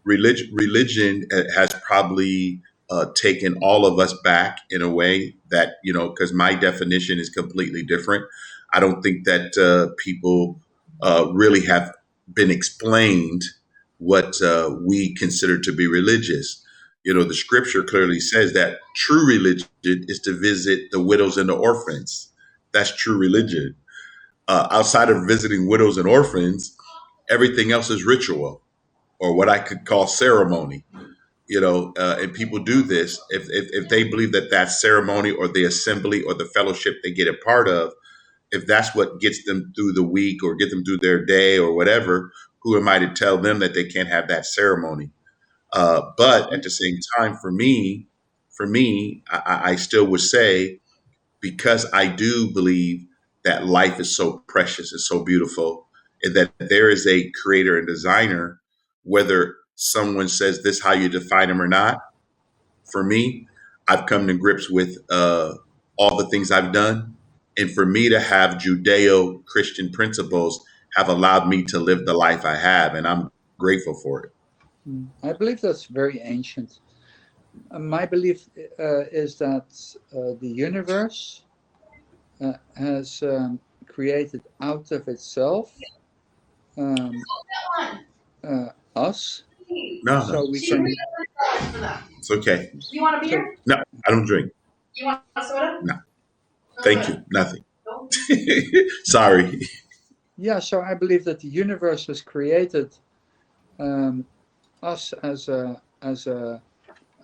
Religion has probably taken all of us back in a way that because my definition is completely different. I don't think that people really have been explained what we consider to be religious. The scripture clearly says that true religion is to visit the widows and the orphans. That's true religion. Outside of visiting widows and orphans, everything else is ritual or what I could call ceremony. And people do this if they believe that that ceremony or the assembly or the fellowship they get a part of, if that's what gets them through the week or get them through their day or whatever, who am I to tell them that they can't have that ceremony? But at the same time, for me, I still would say, because I do believe that life is so precious, it's so beautiful, and that there is a creator and designer, whether someone says this how you define them or not. For me, I've come to grips with all the things I've done. And for me to have Judeo Christian principles have allowed me to live the life I have. And I'm grateful for it. I believe that's very ancient. My belief is that the universe has created out of itself us. No, so we can. It's okay. You want a beer? No, I don't drink. You want a soda? No. Thank you. Nothing. Sorry. Yeah, so I believe that the universe has created us as a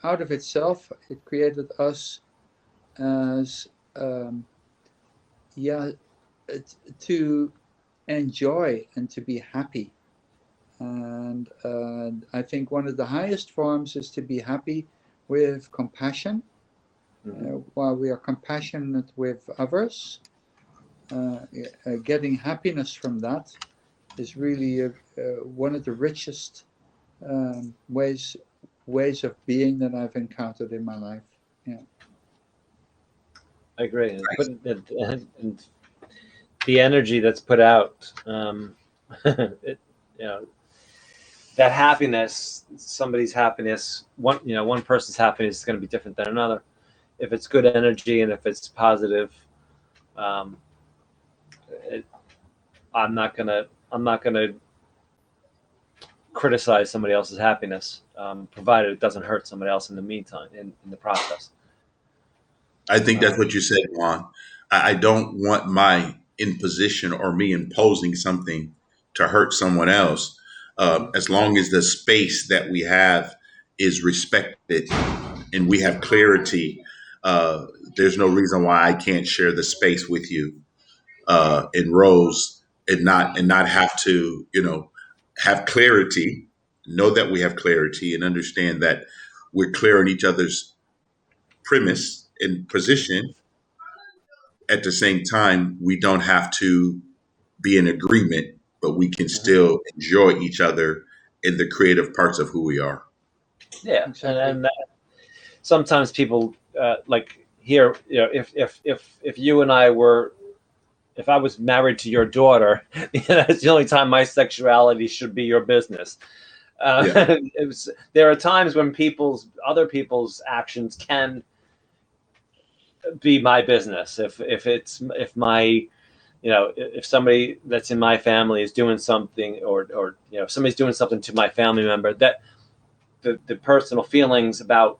out of itself. It created us as to enjoy and to be happy. And I think one of the highest forms is to be happy with compassion while we are compassionate with others, getting happiness from that is really one of the richest ways of being that I've encountered in my life. Yeah, I agree. And the energy that's put out, it, you know, that happiness, somebody's happiness, one person's happiness is going to be different than another. If it's good energy and if it's positive, I'm not gonna criticize somebody else's happiness, provided it doesn't hurt somebody else in the meantime, in the process. I think that's what you said, Juan. I don't want my imposition or me imposing something to hurt someone else. As long as the space that we have is respected and we have clarity, there's no reason why I can't share the space with you and Rose and not have to, have clarity, know that we have clarity and understand that we're clear on each other's premise and position. At the same time, we don't have to be in agreement, but we can still enjoy each other in the creative parts of who we are. Yeah, exactly. and sometimes people like here, if you and I were, if I was married to your daughter, it's the only time my sexuality should be your business. Yeah. There are times when other people's actions can be my business. If somebody that's in my family is doing something, or somebody's doing something to my family member, that the personal feelings about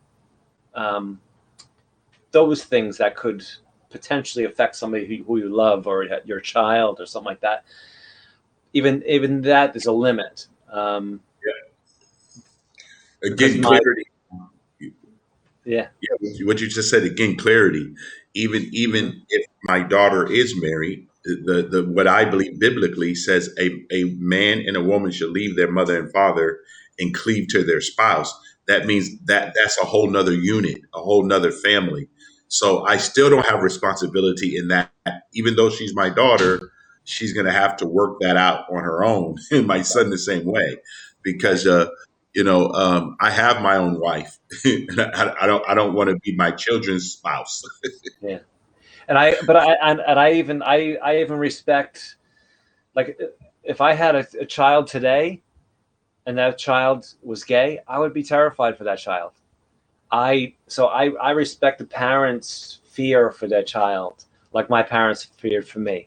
those things that could potentially affect somebody who you love, or your child or something like that. Even that, there's a limit. Again, clarity. Yeah. What you just said again, clarity. Even if my daughter is married, the what I believe biblically says a man and a woman should leave their mother and father and cleave to their spouse. That means that's a whole nother unit, a whole nother family. So I still don't have responsibility in that. Even though she's my daughter, she's going to have to work that out on her own. And my son the same way, because I have my own wife. And I don't want to be my children's spouse. Yeah. And I even respect, like, if I had a child today and that child was gay, I would be terrified for that child. I respect the parents' fear for their child, like my parents feared for me.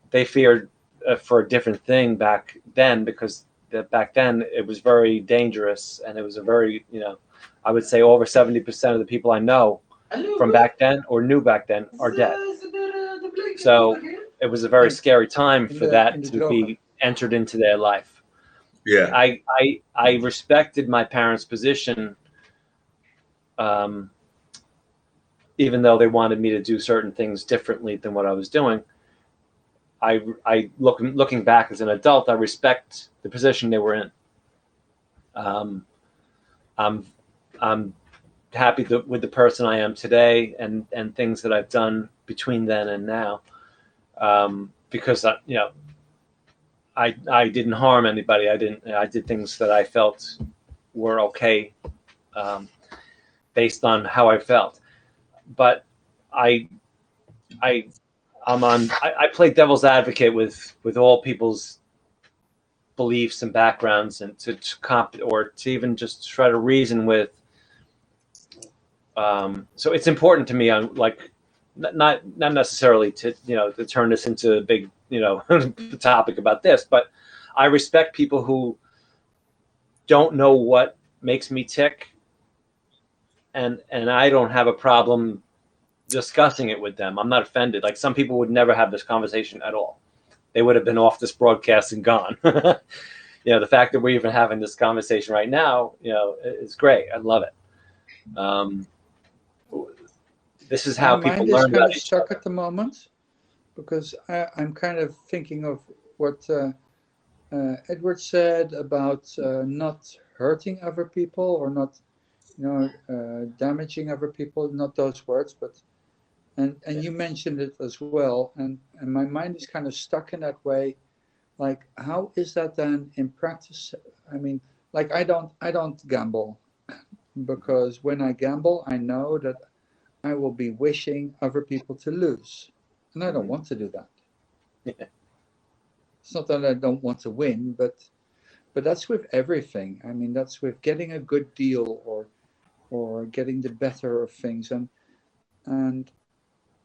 They feared for a different thing back then, because back then it was very dangerous, and it was a very, I would say over 70% of the people I know from back then or knew back then are dead. So it was a very scary time for that to be entered into their life. Yeah. I respected my parents' position, even though they wanted me to do certain things differently than what I was doing. Looking back as an adult, I respect the position they were in. I'm happy with the person I am today, and things that I've done between then and now, because I didn't harm anybody. I did things that I felt were okay, based on how I felt. But I play devil's advocate with all people's beliefs and backgrounds, and to even just try to reason with. So it's important to me, on like, not necessarily to turn this into a big topic about this, but I respect people who don't know what makes me tick, and I don't have a problem discussing it with them. I'm not offended. Like, some people would never have this conversation at all. They would have been off this broadcast and gone. The fact that we're even having this conversation right now, is great. I love it. This is how people learn. My mind is kind of stuck at the moment, because I'm kind of thinking of what Edward said about not hurting other people, or not damaging other people, not those words, but and you mentioned it as well, and my mind is kind of stuck in that way. Like, how is that then in practice? I mean, like, I don't gamble, because when I gamble, I know that I will be wishing other people to lose, and I don't want to do that. Yeah. It's not that I don't want to win, but that's with everything. I mean, that's with getting a good deal or getting the better of things, and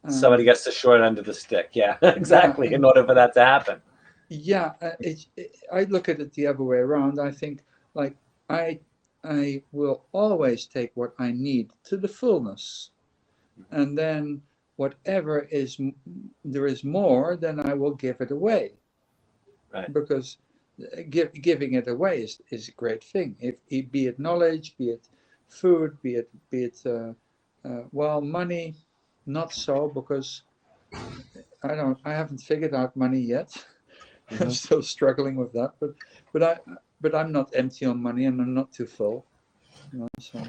somebody gets the short end of the stick. Yeah, exactly. Yeah, in order for that to happen. Yeah, I look at it the other way around. I think, like, I will always take what I need to the fullness, and then whatever there is more, then I will give it away. Right. Because giving it away is a great thing. If be it knowledge, be it food, be it well, money, not so, because I haven't figured out money yet. I'm still struggling with that, but I'm not empty on money, and I'm not too full. So,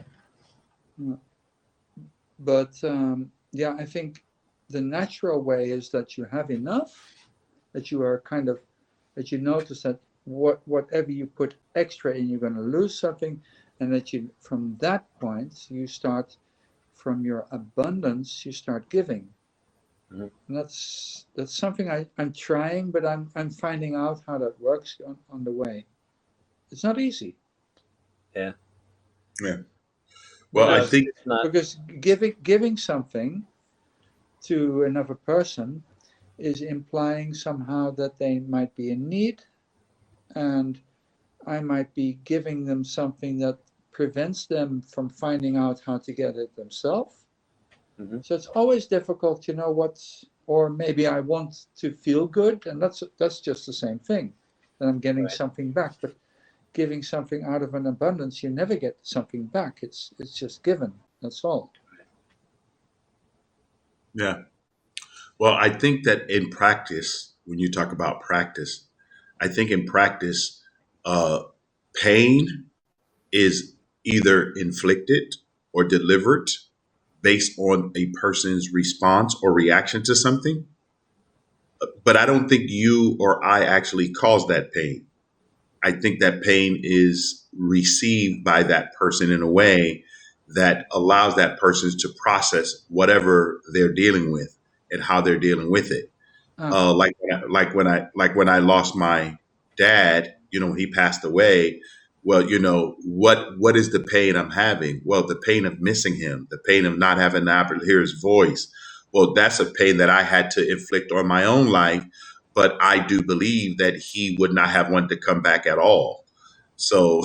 but yeah, I think the natural way is that you have enough, that you are kind of, that you notice that whatever you put extra in, you're going to lose something, and that you, from that point, you start, from your abundance, you start giving. And that's something I'm trying, but I'm finding out how that works on the way. It's not easy. Yeah. Well, I think because giving something to another person is implying somehow that they might be in need, and I might be giving them something that prevents them from finding out how to get it themselves. So it's always difficult, or maybe I want to feel good, and that's just the same thing. That I'm getting something back, but giving something out of an abundance, you never get something back. It's just given. That's all. Yeah. Well, I think that in practice, when you talk about practice, I think in practice, pain is either inflicted or delivered based on a person's response or reaction to something. But I don't think you or I actually cause that pain. I think that pain is received by that person in a way that allows that person to process whatever they're dealing with and how they're dealing with it. Like when I lost my dad, he passed away. Well, what is the pain I'm having? Well, the pain of missing him, the pain of not having the opportunity to hear his voice. Well, that's a pain that I had to inflict on my own life, but I do believe that he would not have wanted to come back at all. So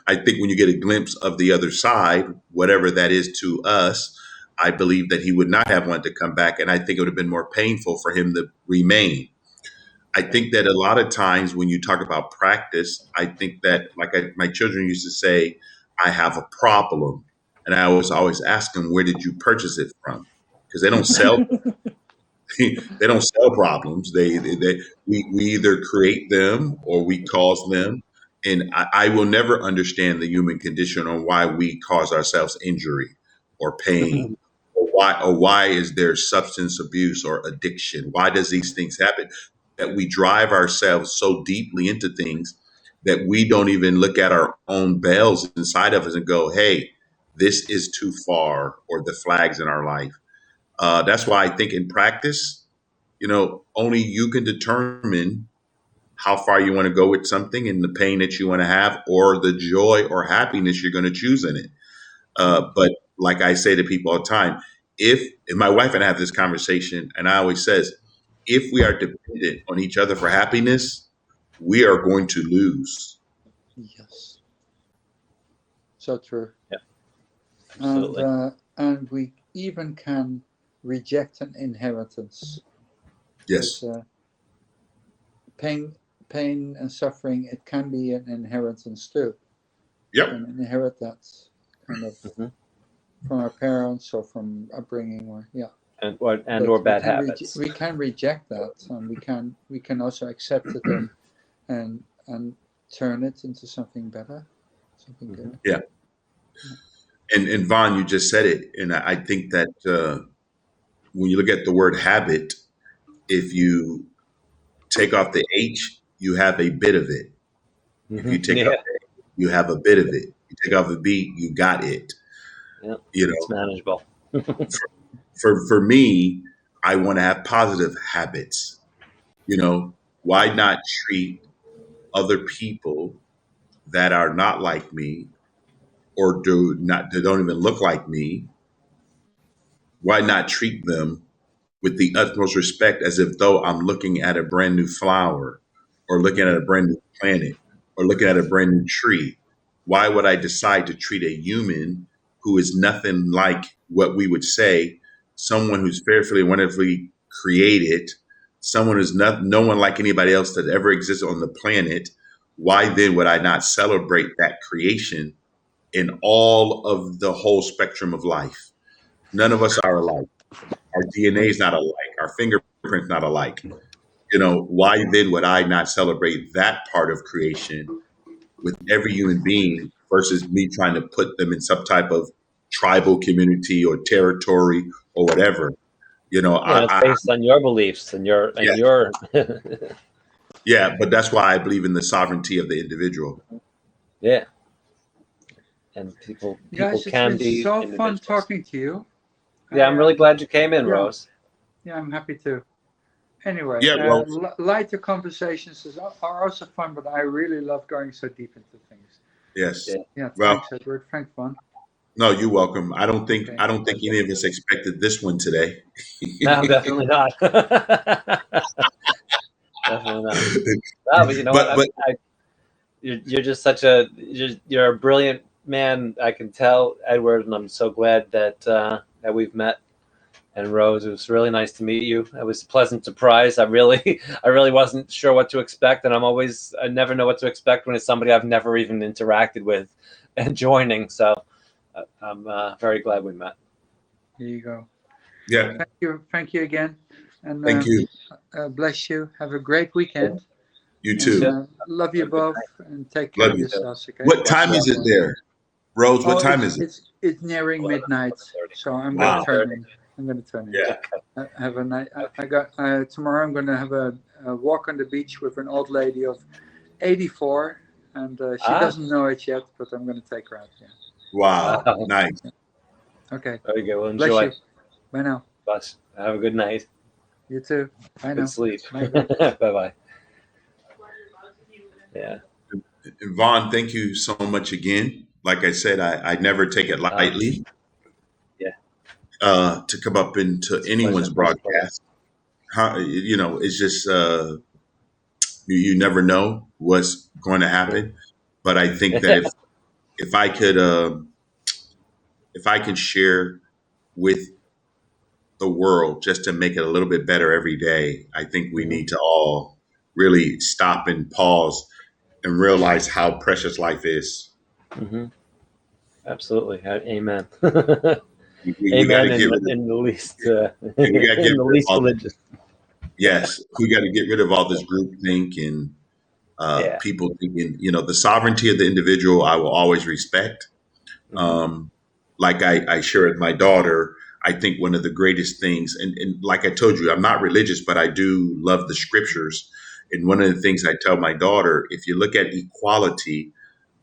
I think when you get a glimpse of the other side, whatever that is to us, I believe that he would not have wanted to come back. And I think it would have been more painful for him to remain. I think that a lot of times when you talk about practice, I think that, like my children used to say, I have a problem. And I was always ask them, where did you purchase it from? Because they don't sell they don't sell problems. We either create them or we cause them. And I will never understand the human condition on why we cause ourselves injury or pain, or why is there substance abuse or addiction? Why does these things happen? That we drive ourselves so deeply into things that we don't even look at our own bells inside of us and go, hey, this is too far, or the flags in our life. That's why I think in practice, only you can determine how far you want to go with something and the pain that you want to have, or the joy or happiness you're going to choose in it. But like I say to people all the time, if my wife and I have this conversation, and I always says, if we are dependent on each other for happiness, we are going to lose. Yes. So true. Yeah. Absolutely. And we even can reject an inheritance. Yes. Pain and suffering, it can be an inheritance too. Yep. And inherit that kind of from our parents or from upbringing, or bad habits. We can reject that, and we can also accept it and turn it into something better, something good. Yeah. And Vaughn, you just said it, and I think that when you look at the word habit, if you take off the H, you have a bit of it. If you take Yeah. off the A, you have a bit of it. You take off the B, you got it. Yeah. You It's know, manageable. for me, I want to have positive habits. You know, why not treat other people that are not like me or they don't even look like me? Why not treat them with the utmost respect as if though I'm looking at a brand new flower or looking at a brand new planet or looking at a brand new tree? Why would I decide to treat a human who is nothing like what we would say, someone who's fearfully and wonderfully created, someone who's no one like anybody else that ever existed on the planet? Why then would I not celebrate that creation in all of the whole spectrum of life? None of us are alike. Our DNA is not alike. Our fingerprint's not alike. You know, why then would I not celebrate that part of creation with every human being versus me trying to put them in some type of tribal community or territory or whatever? You know, Yeah, it's based on your beliefs and your yeah, yeah, but that's why I believe in the sovereignty of the individual. yeah. And people Guys, it's can been be so fun individuals. talking to you. Yeah, I'm really glad you came in, yeah. Rose. Yeah, I'm happy to. Anyway, Yeah, well, lighter conversations are also fun, but I really love going so deep into things. yes. Yeah. Yeah, Well, thanks, Edward. Thanks, Vaughn. no, you're welcome. I don't think Okay. any of us expected this one today. No, definitely not. Definitely not. No, but you know but what? You're just you're a brilliant man. I can tell, Edward, and I'm so glad that that we've met. And Rose, it was really nice to meet you. It was a pleasant surprise. I really wasn't sure what to expect, and I never know what to expect when it's somebody I've never even interacted with and joining. So I'm very glad we met. Here you go. Yeah. Thank you again, and Thank you. bless you. Have a great weekend. You too. And, love you both, and take care Love of you. yourselves. Okay. What time is it there, Rose? What time is it? It's nearing midnight, so I'm Wow. going to turn in. Yeah. Have a night. I got tomorrow. I'm going to have a walk on the beach with an old lady of 84, and she doesn't know it yet, but I'm going to take her out. Yeah. Wow. Nice. Okay. Very good. Well, Bless enjoy. you. Bye now. Bless. Have a good night. You too. Bye now. Good sleep. Bye. Bye bye. Yeah. And Vaughn, thank you so much again. Like I said, I never take it lightly. To come up into anyone's broadcast. You know, it's just you never know what's going to happen. But I think that if I can share with the world just to make it a little bit better every day, I think we need to all really stop and pause and realize how precious life is. Mm-hmm. Absolutely. Amen. We got to get rid of in the least, we got to get in the rid least of all, religious. yes, we got to get rid of all this groupthink and people thinking, you know, the sovereignty of the individual. I will always respect. Like I share with my daughter, I think one of the greatest things, and like I told you, I'm not religious, but I do love the scriptures. And one of the things I tell my daughter, if you look at equality,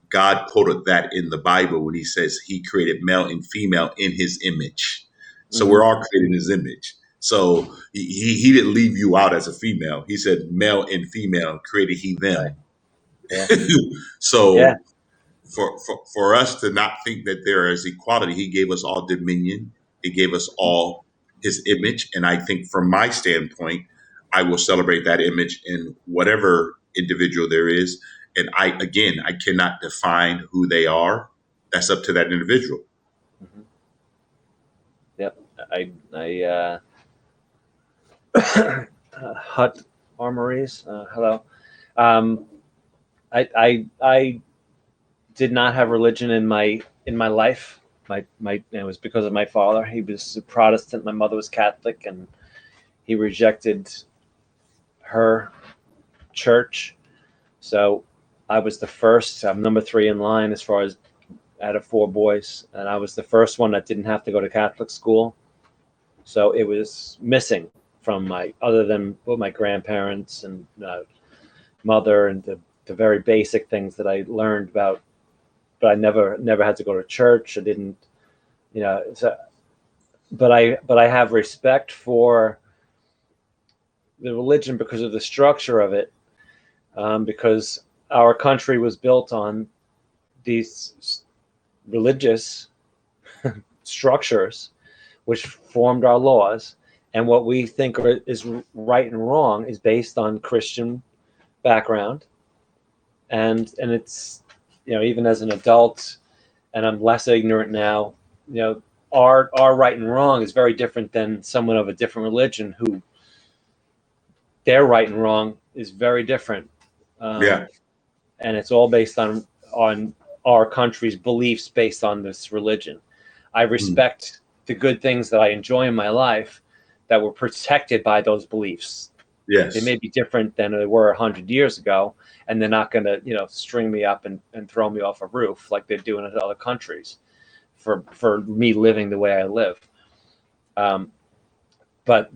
God quoted that in the Bible when he says he created male and female in his image. So we're all created in his image. So he didn't leave you out as a female. He said male and female created he them. Right. Yeah. So for us to not think that there is equality, he gave us all dominion. He gave us all his image. And I think from my standpoint, I will celebrate that image in whatever individual there is. And I cannot define who they are. That's up to that individual. Yep. Hut Armories. Hello. I did not have religion in my life. It was because of my father. He was a Protestant. My mother was Catholic, and he rejected her church. So I was the first. I'm number 3 in line as far as out of 4 boys, and I was the first one that didn't have to go to Catholic school. So it was missing from other than my grandparents and mother and the very basic things that I learned about. But I never had to go to church. I didn't, So, but I have respect for the religion because of the structure of it, because our country was built on these religious structures which formed our laws, and what we think is right and wrong is based on Christian background, and it's, even as an adult, and I'm less ignorant now, our right and wrong is very different than someone of a different religion who their right and wrong is very different. Yeah. And it's all based on our country's beliefs based on this religion. I respect the good things that I enjoy in my life that were protected by those beliefs. Yes. They may be different than they were 100 years ago, and they're not going to, string me up and throw me off a roof like they're doing in other countries for me living the way I live. But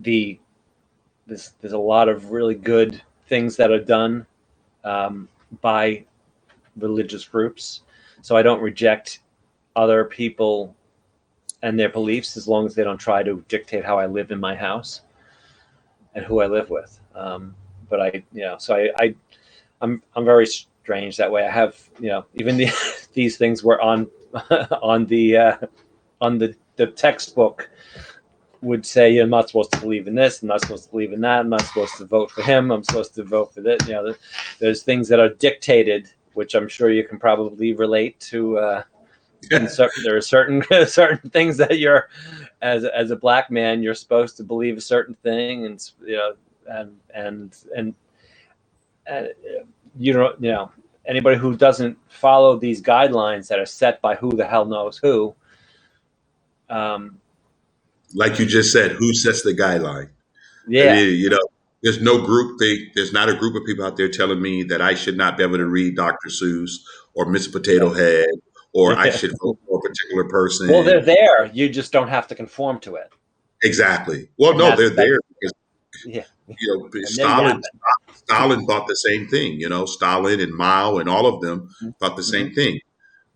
there's a lot of really good things that are done by religious groups. So I don't reject other people and their beliefs as long as they don't try to dictate how I live in my house and who I live with. But I'm very strange that way. I have, even these things were on the textbook would say, I'm not supposed to believe in this, I'm not supposed to believe in that, I'm not supposed to vote for him, I'm supposed to vote for this. There's things that are dictated, which I'm sure you can probably relate to. There are certain things that you're, as a black man, you're supposed to believe a certain thing, and anybody who doesn't follow these guidelines that are set by who the hell knows who. Like you just said, who sets the guideline? Yeah. I mean, there's no group. There's not a group of people out there telling me that I should not be able to read Dr. Seuss or Miss Potato Head, or I should vote for a particular person. Well, they're there. You just don't have to conform to it. Exactly. Well, no, they're there because Stalin thought the same thing. Stalin and Mao and all of them thought the same thing.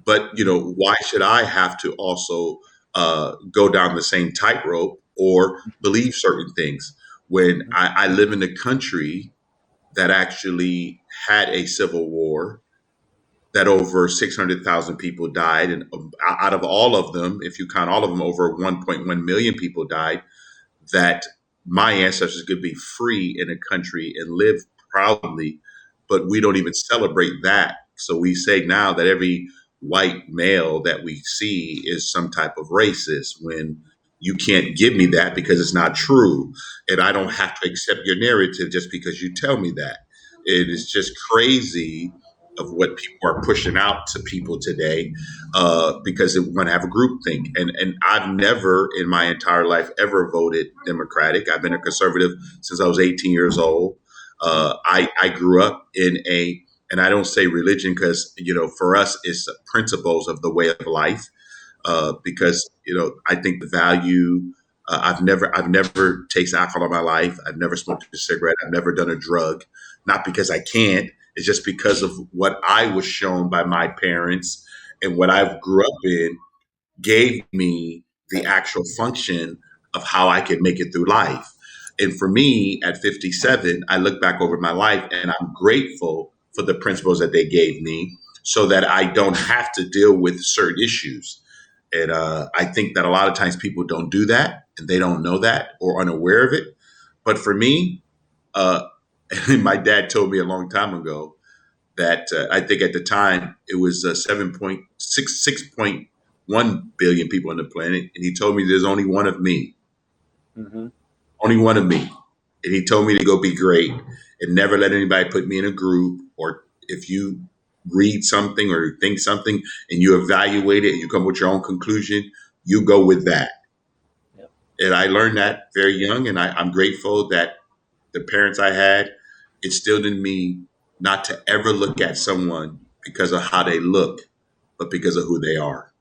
But why should I have to also go down the same tightrope or believe certain things when I live in a country that actually had a civil war, that over 600,000 people died, and out of all of them, if you count all of them, over 1.1 million people died, that my ancestors could be free in a country and live proudly, but we don't even celebrate that. So we say now that every white male that we see is some type of racist, when you can't give me that because it's not true. And I don't have to accept your narrative just because you tell me that. It is just crazy of what people are pushing out to people today, because they want to have a group think. And I've never in my entire life ever voted Democratic. I've been a conservative since I was 18 years old. I grew up in and I don't say religion because, for us, it's principles of the way of life. Because, I think the value, I've never tasted alcohol in my life. I've never smoked a cigarette. I've never done a drug, not because I can't. It's just because of what I was shown by my parents, and what I grew up in gave me the actual function of how I could make it through life. And for me, at 57, I look back over my life and I'm grateful for the principles that they gave me so that I don't have to deal with certain issues. And I think that a lot of times people don't do that, and they don't know that or unaware of it. But for me, my dad told me a long time ago that I think at the time it was 6.1 billion people on the planet. And he told me there's only one of me, only one of me. And he told me to go be great and never let anybody put me in a group. Or if you read something or think something and you evaluate it and you come with your own conclusion, you go with that. Yep. And I learned that very young. And I'm grateful that the parents I had instilled in me not to ever look at someone because of how they look, but because of who they are.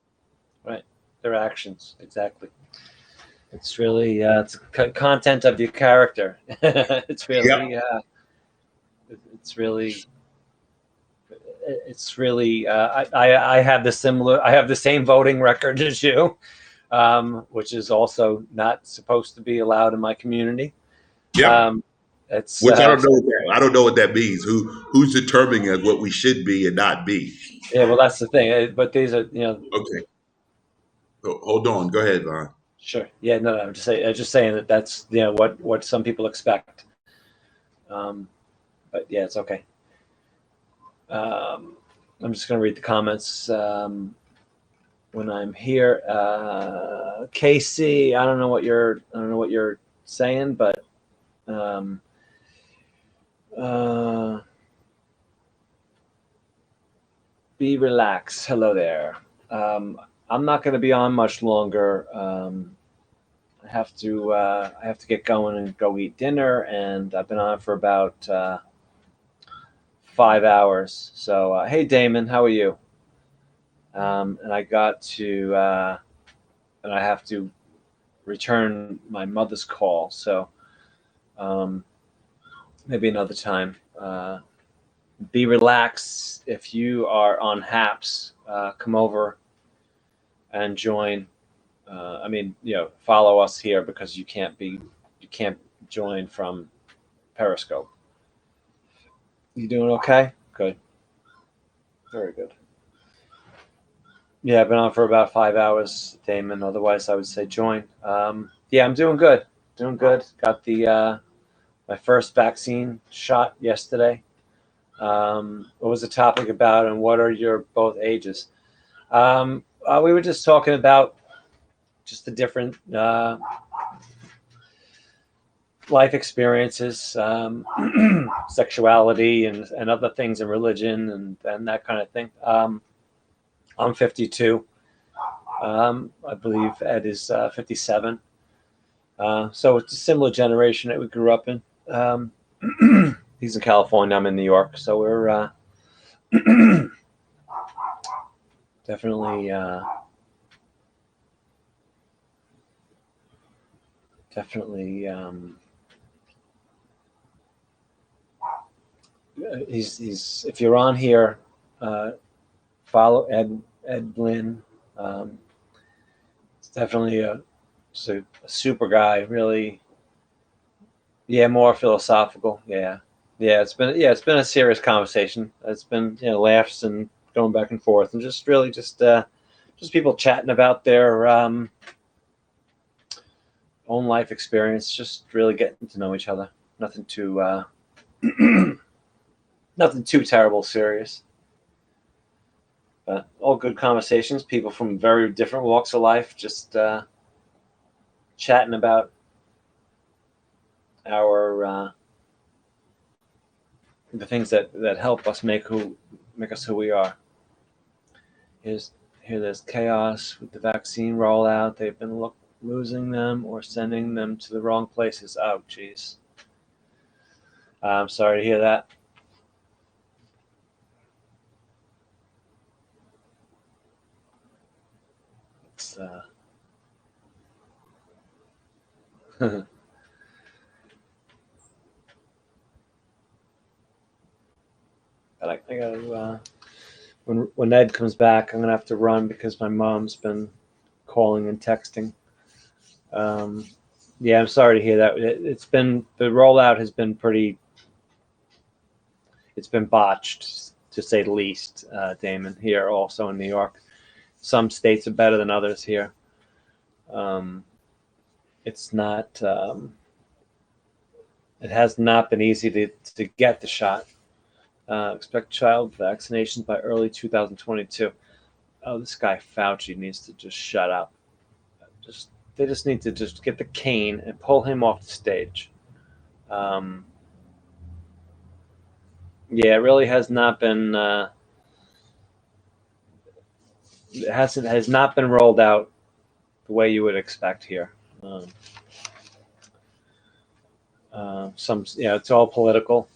Right. Their actions. Exactly. It's really it's content of your character. It's Yep. really it's really it's really I have I have the same voting record as you, which is also not supposed to be allowed in my community. Yep. It's Which I don't know what that means. Who's determining what we should be and not be? yeah, well, that's the thing. But these are, Okay. Hold on. Go ahead, Vaughn. sure. Yeah, no, I'm just saying that that's what some people expect. But yeah, it's okay. I'm just going to read the comments when I'm here. Casey, I don't know what you're saying, but be relaxed. Hello there. I'm not going to be on much longer. I have to get going and go eat dinner, and I've been on for about 5 hours. So hey, Damon, how are you? And I got to and I have to return my mother's call. So maybe another time. Be relaxed. If you are on Happs, come over and join. Follow us here because you can't join from Periscope. You doing okay? Good. Very good. Yeah, I've been on for about 5 hours, Damon. Otherwise, I would say join. Yeah, I'm doing good. Doing good. Got the my first vaccine shot yesterday. What was the topic about, and what are your both ages? We were just talking about just the different life experiences, sexuality, and other things in religion and that kind of thing. I'm 52. I believe Ed is 57. So it's a similar generation that we grew up in. He's in California. I'm in New York. So we're definitely he's if you're on here, follow Ed Blinn. It's definitely a super guy. Really, yeah, more philosophical. Yeah. It's been a serious conversation. It's been laughs and going back and forth, and just really just people chatting about their own life experience. Just really getting to know each other. Nothing too nothing too terrible serious. But all good conversations. People from very different walks of life, just chatting about our the things that help us make us who we are. There's chaos with the vaccine rollout. They've been losing them or sending them to the wrong places. Oh, geez. I'm sorry to hear that. It's but I gotta when Ed comes back, I'm gonna have to run because my mom's been calling and texting. Yeah, I'm sorry to hear that. The rollout has been it's been botched to say the least, Damon, here also in New York. Some states are better than others here. It's not, it has not been easy to get the shot. Expect child vaccinations by early 2022. Oh, this guy Fauci needs to just shut up. They just need to just get the cane and pull him off the stage. Yeah, it really has not been. It has not been rolled out the way you would expect here. It's all political.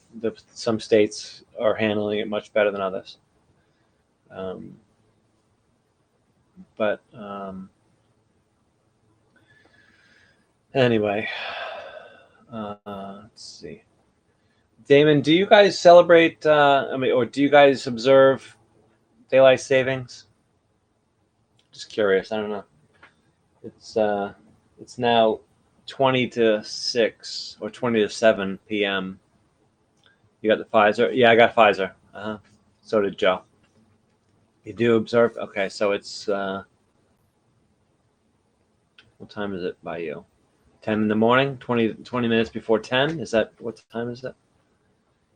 Some states are handling it much better than others. But anyway, let's see. Damon, do you guys celebrate? Or do you guys observe daylight savings? Just curious. I don't know. It's now 20 to 6 or 20 to 7 p.m. You got the Pfizer? Yeah, I got Pfizer. So did Joe. You do observe? Okay, so it's what time is it by you? 10 in the morning? 20 minutes before 10? Is that what time is it?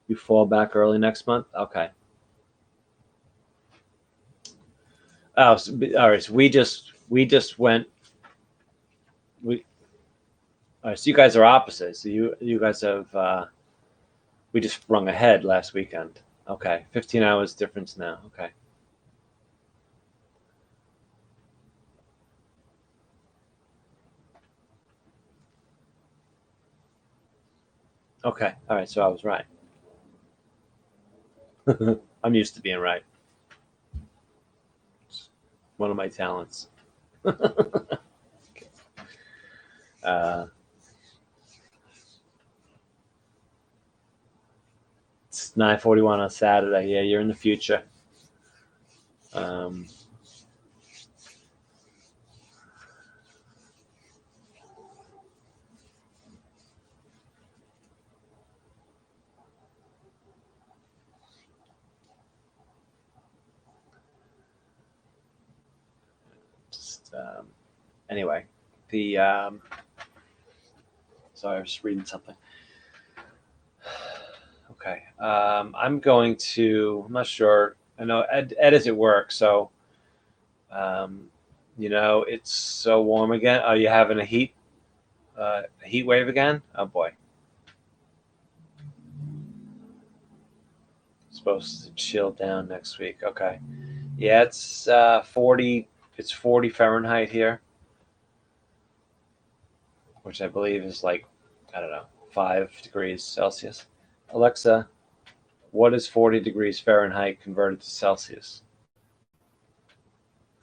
You fall back early next month? Okay. Oh, so, all right. So we just went. All right, so you guys are opposites. So you guys have we just sprung ahead last weekend. Okay, 15 hours difference now. Okay. Okay. All right. So I was right. I'm used to being right. It's one of my talents. It's 9:41 on Saturday. Yeah, you're in the future. Just, anyway, the sorry, I was just reading something. Okay, I'm going to. I'm not sure. I know Ed is at work, so it's so warm again. Are you having a heat wave again? Oh boy. Supposed to chill down next week. Okay. Yeah, it's 40. It's 40 Fahrenheit here, which I believe is like, I don't know, 5 degrees Celsius. Alexa, what is 40 degrees Fahrenheit converted to Celsius?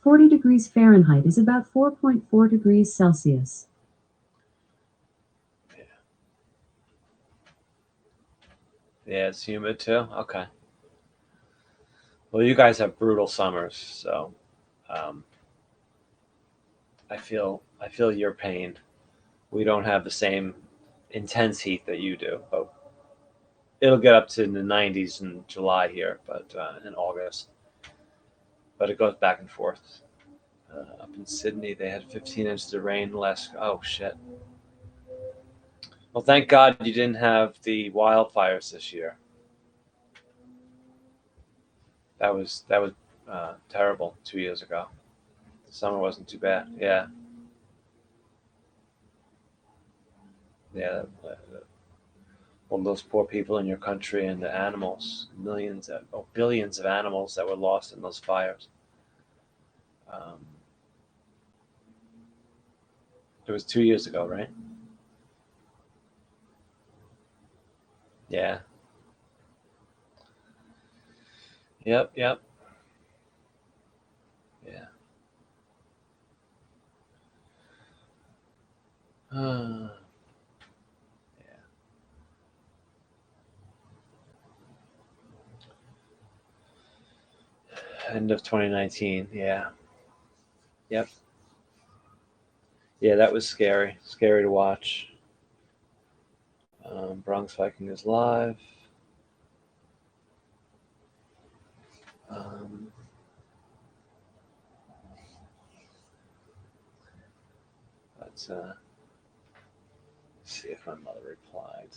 40 degrees Fahrenheit is about 4.4 degrees Celsius. Yeah, it's humid too. Okay. Well, you guys have brutal summers, so I feel your pain. We don't have the same intense heat that you do, but it'll get up to the 90s in July here, but in August. But it goes back and forth. Up in Sydney, they had 15 inches of rain last. Oh shit! Well, thank God you didn't have the wildfires this year. That was terrible 2 years ago. The summer wasn't too bad. Yeah. All those poor people in your country and the animals, billions of animals that were lost in those fires. It was 2 years ago, right? Yeah. Yep. Yeah. Yeah. End of 2019. Yeah. Yep. Yeah, that was scary. Scary to watch. Bronx Viking is live. Let's see if my mother replied.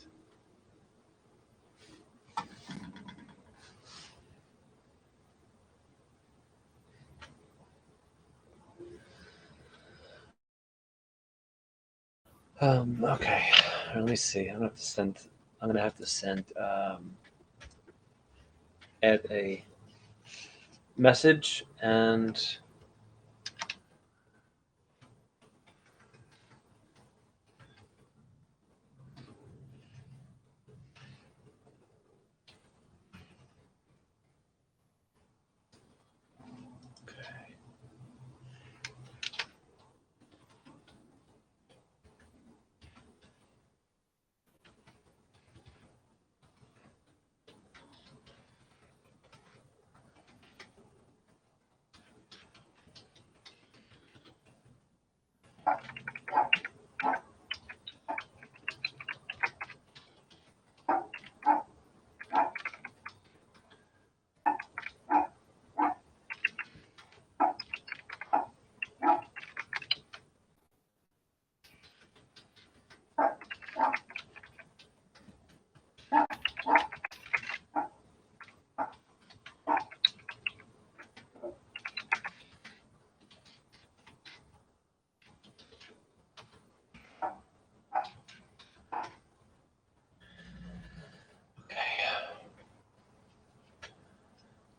Okay, let me see. I'm gonna have to send Ed a message and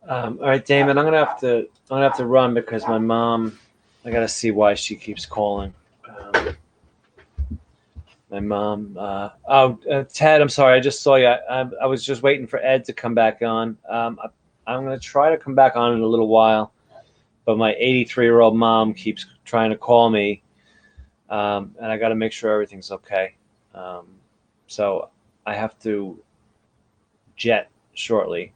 All right, Damon. I'm gonna have to run because my mom. I gotta see why she keeps calling. My mom. Ted. I'm sorry. I just saw you. I was just waiting for Ed to come back on. I'm gonna try to come back on in a little while, but my 83-year-old mom keeps trying to call me, and I got to make sure everything's okay. So I have to jet shortly.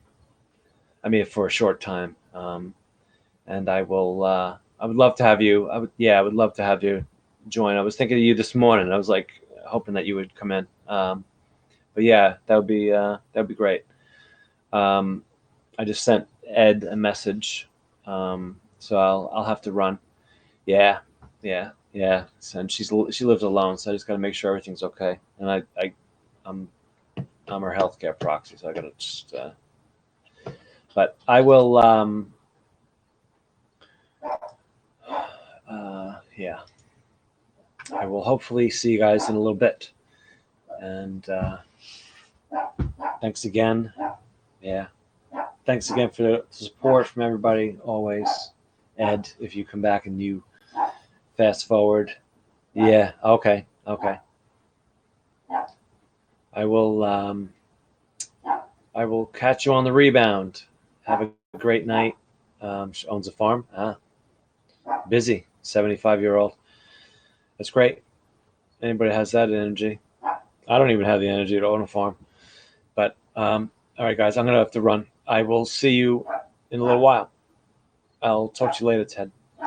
I mean, for a short time. And I will. I would love to have you. I would love to have you join. I was thinking of you this morning. I was like hoping that you would come in. But yeah, that would be great. I just sent Ed a message, so I'll have to run. Yeah, yeah. And she lives alone, so I just got to make sure everything's okay. And I'm I'm her healthcare proxy, so I got to just. But I will. Yeah, I will hopefully see you guys in a little bit. And thanks again. Yeah, thanks again for the support from everybody always. Ed, if you come back and you fast forward. Yeah. Okay. I will. I will catch you on the rebound. Have a great night. She owns a farm. Busy. 75-year-old. That's great. Anybody has that energy. I don't even have the energy to own a farm. But all right, guys, I'm gonna have to run. I will see you in a little while. I'll talk to you later, Ted.